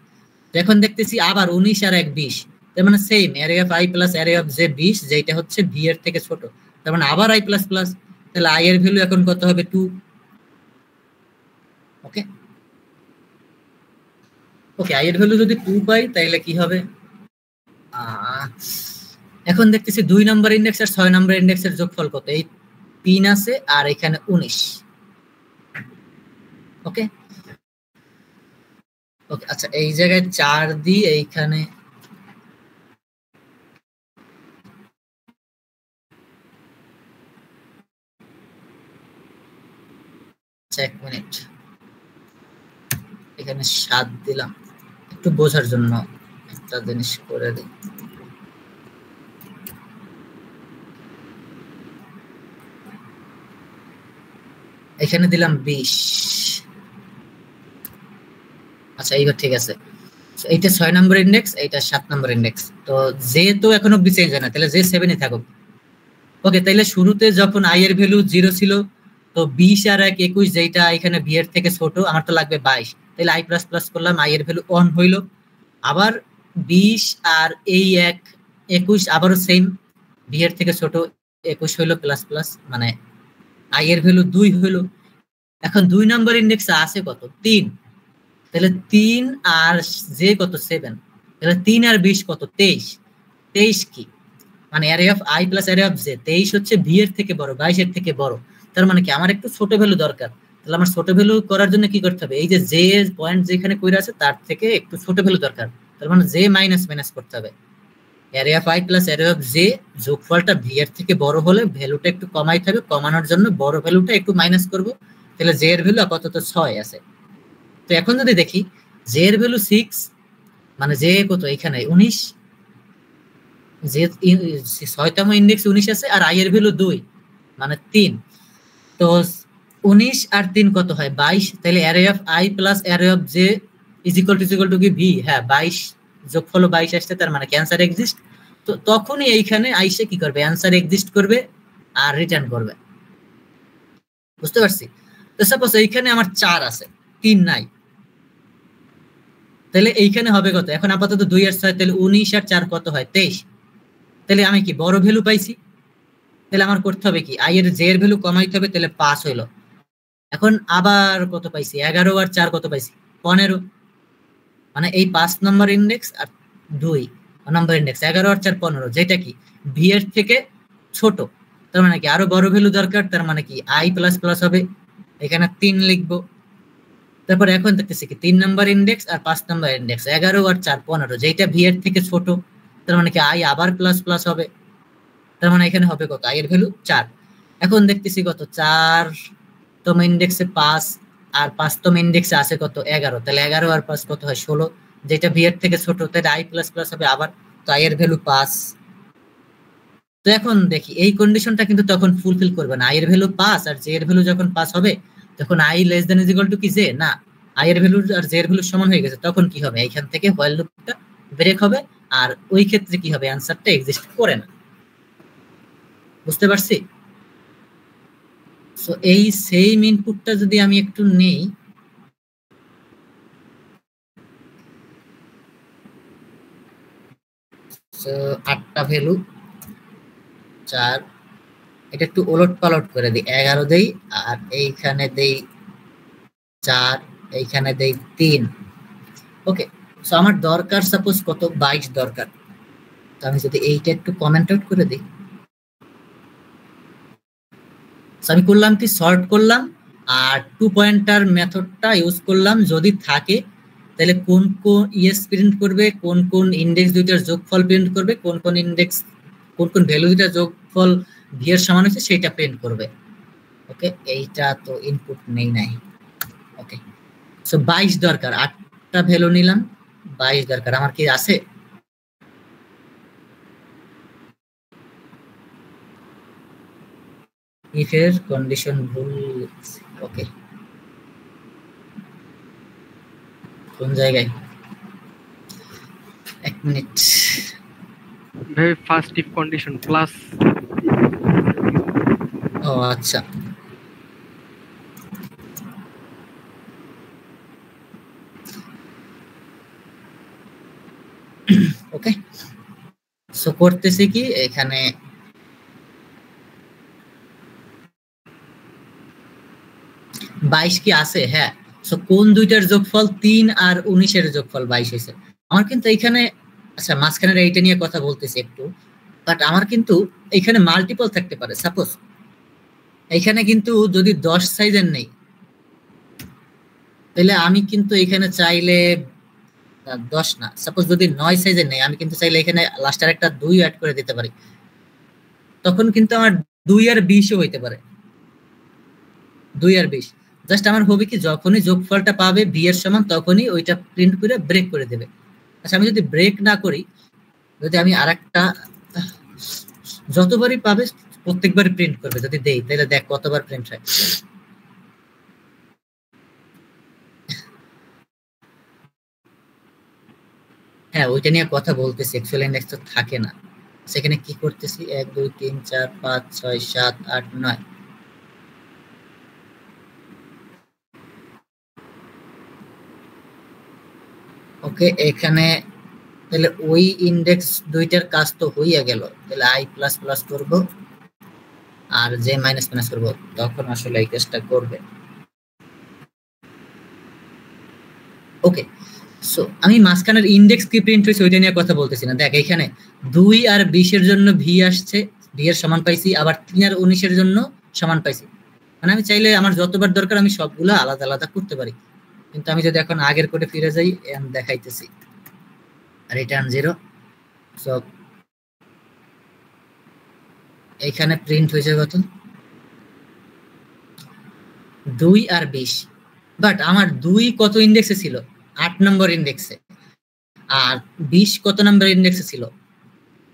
[SPEAKER 1] এখন দেখতেছি আবার 19 আর 1 20, তার মানে same array of i plus array of J 20 যেটা হচ্ছে ভি এর থেকে ছোট, তার মানে আবার আই প্লাস প্লাস, তাহলে আই এর ভ্যালু এখন কত হবে 2। ওকে ওকে, আই এর ভ্যালু যদি 2 পাই তাহলে কি হবে, এখন দেখতেছি 2 নম্বর ইন্ডেক্স আর 6 নম্বর ইন্ডেক্সের যোগফল কত, এই 3 আছে আর এখানে 19। ওকে ওকে, আচ্ছা এই জায়গায় 4 দিই, এইখানে এক মিনিট, এখানে 7 দিলাম, একটু বোঝার জন্য একটা জিনিস করে দিই। এখানে দিলাম 20। আচ্ছা এইবার ঠিক আছে, এইটা 6 নম্বর ইন্ডেক্স, এইটা 7 নম্বর ইন্ডেক্স, তো জে তো এখনো অব্দি চেঞ্জ হয় না, তাহলে জে 7 থাকুক। ওকে, তাইলে শুরুতে যখন আই এর ভ্যালু 0 ছিল, তো 20 আর 1 21 যেটা এখানে ভি এর থেকে ছোট, আমার তো লাগবে 22, তাহলে আই প্লাস প্লাস করলাম, আই এর ভ্যালু 1 হইলো, আবার 20 আর এই 1 21 আবারও সেম ভি এর থেকে ছোট 21 হইলো প্লাস প্লাস, মানে আই এর ভ্যালু 2 হইলো। এখন 2 নাম্বার ইন্ডেক্সে আছে কত 3, তাহলে 3 আর জে কত 7, তাহলে 3 আর 20 কত 23। 23 কি মানে array of i plus array of J, 23 হচ্ছে ভি এর থেকে বড় 22 এর থেকে বড়, তার মানে কি আমার একটু ছোট ভ্যালু দরকার, তাহলে আমার ছোট ভ্যালু করার জন্য কি করতে হবে, এই যে জে পয়েন্ট যেখানে কইরা আছে তার থেকে একটু ছোট ভ্যালু দরকার, তার মানে জে মাইনাস মাইনাস করতে হবে, array of i plus array of j যোগফলটা ভি এর থেকে বড় হলে ভ্যালুটা একটু কমাই থাকবে, কমানোর জন্য বড় ভ্যালুটা একটু মাইনাস করব, তাহলে জে এর ভ্যালু আপাতত 6 আছে। তো এখন যদি দেখি জে এর ভ্যালু 6 মানে জে কত এখানে 19, যে 6তম ইন্ডেক্স 19 আছে আর আই এর ভ্যালু 2 মানে 3, তো 19 আর 3 কত হয় 22, তাহলে array of i plus array of J is equal two কি ভি। হ্যাঁ 22 যোগফল 22 আসছে, তার মানে ক্যান্সার এক্সিস্ট। তো তখনই এইখানে আইসে কি করবে, অ্যান্সার এক্সিস্ট করবে আর রিটার্ন করবে। বুঝতে পারছি? তো সাপোজ এইখানে আমার 4 আছে 3 নাই, তাহলে এইখানে হবে কত, এখন আপাতত 2 আর 6, তাহলে 19 আর 4 কত হয় 23। তাহলে আমি কি বড় ভ্যালু পাইছি, তাহলে আমার করতে হবে কি আই এর জে এর ভ্যালু কমাইতে হবে, তাহলে 5 হইলো। এখন আবার কত পাইছি 11 আর 4 কত পাইছি 15, মানে এই 5 নম্বর ইন্ডেক্স আর 2 নম্বর ইন্ডেক্স 11 আর 4 15, যেটা কি ভি এর থেকে ছোট, তার মানে কি আরো বড় ভ্যালু দরকার, তার মানে কি আই প্লাস প্লাস হবে, এখানে 3 লিখবো। তারপর এখন দেখতেছি কি 3 নম্বর ইন্ডেক্স আর 5 নম্বর ইন্ডেক্স 11 আর 4 15, যেটা ভি এর থেকে ছোট, তার মানে কি আই আবার প্লাস প্লাস হবে, তার মানে এখানে হবে কত আই এর ভ্যালু 4। এখন দেখতেছি কত 4তম ইন্ডেক্সে 5 আর 5তম ইন্ডেক্সে আছে কত 11, তাহলে 11 আর 5 কত হয় 16, যেটা ভি এর থেকে ছোট, তাহলে আই প্লাস প্লাস হবে আবার, তো আই এর ভ্যালু 5। তো এখন দেখি এই কন্ডিশনটা কিন্তু তখন ফুলফিল করবে না, আই এর ভ্যালু 5 আর জে এর ভ্যালু যখন 5 হবে তখন I less than is equal two কি জে, না আই এর ভ্যালু আর জে এর ভ্যালু সমান হয়ে গেছে, তখন কি হবে এইখান থেকে হোয়াইল লুপটা ব্রেক হবে, আর ওই ক্ষেত্রে কি হবে অ্যানসারটা এক্সিস্ট করে না। বুঝতে পারছি? সো এই সেম ইনপুটটা যদি আমি একটু নেই, সো 8টা ভ্যালু 4, এটা একটু ওলট পালট করে দিই, 11 দেই আর এইখানে দেই 4, এইখানে দেই 3। ওকে, সো আমার দরকার সাপোজ কত 22 দরকার, তো আমি যদি এইটা একটু কমেন্ট আউট করে দিই, আমি করলাম কি সর্ট করলাম আর 2 পয়েন্টার মেথডটা ইউজ করলাম, যদি থাকে তাহলে কোন কোন ইএস প্রিন্ট করবে, কোন কোন ইন্ডেক্স দুইটার যোগফল প্রিন্ট করবে, কোন কোন ইন্ডেক্স কোন কোন ভ্যালু দুইটার যোগফল ভি এর সমান হচ্ছে সেটা প্রিন্ট করবে। ওকে, এইটা তো ইনপুট নেই নাই। ওকে, সো 22 দরকার, 8টা ভ্যালু নিলাম, 22 দরকার, আমার কি আছে? if এর কন্ডিশন ভুল। ওকে, কোন জায়গায় 1 মিনিট,
[SPEAKER 5] ভাই ফার্স্ট ইফ কন্ডিশন প্লাস।
[SPEAKER 1] ও আচ্ছা, ওকে, সো করতেছি কি এখানে বাইশ কি আছে? হ্যাঁ, সো কোন দুইটার যোগফল 3 আর 19 এর যোগফল 22 হয়েছে আমার, কিন্তু এইখানে আচ্ছা মাঝখানের এইটা নিয়ে কথা বলতেছি একটু, বাট আমার কিন্তু এইখানে মাল্টিপল থাকতে পারে। সাপোজ এইখানে কিন্তু যদি 10 সাইজের নেই, তাহলে আমি কিন্তু এখানে চাইলে 10 না, সাপোজ যদি 9 সাইজের নেই, আমি কিন্তু চাইলে এখানে লাস্টের একটা 2 অ্যাড করে দিতে পারি, তখন কিন্তু আমার 2 আর 20 ও হইতে পারে, 2 আর 20। জাস্ট আমার হবে কি যখনই যোগফলটা পাবে ভি এর সমান, তখনই ওইটা প্রিন্ট করে ব্রেক করে দেবে। আচ্ছা আমি যদি ব্রেক না করি, যদি আমি আরেকটা যতবারই পাবে প্রত্যেকবারই প্রিন্ট করবে, যদি দেই তাহলে দেখ কতবার প্রিন্ট হয়। হ্যাঁ ওইটা নিয়ে কথা বলতেছি, অ্যাকচুয়ালি ইন্ডেক্স তো থাকে না, সেখানে কি করতেছি 1 2 3 4 5 6 7 8 9, ওকে, এখানে তাহলে ওই ইন্ডেক্স দুইটার কাজ তো হইয়া গেল, তাহলে আই প্লাস প্লাস করবো আর জে মাইনাস মাইনাস করবো, তখন আসলে এই কাজটা করবে। ওকে, সো আমি মাঝখানের ইন্ডেক্স কি প্রিন্ট হয়েছে ওইটা নিয়ে কথা বলতেছি না। দেখ এখানে 2 আর 20 এর জন্য ভি আসছে, ভি এর সমান পাইছি, আবার 3 আর 19 এর জন্য সমান পাইছি, মানে আমি চাইলে আমার যতবার দরকার আমি সবগুলো আলাদা আলাদা করতে পারি। কিন্তু আমি যদি এখন আগের কোডে ফিরে যাই, দেখাইতেছি রিটার্ন 0, সো এইখানে প্রিন্ট হয়েছে কত 2 আর 20, বাট আমার 2 কত ইন্ডেক্সে ছিল 8 নম্বর ইন্ডেক্সে, আর 20 কত নম্বর ইন্ডেক্সে ছিল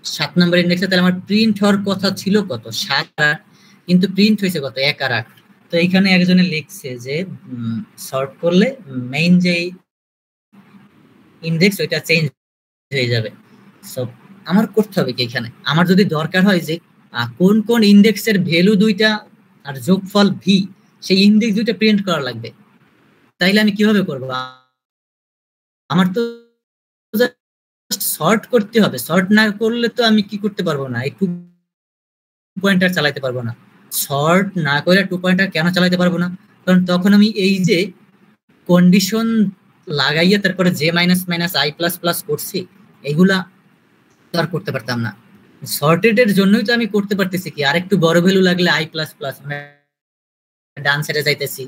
[SPEAKER 1] 7 নম্বর ইন্ডেক্সে, তাহলে আমার প্রিন্ট হওয়ার কথা ছিল কত 7 আর 8, কিন্তু প্রিন্ট হয়েছে কত 1 আর 8। তো এখানে একজনে লিখছে যে সর্ট করলে মেইন যে ইন্ডেক্স ওইটা চেঞ্জ হয়ে যাবে। সো আমার করতে হবে কি এখানে, আমার যদি দরকার হয় যে কোন কোন ইন্ডেক্সের ভ্যালু দুইটা আর যোগফল ভি, সেই ইন্ডেক্স দুইটা প্রিন্ট করা লাগবে, তাইলে আমি কিভাবে করব? আমার তো সর্ট করতে হবে, সর্ট না করলে তো আমি কি করতে পারবো না, এই 2 পয়েন্টার চালাতে পারবো না। সর্ট না করে 2 পয়েন্টার কেন চালাতে পারবো না? কারণ তখন আমি এই যে কন্ডিশন লাগাইয়া তারপরে J minus minus I plus plus করছি, এগুলা তো আর করতে পারতাম না। সর্টেড এর জন্যই তো আমি করতে পারতেছি কি, আর একটু বড় ভ্যালু লাগলে আই প্লাস প্লাস মানে ডান সাইডে যাইতেছি,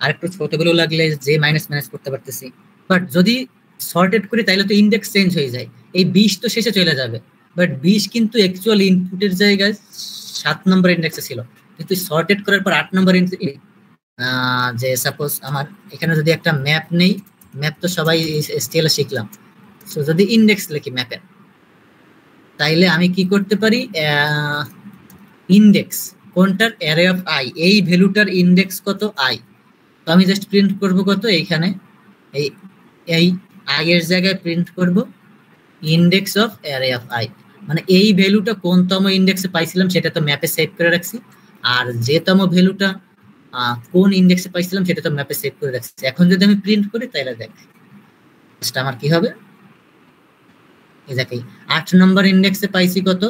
[SPEAKER 1] আর একটু ছোট ভ্যালু লাগলে জে মাইনাস মাইনাস করতে পারতেছি। বাট যদি সর্টেড করি তাহলে তো ইন্ডেক্স চেঞ্জ হয়ে যায়, এই 20 তো শেষে চলে যাবে। বাট 20 কিন্তু অ্যাকচুয়াল ইনপুটের জায়গায় 7 নম্বর ইন্ডেক্সে ছিল, কিন্তু সর্টেড করার পর 8 নম্বর যে সাপোজ আমার এখানে যদি একটা ম্যাপ নেই, ম্যাপ তো সবাই এসটিএল শিখলাম, সো যদি ইন্ডেক্স লিখি ম্যাপের, তাইলে আমি কি করতে পারি, ইন্ডেক্স কোনটার, অ্যারে অফ আই, এই ভ্যালুটার ইন্ডেক্স কত আই, তো আমি জাস্ট প্রিন্ট করব কত এইখানে, এই আই এর জায়গায় প্রিন্ট করব index of array of I, মানে এই ভ্যালুটা কোনতম ইন্ডেক্সে পাইছিলাম সেটা তো ম্যাপে সেভ করে রাখছি, আর যেতম ভ্যালুটা কোন ইন্ডেক্সে পাইছিলাম সেটা তো ম্যাপে সেভ করে রাখছি। এখন যদি আমি প্রিন্ট করি তাহলে দেখ আমার কি হবে, এই দেখি 8 নম্বর ইন্ডেক্সে পাইছি কত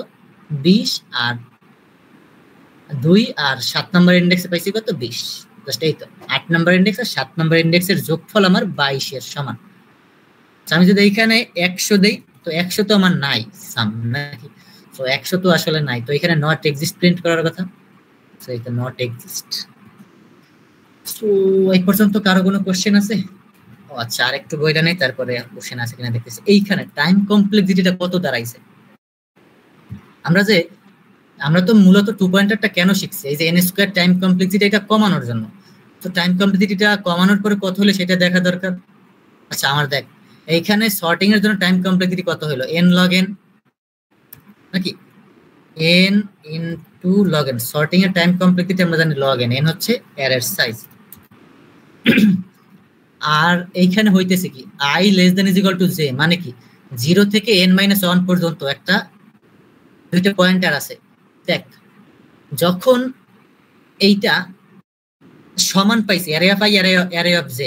[SPEAKER 1] 20, আর 2 আর 7 নম্বর ইন্ডেক্সে পাইছি কত 20, জাস্ট এই তো 8 নম্বর ইন্ডেক্স আর 7 নম্বর ইন্ডেক্সের যোগফল আমার 22 এর সমান। আমি যদি এইখানে 100 দেই, তো 100 তো আমার নাই সামনে, তো 100 তো আসলে নাই, তো এখানে নট এক্সিস্ট প্রিন্ট করার কথা, তো এটা নট এক্সিস্ট। তো এই পর্যন্ত কারো কোনো কোশ্চেন আছে? ও আচ্ছা, আর একটু বইটা নেই, তারপরে কোশ্চেন আছে কিনা দেখতেছি। এইখানে টাইম কমপ্লেক্সিটিটা কত দাঁড়াইছে, আমরা তো মূলত 2 পয়েন্টারটা কেন শিখছি, এই যে n স্কয়ার টাইম কমপ্লেক্সিটি এটা কমানোর জন্য। তো টাইম কমপ্লেক্সিটিটা কমানোর পরে কত হলো সেটা দেখা দরকার। আচ্ছা আমার দেখ এইখানে সর্টিং এর জন্য টাইম কমপ্লেক্সিটি কত হলো, n log n নাকি n into log n। Sorting এর টাইম কমপ্লেক্সিটি আমরা জানি log n, n হচ্ছে অ্যারের সাইজ। আর এইখানে হইতেছে কি i less than is equal to j, মানে কি 0 থেকে n-1 পর্যন্ত একটা দুইটা পয়েন্টার আছে। দেখ যখন এইটা সমান পাইছি array of i array of j,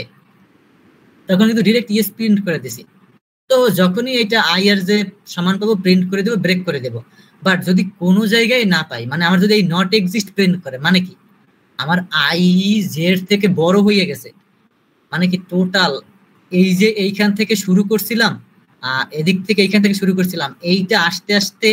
[SPEAKER 1] তখন কিন্তু ডাইরেক্ট ইএস প্রিন্ট করে দিছি। তো যখনই এটা i আর j সমান পাবো প্রিন্ট করে দেব, ব্রেক করে দেব। বাট যদি কোনো জায়গায় না পাই, মানে আমার যদি এই নট এক্সিস্ট প্রিন্ট করে, মানে কি আমার i j এর থেকে বড় হয়ে গেছে, মানে কি টোটাল এই যে এইখান থেকে শুরু করছিলাম, এদিক থেকে এইখান থেকে শুরু করছিলাম, এইটা আস্তে আস্তে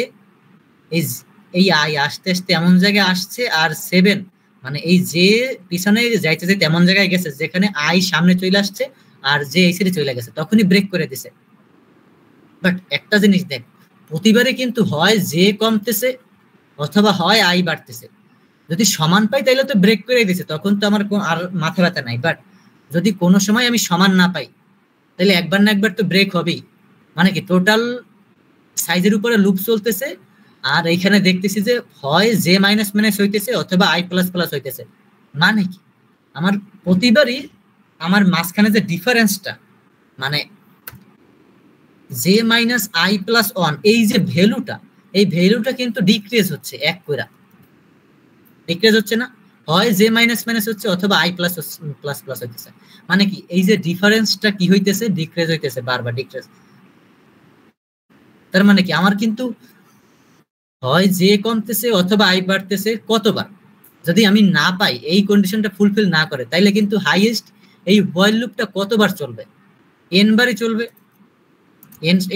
[SPEAKER 1] এই আই আস্তে আস্তে এমন জায়গায় আসছে, আর 7 মানে এই যে পিছনে যাইতে যাইতে এমন জায়গায় গেছে যেখানে আই সামনে চলে আসছে আর যে এই সাইডে চলে গেছে, তখনই ব্রেক করে দিছে। বাট একটা জিনিস দেখ, প্রতিবারে কিন্তু হয় যে কমতেছে অথবা হয় আই বাড়তেছে। যদি সমান পাই তাইলে তো ব্রেক করে দিছে, তখন তো আমার আর মাথা ব্যথা নাই। বাট যদি কোনো সময় আমি সমান না পাই তাহলে একবার না একবার তো ব্রেক হবেই, মানে কি টোটাল সাইজের উপরে লুপ চলতেছে, আর এইখানে দেখতেছি যে হয় জে মাইনাস মাইনাস হইতেছে অথবা আই প্লাস প্লাস হইতেছে। মানে কি আমার প্রতিবারই আমার মাঝখানে যে ডিফারেন্সটা, মানে জে মাইনাস আই প্লাস 1, এই যে ভ্যালুটা, এই ভ্যালুটা কিন্তু ডিক্রিজ হচ্ছে, এক করে ডিক্রিজ হচ্ছে না, হয় জে মাইনাস মাইনাস হচ্ছে অথবা আই প্লাস প্লাস প্লাস হইতেছে। মানে কি এই যে ডিফারেন্সটা কি হইতেছে, ডিক্রিজ হইতেছে, বারবার ডিক্রিজ। তার মানে কি আমার কিন্তু হয় জে কমতেছে অথবা আই বাড়তেছে কতবার। যদি আমি না পাই, এই কন্ডিশনটা ফুলফিল না করে, তাইলে কিন্তু হাইয়েস্ট এই হোয়াইল লুপটা কতবার চলবে, এন বারই চলবে,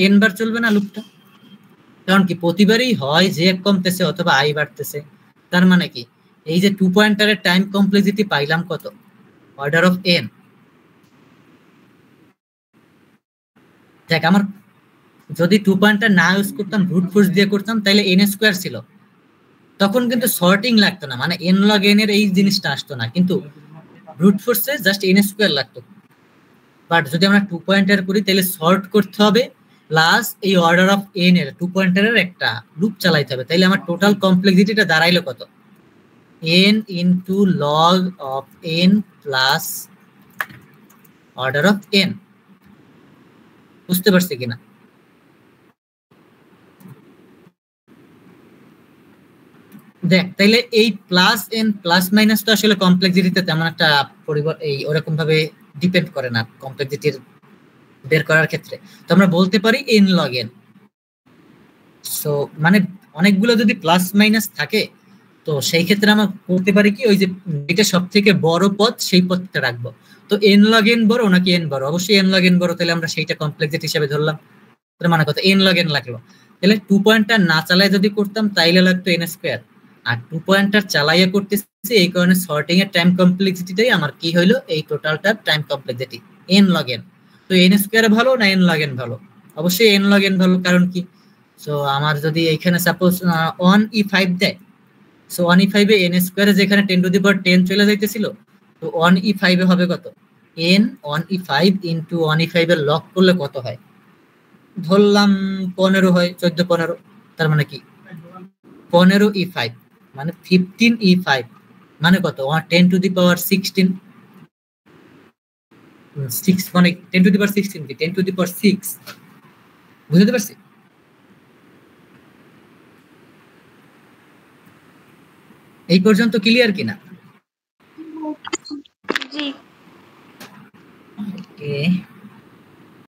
[SPEAKER 1] এন বার চলবে না লুপটা, কারণ কি প্রতিবারই হয় জে কমতেছে অথবা আই বাড়তেছে। তার মানে কি এই যে 2 পয়েন্টারের টাইম কমপ্লেক্সিটি পাইলাম কত, অর্ডার অফ এন। দেখ আমার যদি 2 পয়েন্টার না ইউজ করতাম, ব্রুট ফোর্স দিয়ে করতাম, তাহলে n স্কয়ার ছিল, তখন কিন্তু সর্টিং লাগতো না, মানে n log n এর এই জিনিসটা আসতো না, কিন্তু ব্রুট ফোর্সে জাস্ট n স্কয়ার লাগতো। বাট যদি আমরা 2 পয়েন্টার করি তাহলে সর্ট করতে হবে প্লাস এই অর্ডার অফ এন এর 2 পয়েন্টারের একটা লুপ চালাইতে হবে, তাইলে আমার টোটাল কমপ্লেক্সিটিটা দাঁড়াইলো কত, n into log of n plus order of n। বুঝতে পারছি কিনা? দেখ তাইলে এই প্লাস এন প্লাস মাইনাস তো আসলে কমপ্লেক্সিটিতে তেমন একটা এই ওরকম ভাবে ডিপেন্ড করে না কমপ্লেক্সিটির বের করার ক্ষেত্রে। তো আমরা বলতে পারি n log n। সো মানে অনেকগুলো যদি প্লাস মাইনাস থাকে তো সেই ক্ষেত্রে আমরা করতে পারি কি, ওই যে এটা সব থেকে বড় পদ সেই পদটা রাখবো। তো n log n বড় নাকি n বড়? অবশ্যই n log n বড়, তাহলে আমরা সেইটা কমপ্লেক্সিটি হিসেবে ধরলাম। তার মানে কত, n log n লাগলো। তাহলে 2 পয়েন্টার না চালায় যদি করতাম তাইলে লাগতো n স্কয়ার, আর 2 পয়েন্টার চালাইয়া করতেছি এই কারণে সর্টিং এর টাইম কমপ্লেক্সিটিটাই আমার কি হইলো, এই টোটালটার time complexity n log n। তো n স্কয়ার ভালো না n log n ভালো? অবশ্যই n log n ভালো, কারণ কি, সো আমার যদি এইখানে সাপোজ 1e5 দেয়, সো 1e5 এ n স্কয়ারে যেখানে 10 টু দি পাওয়ার 10 চলে যাইতেছিল, তো 1e5 এ হবে কত, n 1e5 ইনটু 1e5 এর লগ করলে কত হয়, ধরলাম 15 হয়, 14 15, তার মানে কি 15e5 মানে 15e5 মানে কত, 10 টু দি পাওয়ার 16, 6 মানে 10 টু দি পাওয়ার 16 কি 10 টু দি পাওয়ার 6, বুঝতে পারছি? এই পর্যন্ত ক্লিয়ার কিনা?
[SPEAKER 2] জি।
[SPEAKER 1] ওকে।